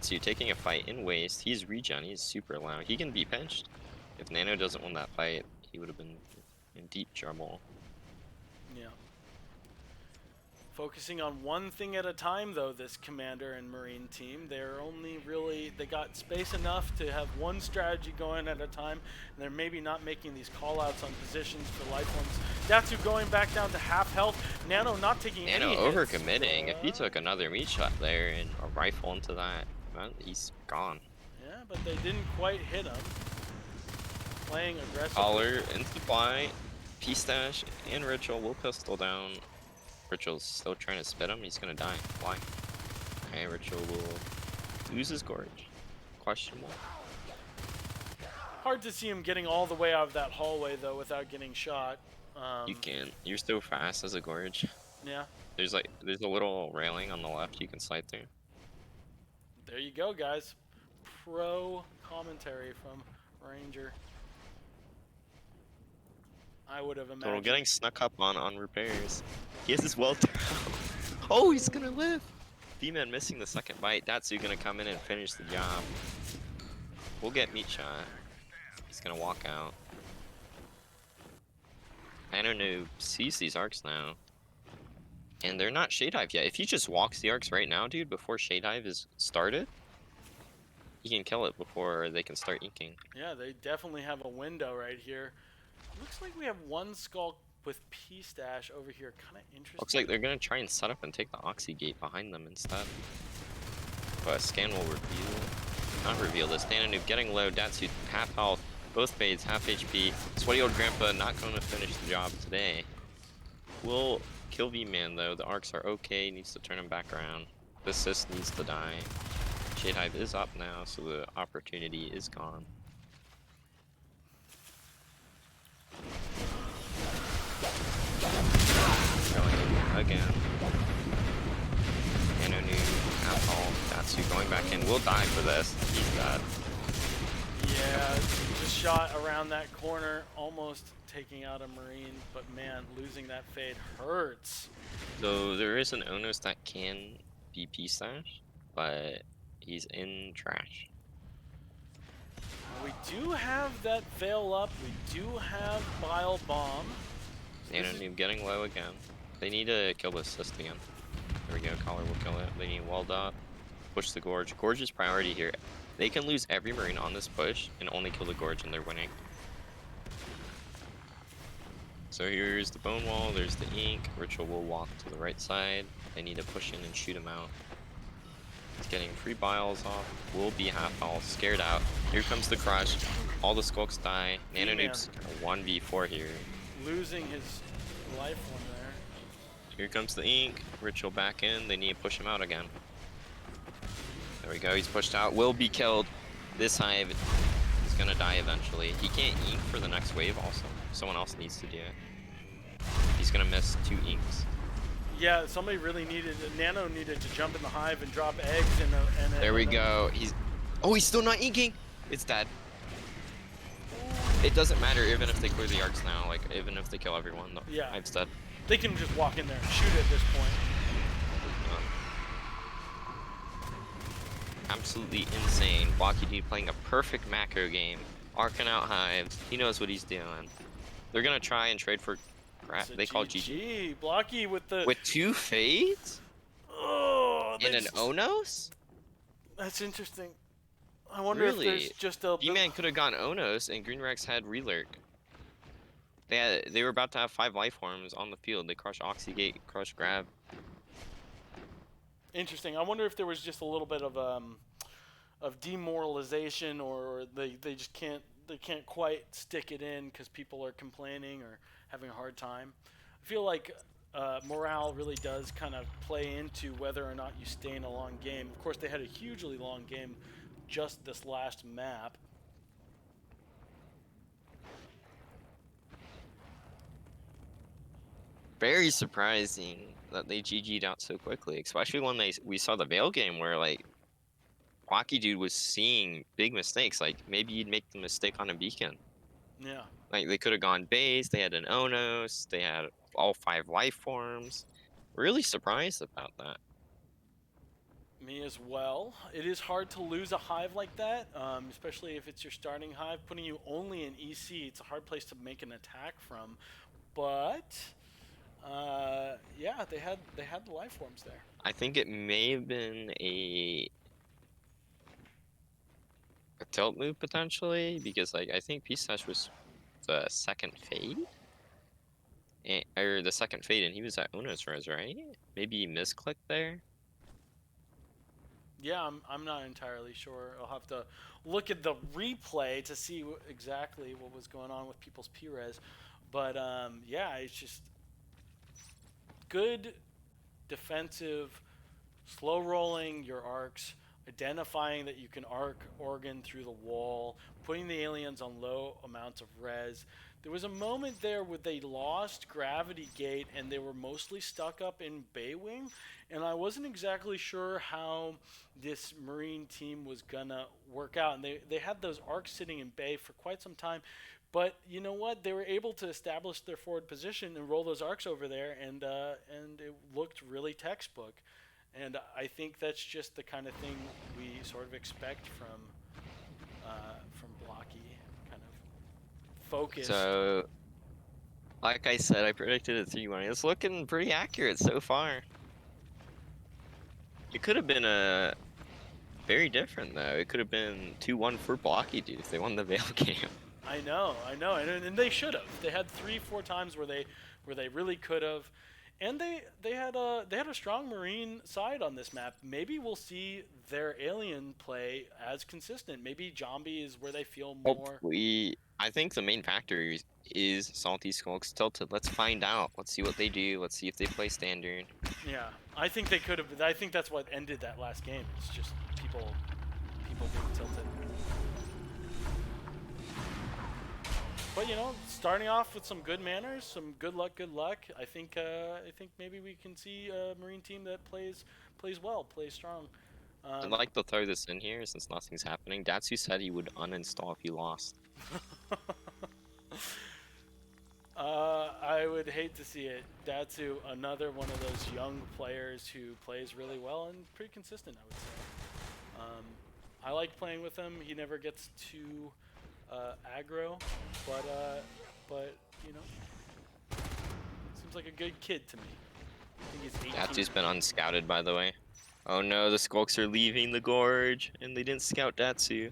Datu taking a fight in waste. He's regen. He's super loud. He can be pinched. If Nano doesn't win that fight, he would have been in deep trouble. Yeah. Focusing on one thing at a time, though, this Commander and Marine team. They're only really, they got space enough to have one strategy going at a time, and they're maybe not making these call-outs on positions for life ones. Datu going back down to half health. Nano not taking any hits. Nano overcommitting. If he took another meat shot there and a rifle into that, well, he's gone. Yeah, but they didn't quite hit him. playing aggressively. Collar into fly. P-Stash and Ritual will pistol down. Ritual's still trying to spit him. He's gonna die. Why? Okay, Ritual will lose his Gorge. Questionable. Hard to see him getting all the way out of that hallway though without getting shot. You can. You're so fast as a Gorge. Yeah. There's a little railing on the left you can slide through. There you go, guys. Pro commentary from Ranger. I would have Total imagined. getting snuck up on repairs. He has his well down. Oh, he's gonna live. D-Man missing the second bite. Datsu gonna come in and finish the job. We'll get meat shot. He's gonna walk out. NS2 sees these arcs now. And they're not Shade Hive yet. If he just walks the arcs right now, dude, before Shade Hive is started, he can kill it before they can start inking. Yeah, they definitely have a window right here. Looks like we have one Skulk with P-Stash over here. Kind of interesting. Looks like they're gonna try and set up and take the Oxy Gate behind them instead. But Scan will not reveal this. NS2 getting low. Datsu half health. Both fades, half HP. Sweaty old grandpa not going to finish the job today. Will kill V-Man though. The arcs are okay. Needs to turn him back around. The assist needs to die. Shade Hive is up now, so the opportunity is gone. Going in again. NS2 half health. Datsu going back in. Will die for this. He's dead. Yeah, just shot around that corner, almost taking out a Marine, but man, losing that fade hurts. So there is an Onos that can be P-Stash, but he's in trash. We do have that Veil up, we do have Bile Bomb. So NS2 getting low again. They need to kill the assist again. There we go, Collar will kill it. They need Walled Up, push the Gorge. Gorge is priority here. They can lose every Marine on this push and only kill the Gorge and they're winning. So here's the Bone Wall, there's the Ink. Ritual will walk to the right side. They need to push in and shoot him out. He's getting 3 biles off. Will be half health, scared out. Here comes the crush. All the Skulks die. NS2's 1v4 here. Losing his life one there. Here comes the Ink. Ritual back in. They need to push him out again. There we go. He's pushed out. Will be killed. This Hive is gonna die eventually. He can't ink for the next wave also. Someone else needs to do it. He's gonna miss 2 inks. Yeah, somebody really needed, Nano needed to jump in the Hive and drop eggs and There we go. He's still not inking. It's dead. It doesn't matter even if they clear the arcs now, like even if they kill everyone, the yeah, Hive's dead. They can just walk in there and shoot at this point. Absolutely insane. Blocky dude playing a perfect macro game. Arcing out Hives. He knows what he's doing. They're gonna try and trade for crap. They call GG. Blocky with the 2 fades? Oh, And an Onos? That's interesting. I wonder Really? if there's just a D-Man could have gone Onos and Green Rex had Relurk. They were about to have 5 life forms on the field. They crush Oxygate, crush Grab. Interesting. I wonder if there was just a little bit of demoralization, or they just can't quite stick it in because people are complaining or having a hard time. I feel like morale really does kind of play into whether or not you stay in a long game. Of course, they had a hugely long game just this last map. Very surprising that they GG'd out so quickly, especially when we saw the Veil game where like Wacky Dude was seeing big mistakes. Like maybe you'd make the mistake on a beacon. Yeah. Like they could have gone base. They had an Onos. They had all 5 life forms. Really surprised about that. Me as well. It is hard to lose a Hive like that, especially if it's your starting Hive. Putting you only in EC, it's a hard place to make an attack from. But yeah, they had the life forms there. I think it may have been a tilt move potentially because like I think P-Stash was the second fade. Or the second fade, and he was at Onos Res, right? Maybe he misclicked there. Yeah, I'm not entirely sure. I'll have to look at the replay to see exactly what was going on with people's P-res. But yeah, it's just good defensive, slow rolling your arcs, identifying that you can arc Organ through the wall, putting the aliens on low amounts of res. There was a moment there where they lost Gravity Gate and they were mostly stuck up in Baywing, and I wasn't exactly sure how this Marine team was gonna work out. And they had those arcs sitting in Bay for quite some time. But you know what? They were able to establish their forward position and roll those arcs over there, and it looked really textbook. And I think that's just the kind of thing we sort of expect from Blocky, kind of focused. So, like I said, I predicted a 3-1. It's looking pretty accurate so far. It could have been a very different though. It could have been 2-1 for Blocky, dude, if they won the Veil game. I know, and they should have. They had 3, 4 times where they really could have, and they had a strong Marine side on this map. Maybe we'll see their alien play as consistent. Maybe Zombie is where they feel more. Hopefully, I think the main factor is Salty Skulks tilted. Let's find out. Let's see what they do. Let's see if they play standard. Yeah, I think they could have. I think that's what ended that last game. It's just people being tilted. But you know, starting off with some good manners, some good luck, good luck. I think maybe we can see a Marine team that plays well, plays strong. I'd Um, like to throw this in here since nothing's happening. Datsu said he would uninstall if he lost. I would hate to see it. Datsu, another one of those young players who plays really well and pretty consistent, I would say. I like playing with him. He never gets too aggro, but you know, seems like a good kid to me. I think he's 18. Datsu's been unscouted, by the way. Oh no, the Skulks are leaving the Gorge, and they didn't scout Datsu.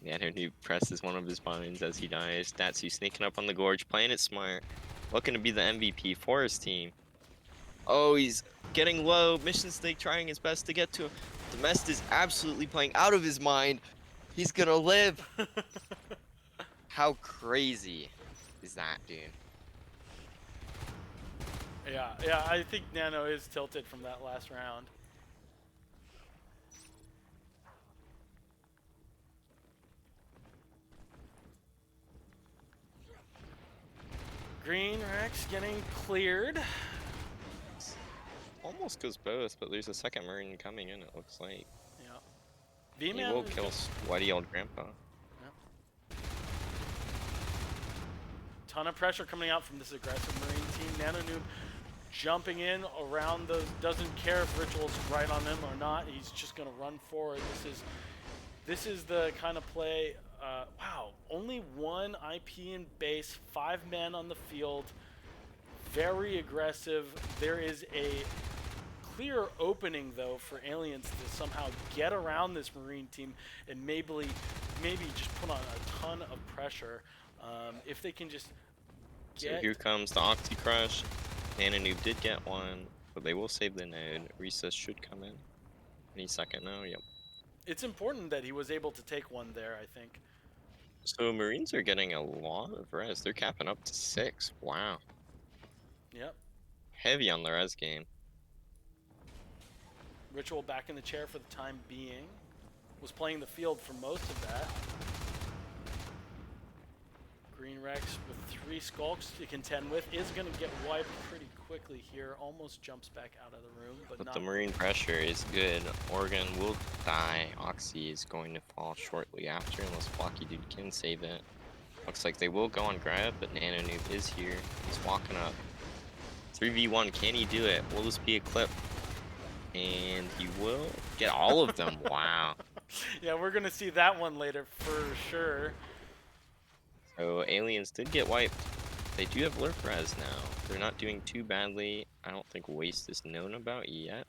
Yeah, Noob presses one of his buttons as he dies. Datsu sneaking up on the Gorge, playing it smart. Looking to be the MVP for his team. Oh, he's getting low. Mission Snake trying his best to get to him. Demest is absolutely playing out of his mind. He's gonna live. How crazy is that, dude? Yeah, I think Nano is tilted from that last round. Green Rex getting cleared. Almost goes both, but there's a second Marine coming in, it looks like. Yeah. He V-Man will kill sweaty old grandpa. Yeah. Ton of pressure coming out from this aggressive Marine team. Nano Noob jumping in around those, doesn't care if Ritual's right on him or not. He's just gonna run forward. This is the kind of play. Wow, only one IP in base, 5 men on the field. Very aggressive. There is a clear opening though for aliens to somehow get around this Marine team and maybe just put on a ton of pressure. If they can just So here comes the Octi Crush. Nanoob did get one, but they will save the node. Recess should come in any second now. Yep. It's important that he was able to take one there, I think. So Marines are getting a lot of res. They're capping up to 6. Wow. Yep. Heavy on the res game. Ritual back in the chair for the time being. Was playing the field for most of that. Green Rex with 3 Skulks to contend with is going to get wiped pretty quickly here. Almost jumps back out of the room, but not. The Marine pressure is good. Oregon will die. Oxy is going to fall shortly after unless Blocky Dude can save it. Looks like they will go on grab, but Nanoob is here. He's walking up. 3v1, can he do it? Will this be a clip? And he will get all of them. Wow. Yeah, we're going to see that one later for sure. So aliens did get wiped. They do have lurk res now. They're not doing too badly. I don't think waste is known about yet.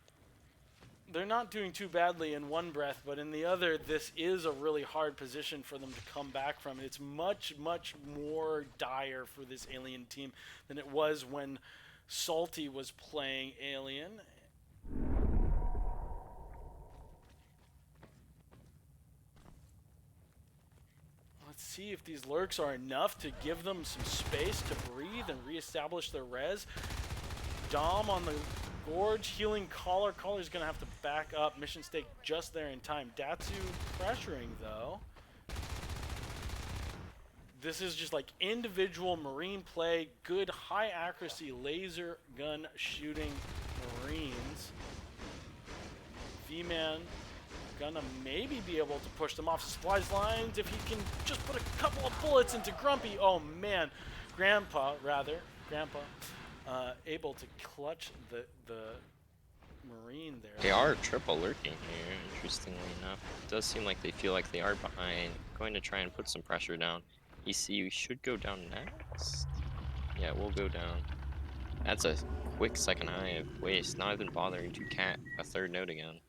They're not doing too badly in one breath, but in the other, this is a really hard position for them to come back from. It's much, much more dire for this alien team than it was when Salty was playing alien. see if these lurks are enough to give them some space to breathe and reestablish their res. Dom on the Gorge, healing Collar. Collar's going to have to back up. Mission stake just there in time. Datsu pressuring, though. This is just like individual Marine play, good high accuracy laser gun shooting Marines. V-Man gonna maybe be able to push them off supplies lines if he can just put a couple of bullets into Grumpy. Oh man, Grandpa, able to clutch the Marine there. They are triple lurking here, interestingly enough. It does seem like they feel like they are behind, going to try and put some pressure down. ECU should go down next. Yeah, we'll go down. That's a quick second hive waste, not even bothering to cat a third node again.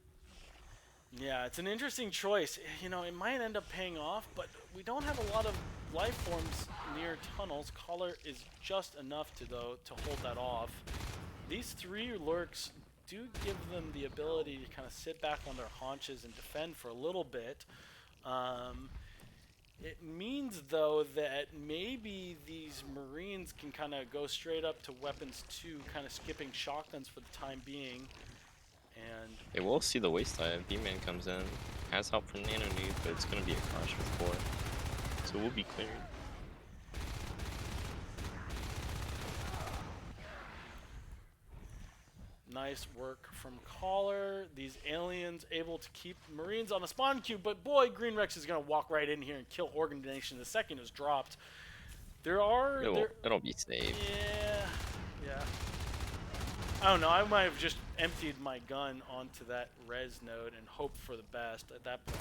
Yeah, it's an interesting choice. You know, it might end up paying off, but we don't have a lot of life forms near tunnels. Collar is just enough to hold that off. These 3 lurks do give them the ability to kind of sit back on their haunches and defend for a little bit. It means, though, that maybe these Marines can kind of go straight up to weapons 2, kind of skipping shotguns for the time being. And they will see the waste dive. V-Man comes in, has help from Nano Noob, but it's going to be a crush with 4. So we'll be cleared. Nice work from Collar. These aliens able to keep Marines on a spawn queue, but boy, Green Rex is going to walk right in here and kill Organ Nation the second is dropped. It'll be safe. Yeah. I don't know, I might have just emptied my gun onto that res node and hoped for the best at that point.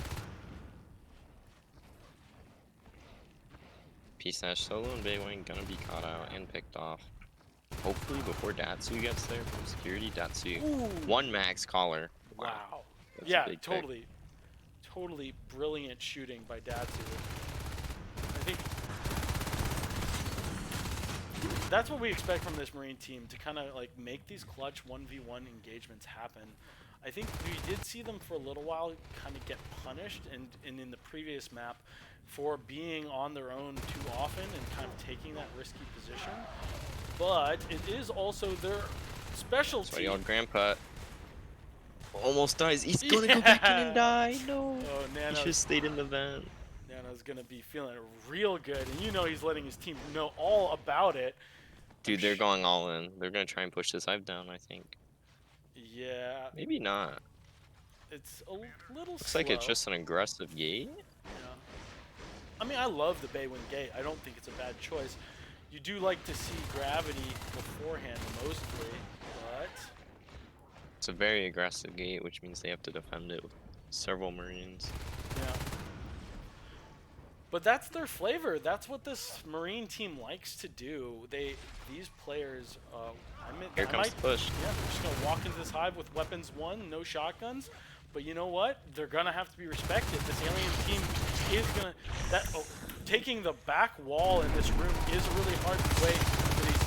P-Sash Solo and Baywing gonna be caught out and picked off. Hopefully before Datsu gets there from security. Datsu. Ooh. 1 max Collar. Wow. That's Yeah, a big totally. pick. Totally brilliant shooting by Datsu. I think that's what we expect from this Marine team, to kind of like make these clutch 1v1 engagements happen. I think we did see them for a little while kind of get punished and in the previous map for being on their own too often and kind of taking that risky position. But it is also their specialty. Sorry, old Grandpa almost dies. He's gonna go back in and die. No. Oh, He should have stayed in the vent. Nano's gonna be feeling real good, and you know he's letting his team know all about it. Dude, they're going all in. They're gonna try and push this hive down, I think. Yeah. Maybe not. It's a little Looks slow. like it's just an aggressive gate. Yeah. I mean, I love the Baywing gate. I don't think it's a bad choice. You do like to see gravity beforehand mostly, but It's a very aggressive gate, which means they have to defend it with several Marines. yeah. But that's their flavor. That's what this Marine team likes to do. These players, Here comes the push. Yeah, they're just gonna walk into this hive with weapons 1, no shotguns. But you know what? They're gonna have to be respected. This alien team is gonna taking the back wall in this room is a really hard way for these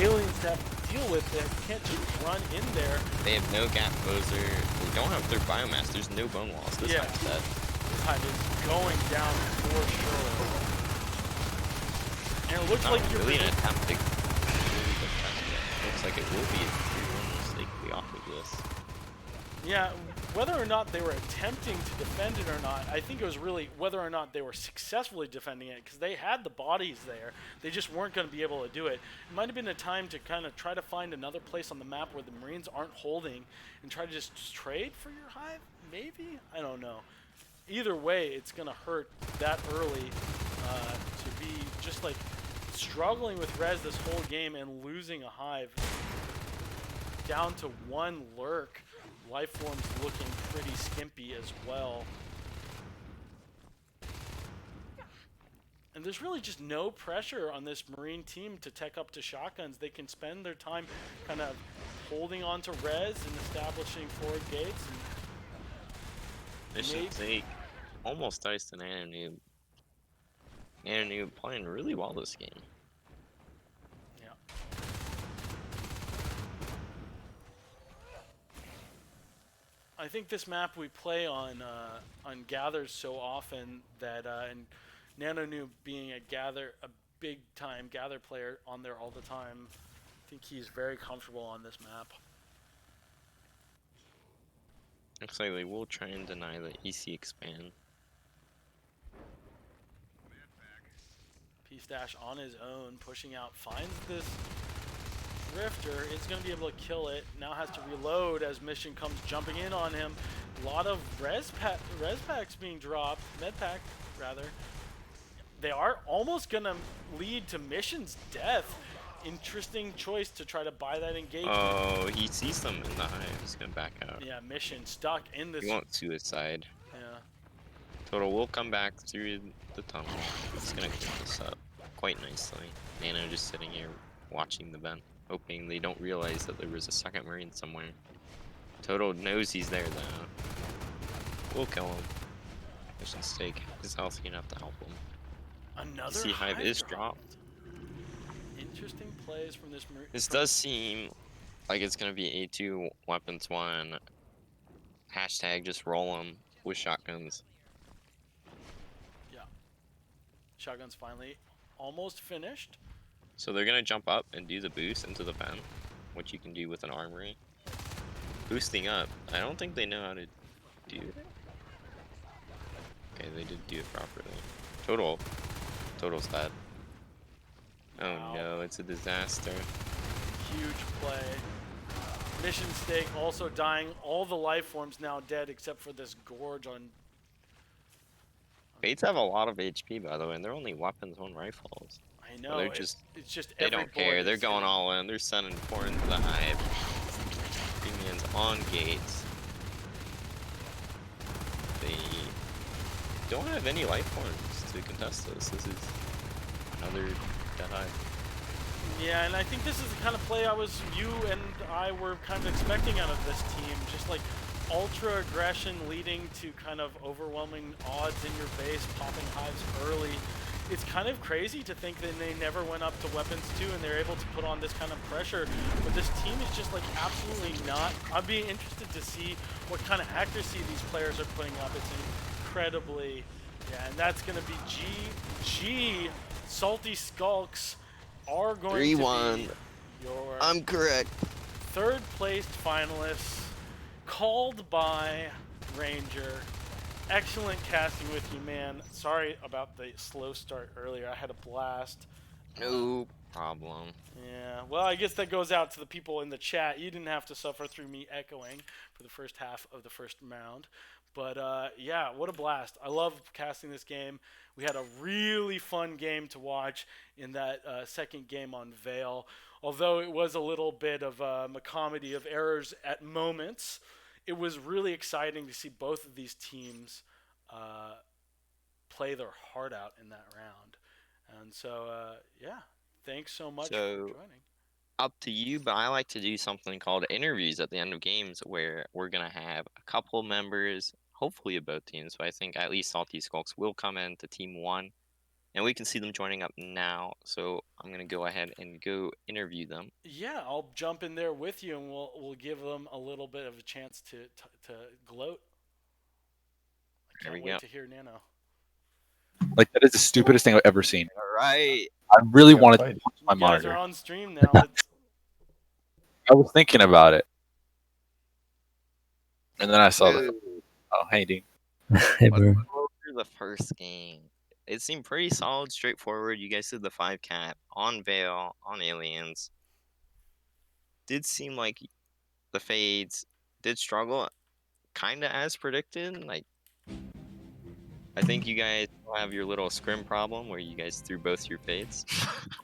aliens to have to deal with. They can't just run in there. They have no gap closer. They don't have their biomass. There's no bone walls. This hive's dead. This hive is going down for sure. And it looks like you're really an attempt to really defend it. Looks like it will be a 3-1 mistake off of this. Yeah, whether or not they were attempting to defend it or not, I think it was really whether or not they were successfully defending it, because they had the bodies there. They just weren't going to be able to do it. It might have been a time to kind of try to find another place on the map where the Marines aren't holding and try to just trade for your hive, maybe? I don't know. Either way, it's going to hurt that early to be just like struggling with res this whole game and losing a hive down to 1 lurk. Life forms looking pretty skimpy as well. And there's really just no pressure on this Marine team to tech up to shotguns. They can spend their time kind of holding on to res and establishing forward gates. Mission take almost dice to Nano Noob. Nano Noob playing really well this game. I think this map we play on gathers so often that and Nano Noob being a big time gather player on there all the time. I think he's very comfortable on this map. Looks like they will try and deny the EC expand. P-Stash on his own, pushing out, finds this Drifter, is going to be able to kill it. Now has to reload as Mission comes jumping in on him. A lot of res packs being dropped, med pack rather. They are almost going to lead to Mission's death. Interesting choice to try to buy that engagement. Oh, he sees them in the hive. He's gonna back out. Yeah, Mission stuck in this. He won't suicide. Yeah. Total will come back through the tunnel. He's gonna clean this up quite nicely. Nano just sitting here watching the vent, hoping they don't realize that there was a second Marine somewhere. Total knows he's there though. We'll kill him. Mission stake is healthy enough to help him. Another EC hive is dropped. Interesting plays from this Marine. This does seem like it's gonna be A2 weapons 1. Hashtag just roll them with shotguns. Yeah. Shotgun's finally almost finished. So they're gonna jump up and do the boost into the vent, which you can do with an armory. Boosting up. I don't think they know how to do it. Okay, they did do it properly. Total's dead. Oh Wow. no, it's a disaster. Huge play. Mission stake also dying. All the life forms now dead except for this Gorge on. Fates have a lot of HP by the way, and they're only weapons 1 rifles. I know. So they're it's just they every don't care. They're is going hitting. all in. They're sending 4 into the hive. Premiums on gates. They don't have any life forms to contest this. This is another dead hive. Yeah, and I think this is the kind of play you and I were kind of expecting out of this team. Just like ultra aggression leading to kind of overwhelming odds in your base, popping hives early. It's kind of crazy to think that they never went up to weapons 2 and they're able to put on this kind of pressure. But this team is just like absolutely not. I'd be interested to see what kind of accuracy these players are putting up. It's incredibly, yeah, and that's going to be GG. Salty Skulks are going 3-1. to be your I'm correct. third placed finalists, called by Ranger. Excellent casting with you, man. Sorry about the slow start earlier. I had a blast. No problem. Yeah, well, I guess that goes out to the people in the chat. You didn't have to suffer through me echoing for the first half of the first round. But yeah, what a blast. I love casting this game. We had a really fun game to watch in that second game on Veil. Although it was a little bit of a comedy of errors at moments, it was really exciting to see both of these teams play their heart out in that round. And so, yeah, thanks so much for joining. Up to you, but I like to do something called interviews at the end of games where we're going to have a couple members, hopefully of both teams, but I think at least Salty Skulks will come into Team 1, and we can see them joining up now. So I'm going to go ahead and go interview them. Yeah, I'll jump in there with you, and we'll give them a little bit of a chance to gloat. I can't wait to hear Nano. Like, that is the stupidest thing I've ever seen. All right. I really wanted to watch my You guys monitor. are on stream now. I was thinking about it. And then I saw that. Oh, hey, Dean. Hey, bro. The first game. It seemed pretty solid, straightforward. You guys did the 5 cap on Veil, on Aliens. Did seem like the Fades did struggle, kind of as predicted. Like, I think you guys have your little scrim problem where you guys threw both your Fades.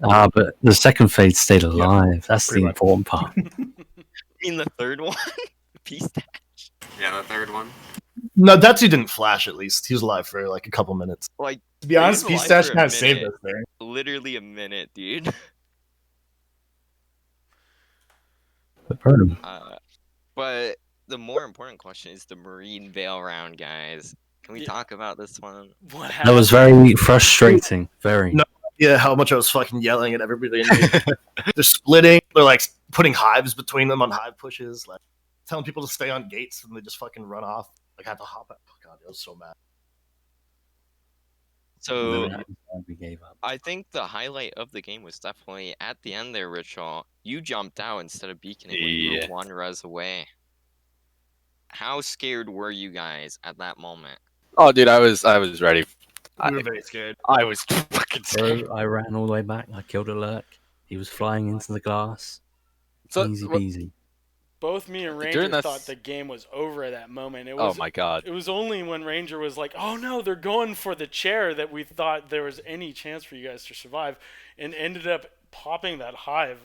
But the second Fade stayed alive. That's the important part. You mean the third one? P-Stash. Yeah, the third one. No, Datsu didn't flash at least. He was alive for like a couple minutes. Like, to be honest, he was P-Stash alive for a kind of saved minute. us there. Literally a minute, dude. But the more important question is the Marine Veil round, guys. Can we talk about this one? What That happened? was very frustrating. Very. No. Yeah, how much I was fucking yelling at everybody. They're splitting. They're like putting hives between them on hive pushes, like telling people to stay on gates, and they just fucking run off. Like I have to hop out. Oh god, I was so mad. So that was why we gave up. I think the highlight of the game was definitely at the end there, Ritual. You jumped out instead of beaconing when you were Yeah. one res away. How scared were you guys at that moment? Oh, dude, I was ready. We were very scared. I was fucking scared. Bro, I ran all the way back. I killed a lurk. He was flying into the glass. So, Easy peasy. Both me and During Ranger that thought s- the game was over at that moment. It oh was my god. it was only when Ranger was like, "Oh no, they're going for the chair," that we thought there was any chance for you guys to survive, and ended up popping that hive.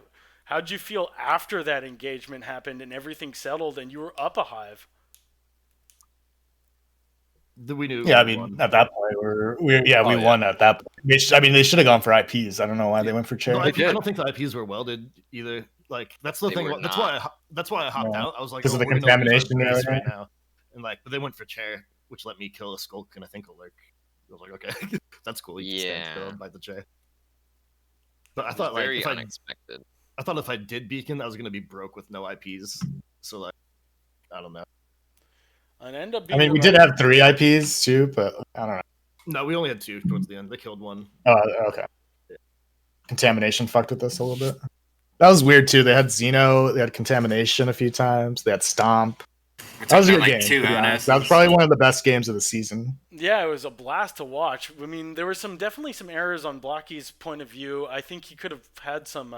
How'd you feel after that engagement happened and everything settled and you were up a hive? We knew. Yeah, I we mean, won. at that point, we Oh, yeah. won at that point. I mean, they should have gone for IPs. I don't know why they went for The chair. IP, did. I don't think the IPs were welded either. Like that's the They thing. were That's not. why I hopped No. out. I was like, Because of the we're gonna lose contamination our and base right everything? now. And like, but they went for chair, which let me kill a skulk and I think a lurk. I was like, okay, that's cool. You can stand Yeah. still and bite the chair. But I It was thought like very if I unexpected. thought if I did beacon, I was gonna be broke with no IPs. So like, I don't know. And end up I being mean, we the did right- have 3 IPs too, but I don't know. No, we only had 2 towards the end. They killed one. Oh, okay. Contamination fucked with us a little bit. That was weird too. They had Xeno, they had contamination a few times, they had Stomp. We That was a took good down, game. like To 2 be honest. NSs. That was probably one of the best games of the season. Yeah, it was a blast to watch. I mean, there were definitely some errors on Blocky's point of view. I think he could have had some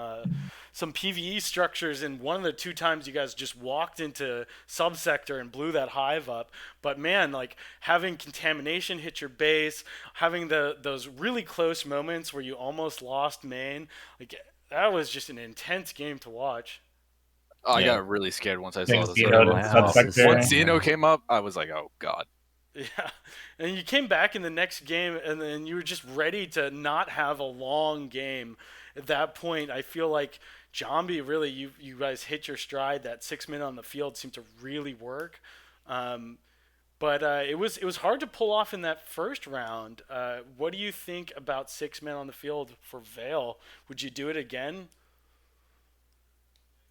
PVE structures in one of the 2 times you guys just walked into subsector and blew that hive up. But man, like having contamination hit your base, having those really close moments where you almost lost main, like that was just an intense game to watch. Oh, I Yeah. got really scared once I Yeah, saw the Xeno server. to My subsector. ass is Once Yeah. Xeno came up, I was like, oh god. Yeah, and you came back in the next game, and then you were just ready to not have a long game. At that point, I feel like Jambi really, you guys hit your stride. That 6 minute on the field seemed to really work, but it was hard to pull off in that first round. What do you think about 6 men on the field for Vale? Would you do it again?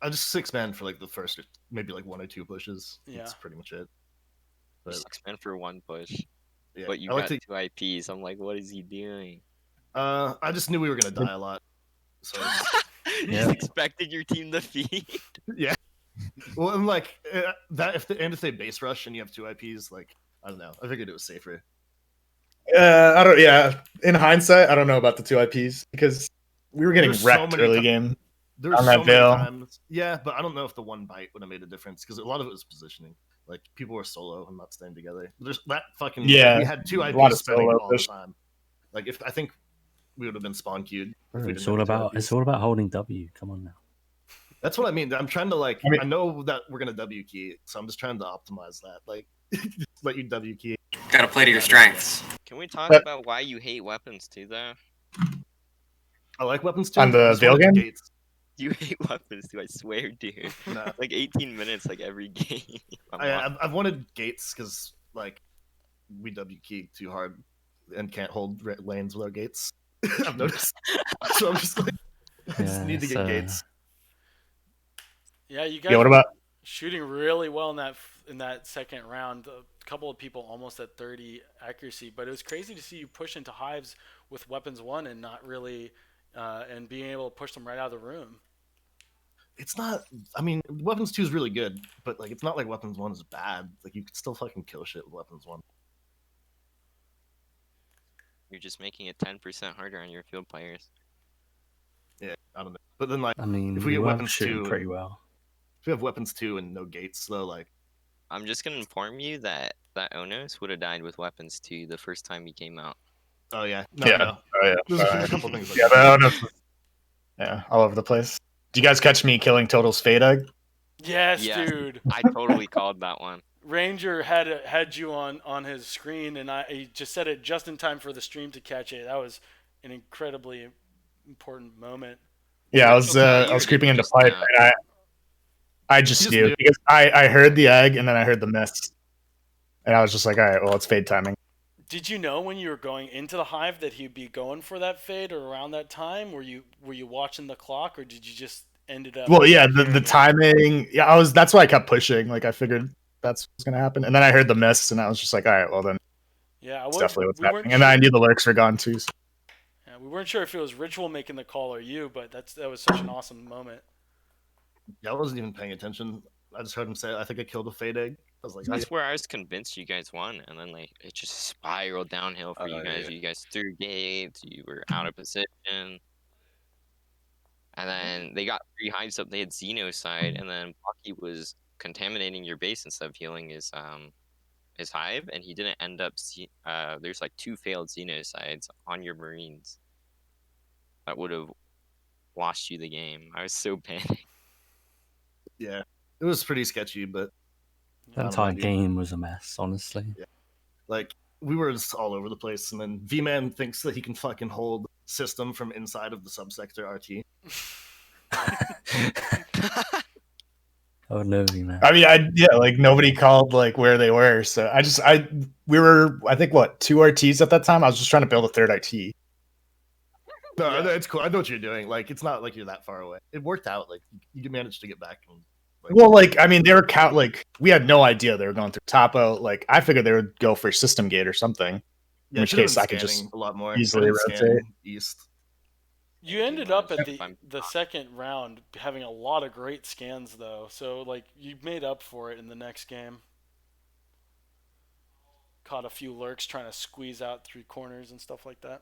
I just 6-man for like the first maybe like 1 or 2 pushes. Yeah. That's pretty much it. But 6 men for 1 push. yeah, But you I like got to. 2 IPs. I'm like, what is he doing? I just knew we were gonna die a lot. So You Yeah. just expected your team to feed. yeah. Well, and like that if they base rush and you have 2 IPs, like I don't know. I figured it was safer. I don't. Yeah, in hindsight, I don't know about the 2 IPs because we were getting There's so wrecked many early ti- game. There were On so that many Veil. times. Yeah, but I don't know if the 1 bite would have made a difference because a lot of it was positioning. Like people were solo and not staying together. There's that fucking Yeah, We had 2 a lot of IPs spreading solo all the push. time. Like if I think we would have been spawn queued. If we It's didn't all have 2 about IPs. it's all about holding W. Come on now. That's what I mean. I'm trying to like. I mean- I know that we're gonna W key, so I'm just trying to optimize that. Like, just let you W key. Gotta play to your strengths. Can we talk But- about why you hate weapons too, though? I like weapons too. On the I just Veil wanted game? Gates. You hate weapons too, I swear, dude. No. Like 18 minutes, like every game. I'm not- I've wanted gates because like we W key too hard and can't hold lanes without gates. I've noticed. So I'm just like, I just Yeah, need to it's, get gates. Yeah, you guys Yeah, what were about? shooting really well in that second round. A couple of people almost at 30 accuracy, but it was crazy to see you push into hives with weapons 1 and not really and being able to push them right out of the room. It's not. I mean, weapons 2 is really good, but like it's not like weapons 1 is bad. Like you could still fucking kill shit with weapons 1. You're just making it 10% harder on your field players. Yeah, I don't know. But then like I mean, If we we get were weapons shooting too- pretty well. if we have weapons 2 and no gates, though, like I'm just gonna inform you that Onos would have died with weapons too the first time he came out. oh yeah, no, Yeah. no. Oh yeah. There's a couple things. Like Yeah, that. yeah, all over the place. Do you guys catch me killing Total's Fade Egg? Yes, Yes. dude. I totally called that one. Ranger had you on his screen, and he just said it just in time for the stream to catch it. That was an incredibly important moment. Yeah, I Ritual was tired creeping into just pipe, now. and I just You just knew knew. because I heard the egg and then I heard the miss, and I was just like, all right, well, it's fade timing. Did you know when you were going into the hive that he'd be going for that fade or around that time? Were you watching the clock, or did you just ended up? Well, yeah, the hearing it? timing. Yeah, I was. That's why I kept pushing. Like I figured that's what's gonna happen, and then I heard the miss, and I was just like, all right, well then, Yeah, That's definitely what's we weren't happening. And then I sure. knew the lurks were gone too. So. Yeah, we weren't sure if it was Ritual making the call or you, but that was such an awesome moment. Yeah, I wasn't even paying attention. I just heard him say, "I think I killed a fade egg." I was like, That's where I was convinced you guys won, and then like it just spiraled downhill for you guys. Yeah. You guys threw gates, you were out of position, and then they got 3 hives up. They had Xenocide, and then Bucky was contaminating your base instead of healing his hive, and he didn't end up. There's like 2 failed Xenocides on your Marines that would have lost you the game. I was so panicked. yeah, it was pretty sketchy, but The I'm entire glad you- game was a mess, honestly. like we were just all over the place. And then V-Man thinks that he can fucking hold system from inside of the subsector RT. Oh no, man. I mean, like nobody called like where they were, so we were I think what 2 RTs at that time. I was just trying to build a 3rd RT. No, Yeah. it's cool. I know what you're doing. Like, it's not like you're that far away. It worked out. Like, you managed to get back. And, Well, like I mean, they were like we had no idea they were going through Topo. Like I figured they would go for system gate or something. yeah, which should've case been I could just scanning a lot more. easily Couldn't scan rotate. east. You ended up at If I'm the second round having a lot of great scans though, so like you made up for it in the next game. Caught a few lurks trying to squeeze out through corners and stuff like that.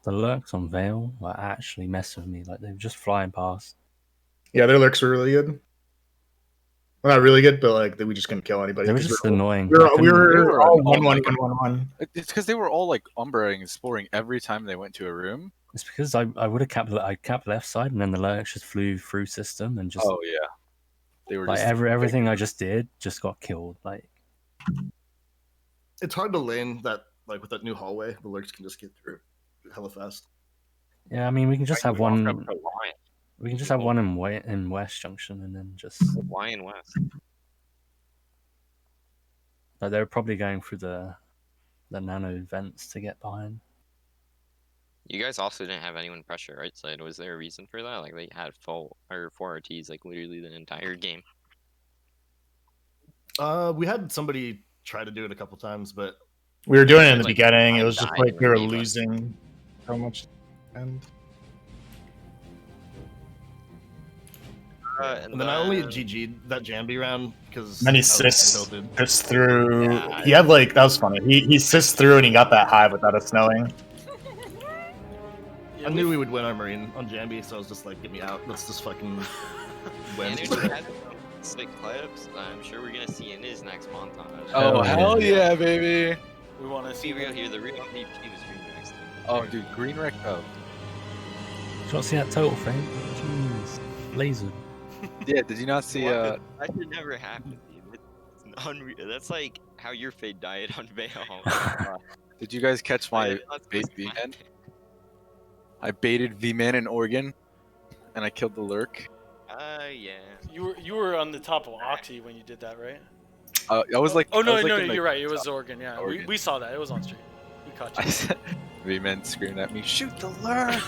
The lurks on Vale were actually messing with me. Like they were just flying past. Yeah, their lurks were really good. Well, not really good, but like we just couldn't kill anybody. They were 'cause just we were, annoying. we were, I we couldn't- They were were all all 1-1-1-1-1. It's because they were all like umbering and exploring every time they went to a room. It's because I would have capped left side, and then the lurks just flew through system and just Oh yeah, they were like just everything I just did just got killed. Like It's hard to lane that, like, with that new hallway. The lurks can just get through hella fast. yeah, I mean we can just have walk up one. to Lion. We can just have one in West Junction, and then just Lion West. like they're probably going through the nano vents to get behind. You guys also didn't have anyone pressure right side. Was there a reason for that? Like they had 4 RTs like literally the entire game. We had somebody try to do it a couple times, but We were doing it in the Like, beginning. It I was just died like in we were Viva. losing so much. And and then I only GG'd that Jambi round because then he I was sis tilted. through. Yeah. He had like that was funny. He sis through and he got that hive without us knowing. Yeah, I knew we would win our Marine on Jambi, so I was just like, get me out. Let's just fucking win. And if you had some slick clips, I'm sure we're gonna see in his next montage. Oh Hell hell yeah, baby! we want to Be see real here, the real MVP was Remix. Oh dude, green wreck. Oh Did you not see that total thing? Jeez, laser. yeah, did you not see? That should never happen, dude. It's unreal. That's like how your fade died on Vale. Did you guys catch my bait V-Man? I baited V-Man in Oregon, and I killed the lurk. Yeah. You were on the top of Oxy when you did that, right? I was like, Oh I no, was, like, no, in the you're right. It was Oregon. Yeah, Oregon. We saw that. It was on stream. We caught I you. said, V-Man screamed at me, "Shoot the lurk!"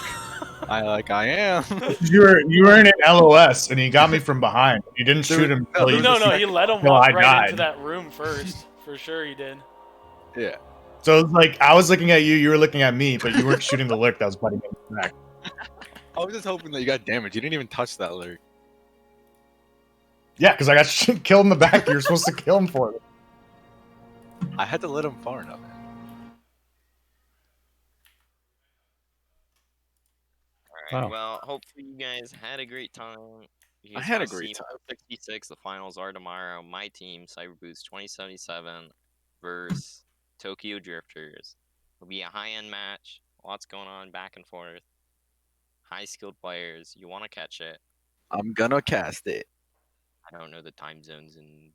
I am. You were in an LOS and he got me from behind. You didn't shoot him. no, until you there was No, just- he let him until walk I right into died. that room first. For sure, he did. Yeah. So it was like I was looking at you, you were looking at me, but you weren't shooting the lurk that was butting me back. I was just hoping that you got damaged. You didn't even touch that lurk. Yeah, because I got killed in the back. You were supposed to kill him for it. I had to let him far enough. Alright, Wow. well, hopefully you guys had a great time. You I guys had a wanna great see time. 66, the finals are tomorrow. My team, Cyberboost 2077 versus Tokyo Drifters. It'll be a high-end match. Lots going on back and forth. High-skilled players. You want to catch it. I'm gonna cast it. I don't know the time zones in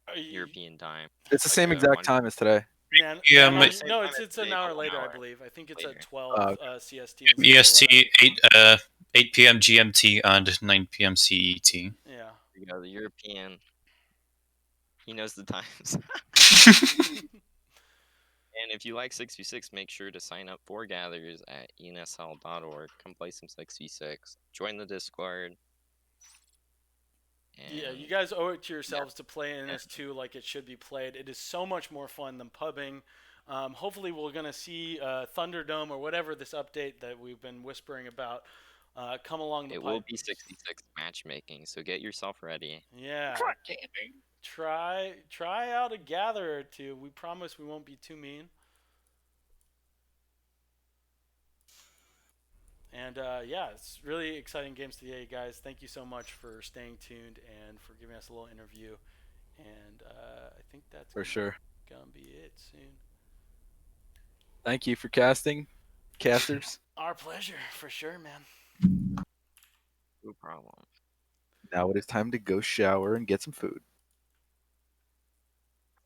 Are you- European time. It's the Like same a exact one- time as today. Man, Yeah, no, but- no, it's an hour An later, I hour believe. I think it's later. at 12 Oh, CST. instead of EST 8 p.m. GMT and 9 p.m. CET. 11. Yeah. You know, the European. He knows the times. And if you like 6v6, make sure to sign up for gathers at ensl.org. Come play some 6v6. Join the Discord. Yeah, you And guys owe it to yourselves to play NS2 like it should be played. It is so much more fun than pubbing. Hopefully, we're going to see Thunderdome or whatever this update that we've been whispering about come along the it will pipe. be 66 matchmaking, so get yourself ready. Yeah, try out a gather or two. We promise we won't be too mean. And yeah, it's really exciting games today, guys. Thank you so much for staying tuned and for giving us a little interview. And I think that's For sure. gonna be it soon. Thank you for casting, casters. Our pleasure, for sure, man. No problem. Now it is time to go shower and get some food.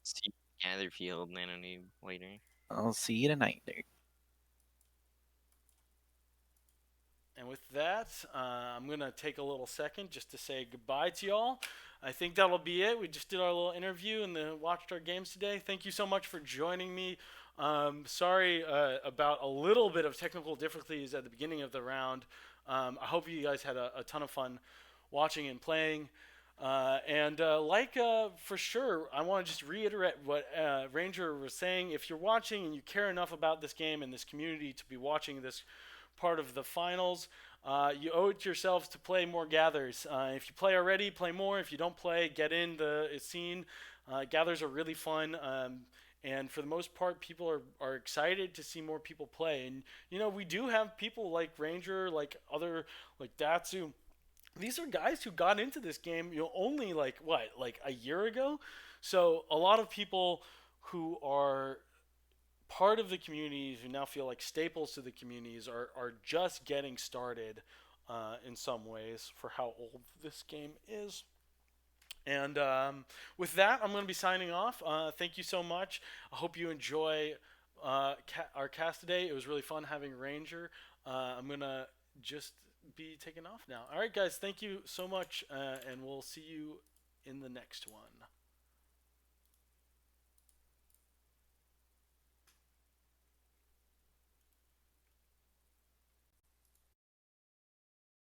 See you at Gatherfield, Nano Noob, later. I'll see you tonight, dude. And with that, I'm going to take a little second just to say goodbye to y'all. I think that'll be it. We just did our little interview and then watched our games today. Thank you so much for joining me. Sorry about a little bit of technical difficulties at the beginning of the round. I hope you guys had a ton of fun watching and playing. For sure, I want to just reiterate what Ranger was saying. If you're watching and you care enough about this game and this community to be watching this part of the finals, you owe it to yourselves to play more gathers. If you play already, play more. If you don't play, get in the scene. Gathers are really fun. And for the most part, people are excited to see more people play. And, we do have people like Ranger, like Datsu. These are guys who got into this game, only like a year ago. So a lot of people who are part of the communities who now feel like staples to the communities are just getting started in some ways for how old this game is. And with that, I'm going to be signing off. Thank you so much. I hope you enjoy our cast today. It was really fun having Ranger. I'm going to just be taking off now. All right, guys, thank you so much, and we'll see you in the next one.